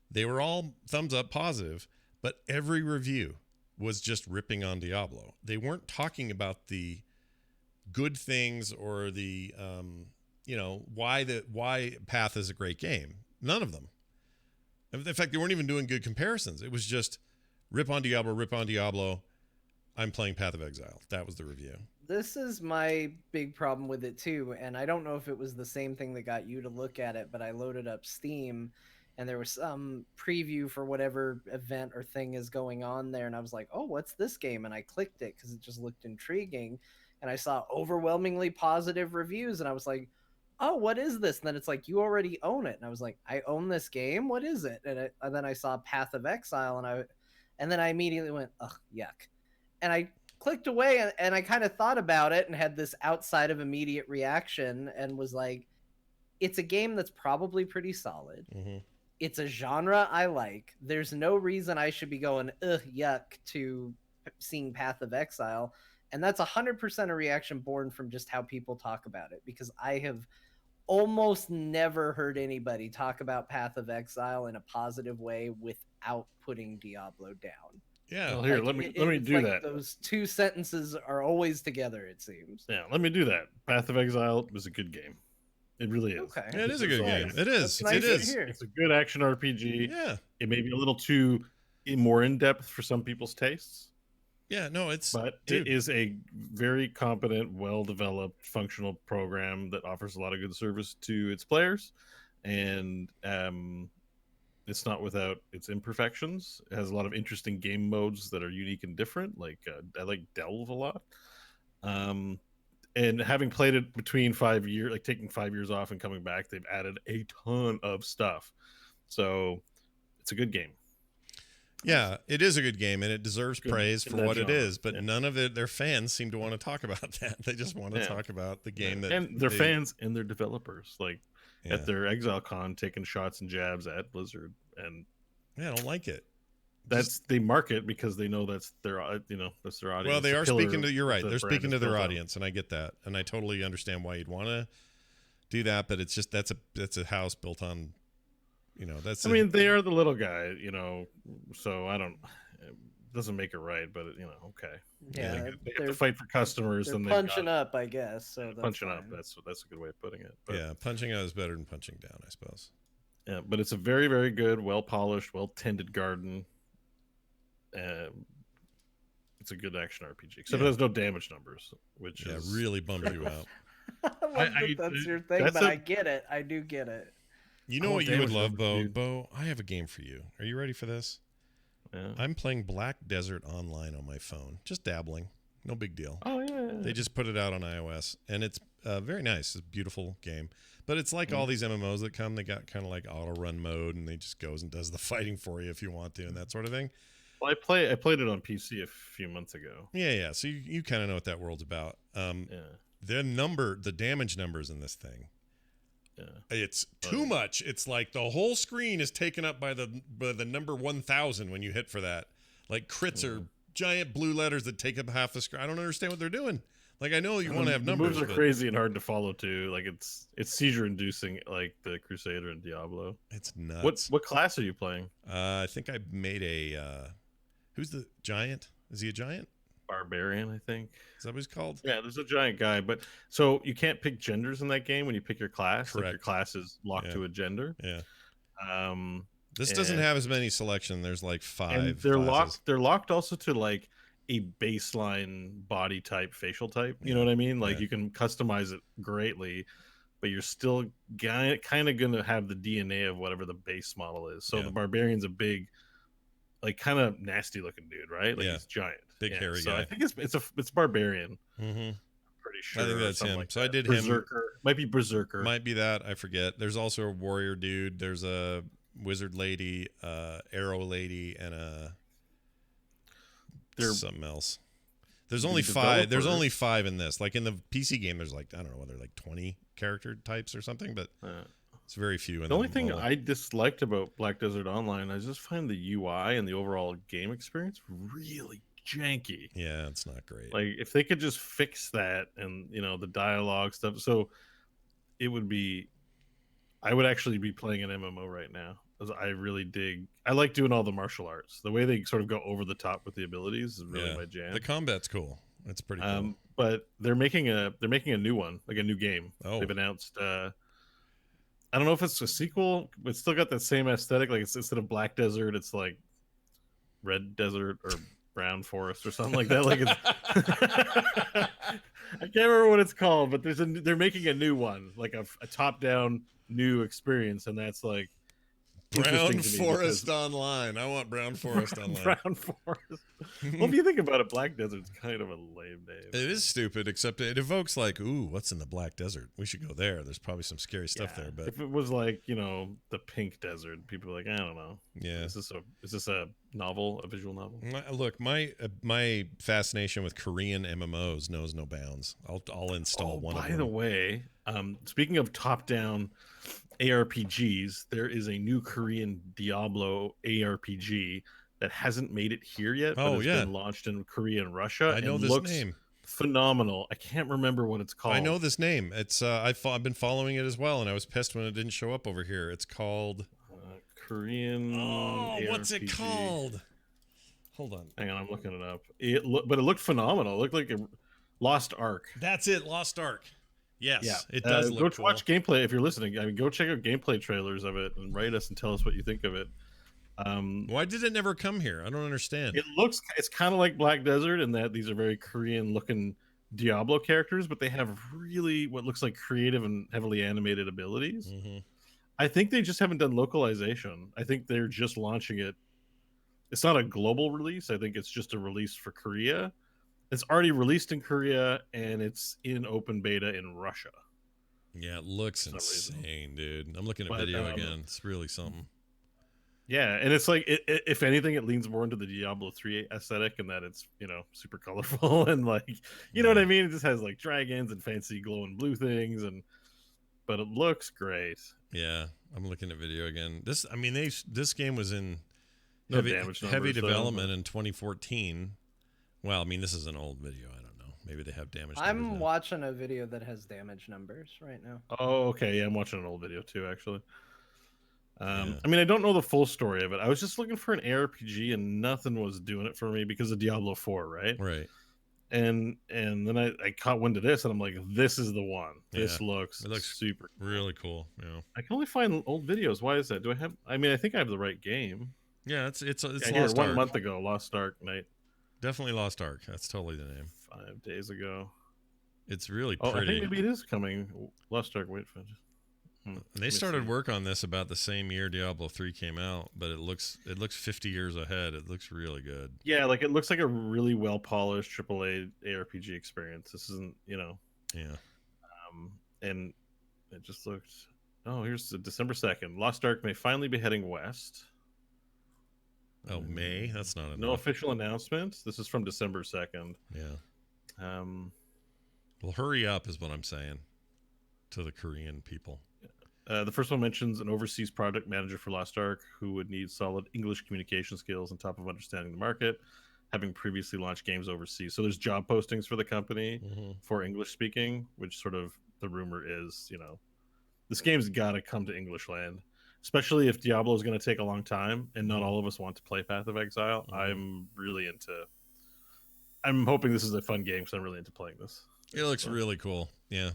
they were all thumbs up positive, but every review was just ripping on Diablo. They weren't talking about the good things or the, why Path is a great game. None of them. In fact, they weren't even doing good comparisons. It was just rip on Diablo. I'm playing Path of Exile. That was the review. This is my big problem with it too, and I don't know if it was the same thing that got you to look at it, but I loaded up Steam, and there was some preview for whatever event or thing is going on there, and I was like, oh, what's this game? And I clicked it because it just looked intriguing, and I saw overwhelmingly positive reviews, and I was like, oh, what is this? And then it's like, you already own it. And I was like, I own this game? What is it? And then I saw Path of Exile, and then I immediately went, ugh, yuck. And I clicked away, and I kind of thought about it and had this outside of immediate reaction and was like, it's a game that's probably pretty solid. Mm-hmm. It's a genre I like. There's no reason I should be going, ugh, yuck, to seeing Path of Exile. And that's 100% a reaction born from just how people talk about it, because I have almost never heard anybody talk about Path of Exile in a positive way without putting Diablo down. Yeah. Well, here, Like, let me it's do like that. Those two sentences are always together, it seems. Yeah, let me do that. Path of Exile was a good game. It really is. Okay. Yeah, it is a good game. It is. That's nice It to is. hear. It's a good action RPG. Yeah. It may be a little too more in depth for some people's tastes, Yeah. No, it's but dude. it is a very competent, well developed, functional program that offers a lot of good service to its players, and it's not without its imperfections. It has a lot of interesting game modes that are unique and different. Like I like Delve a lot. And having played it between 5 years, like taking 5 years off and coming back, they've added a ton of stuff. So it's a good game. Yeah, it is a good game, and it deserves Good praise in for that what it genre, is. But yeah. none of their fans seem to want to talk about that. They just want to Yeah. talk about the game that and their they- fans and their developers, like Yeah. at their ExileCon, taking shots and jabs at Blizzard, and Yeah, I don't like it. that's they market because they know that's their that's their audience. Well, they the are pillar speaking to. You're right. the They're brand speaking is to their built on. audience, and I get that, and I totally understand why you'd want to do that. But it's just that's a house built on, that's. I mean, they are the little guy, so I don't. It doesn't make it right, but okay. Yeah, They have to fight for customers, they're and punching up, I guess. So that's punching up. fine. That's a good way of putting it. But, yeah, punching out is better than punching down, I suppose. yeah, but it's a very, very good, well polished, well tended garden. It's a good action RPG, except Yeah. it has no damage numbers, which Yeah, is really bummed you out. I love that that's your thing, that's but a- I get it. I do get it. You know Oh, what you would damage love, numbers, Bo? dude. Bo, I have a game for you. Are you ready for this? Yeah. I'm playing Black Desert Online on my phone. Just dabbling. No big deal. Oh yeah. They just put it out on iOS, and it's very nice. It's a beautiful game. But it's like all these MMOs that come. They got kind of like auto run mode, and they just goes and does the fighting for you if you want to, and that sort of thing. Well, I played it on PC a few months ago. Yeah. So you kind of know what that world's about. Yeah. The damage numbers in this thing. Yeah. It's too much. It's like the whole screen is taken up by the number 1000 when you hit for that. Like crits are giant blue letters that take up half the screen. I don't understand what they're doing. Like I know you want to have The numbers. moves are but crazy and hard to follow too. Like it's seizure inducing, like the Crusader and Diablo. It's nuts. What class are you playing? I think I made a. Who's the giant? Is he a giant? Barbarian, I think. Is that what he's called? Yeah, there's a giant guy, but so you can't pick genders in that game when you pick your class. Like your Correct. class is locked Yeah. to a gender. Yeah. Um, This doesn't and- have as many selection. There's like 5. and they're classes. locked. They're locked also to like a baseline body type, facial type. You know what I mean? Like Yeah. you can customize it greatly, but you're still kind of going to have the DNA of whatever the base model is. So Yeah. the barbarian's a big, like kind of nasty looking dude, right? Like Yeah. he's giant, Big hairy so guy. I think it's barbarian. Mm-hmm. Pretty sure. I think or that's something him. like So I that. did him. Berserker. Might be Berserker. Might be that. I forget. There's also a warrior dude. There's a wizard lady, arrow lady, and They're- something else. There's The only 5. There's developer- only 5 in this. Like in the PC game, there's like I don't know whether like 20 character types or something, but it's very few. In The only thing mobile. I disliked about Black Desert Online, I just find the UI and the overall game experience really janky. Yeah, it's not great. Like if they could just fix that and the dialogue stuff, so it would be. I would actually be playing an MMO right now. 'Cause I really dig. I like doing all the martial arts. The way they sort of go over the top with the abilities is really Yeah. my jam. The combat's cool. It's pretty cool. But they're making a new one, like a new game. Oh. They've announced. I don't know if it's a sequel, but it's still got that same aesthetic. Like it's instead of Black Desert, it's like Red Desert or Brown Forest or something like that. Like it's. I can't remember what it's called, but they're making a new one, like a top-down new experience, and that's like Brown interesting to me Forest Online. I want Brown Forest Online. Brown Forest. Well, if you think about it, Black Desert's kind of a lame name. It is stupid, except it evokes like, ooh, what's in the Black Desert? We should go there. There's probably some scary stuff Yeah. there, but If it was like the Pink Desert, people are like, I don't know. yeah. Is this a novel, a visual novel? Look, my fascination with Korean MMOs knows no bounds. I'll install one of by them. the way, speaking of top-down ARPGs, there is a new Korean Diablo ARPG that hasn't made it here yet, but Oh, has yeah. been launched in Korea and Russia. I know and this looks name. phenomenal. I can't remember what it's called. I know this name. It's I've been following it as well, and I was pissed when it didn't show up over here. It's called Korean. Oh, ARPG. what's it called? Hold on. Hang on, I'm looking it up. But it looked phenomenal. It looked like a Lost Ark. That's it, Lost Ark. Yes, Yeah, it does look go cool. watch gameplay if you're listening. I mean, go check out gameplay trailers of it and write us and tell us what you think of it. Why did it never come here? I don't understand. It's kind of like Black Desert in that these are very Korean looking Diablo characters, but they have really what looks like creative and heavily animated abilities. Mm-hmm. I think they just haven't done localization. I think they're just launching it. It's not a global release. I think it's just a release for Korea. It's already released in Korea and it's in open beta in Russia. Yeah, it looks insane, dude. I'm looking at video again. It's really something. Yeah, and it's like if anything, it leans more into the Diablo 3 aesthetic, and that it's super colorful and like know what I mean. It just has like dragons and fancy glowing blue things, but it looks great. Yeah, I'm looking at video again. This game was in No heavy development in 2014. Well, I mean, this is an old video. I don't know. Maybe they have damage numbers I'm now. watching a video that has damage numbers right now. Oh, okay. Yeah, I'm watching an old video too, actually. Yeah. I mean, I don't know the full story of it. I was just looking for an ARPG, and nothing was doing it for me because of Diablo 4, right? Right. And then I caught wind of this, and I'm like, this is the one. This looks super really cool. Yeah. I can only find old videos. Why is that? Do I have? I mean, I think I have the right game. Yeah, it's here, Lost Ark. 1 month ago, Lost Ark Night. Definitely Lost Ark. That's totally the name. 5 days ago. It's really Oh, pretty. I think maybe it is coming. Lost Ark. Wait for it. They started work on this about the same year Diablo 3 came out, but it looks 50 years ahead. It looks really good. Yeah, like it looks like a really well polished AAA ARPG experience. This isn't, Yeah. And it just looked. Oh, here's the December 2nd. Lost Ark may finally be heading west. Oh, May? That's not enough. No official announcement. This is from December 2nd. Yeah. Well, hurry up is what I'm saying to the Korean people. The first one mentions an overseas product manager for Lost Ark who would need solid English communication skills on top of understanding the market, having previously launched games overseas. So there's job postings for the company for English speaking, which sort of the rumor is, this game's got to come to English land, especially if Diablo is going to take a long time and not all of us want to play Path of Exile. I'm hoping this is a fun game because I'm really into playing this. It looks really cool. Yeah.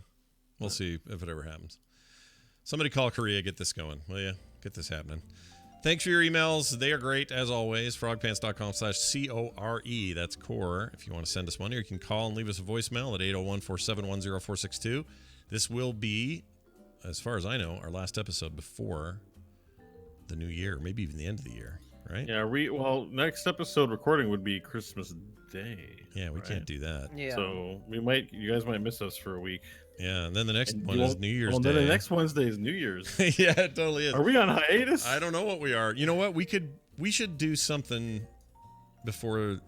We'll see if it ever happens. Somebody call Korea, get this going, will you? Get this happening. Thanks for your emails. They are great, as always. frogpants.com/CORE. That's core. If you want to send us money, or you can call and leave us a voicemail at 801-471-0462. This will be, as far as I know, our last episode before the new year, maybe even the end of the year, right? Yeah, next episode recording would be Christmas Day. Yeah, we can't do that. Yeah. So you guys might miss us for a week. Yeah, and then the next one is New Year's Day. Well, then the next Wednesday is New Year's. Yeah, it totally is. Are we on hiatus? I don't know what we are. You know what? We should do something before or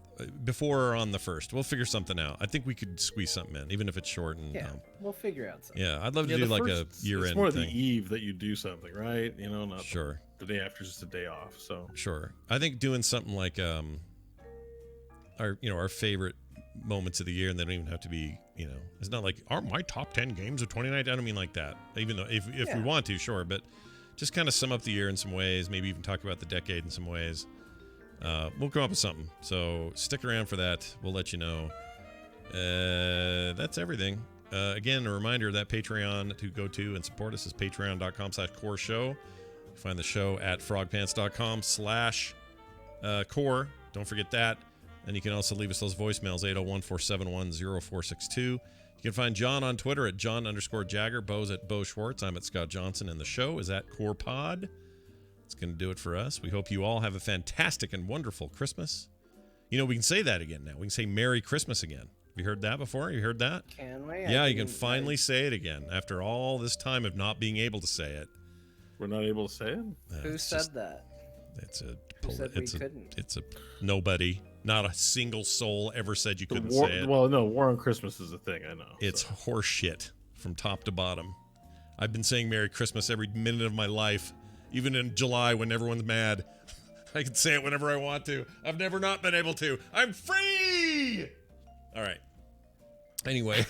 on the 1st. We'll figure something out. I think we could squeeze something in, even if it's short. And we'll figure out something. Yeah, I'd love to do like a year-end It's more thing. the eve that you do something, right? Not sure. The day after is just a day off. So sure. I think doing something like our favorite moments of the year, and they don't even have to be, it's not like my top 10 games of 2019. I don't mean like that, even though if we want to, sure, but just kind of sum up the year in some ways, maybe even talk about the decade in some ways. We'll come up with something, so stick around for that. We'll let you know. That's everything. Again, a reminder that Patreon to go to and support us is patreon.com/core show. Find the show at frogpants.com/core. Don't forget that. And you can also leave us those voicemails, 801-471-0462. You can find John on Twitter at John_Jagger, Bo's at Bo Schwartz. I'm at Scott Johnson, and the show is at CorePod. It's going to do it for us. We hope you all have a fantastic and wonderful Christmas. We can say that again now. We can say Merry Christmas again. Have you heard that before? You heard that? Can we? Yeah, you can finally say it again after all this time of not being able to say it. We're not able to say it? Who said that? Who said we couldn't? It's a nobody. Not a single soul ever said you couldn't say it. Well, no, War on Christmas is a thing, I know. It's horseshit from top to bottom. I've been saying Merry Christmas every minute of my life, even in July when everyone's mad. I can say it whenever I want to. I've never not been able to. I'm free! All right. Anyway,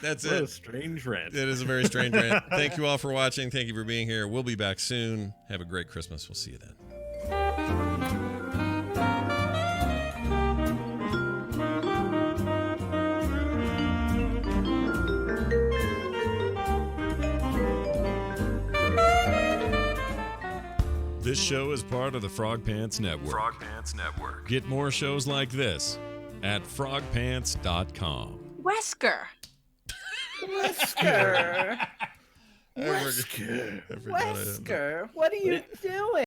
that's What it. a strange rant. It is a very strange rant. Thank you all for watching. Thank you for being here. We'll be back soon. Have a great Christmas. We'll see you then. This show is part of the Frog Pants Network. Frog Pants Network. Get more shows like this at frogpants.com. Wesker. Wesker. Wesker. Wesker. What are you doing?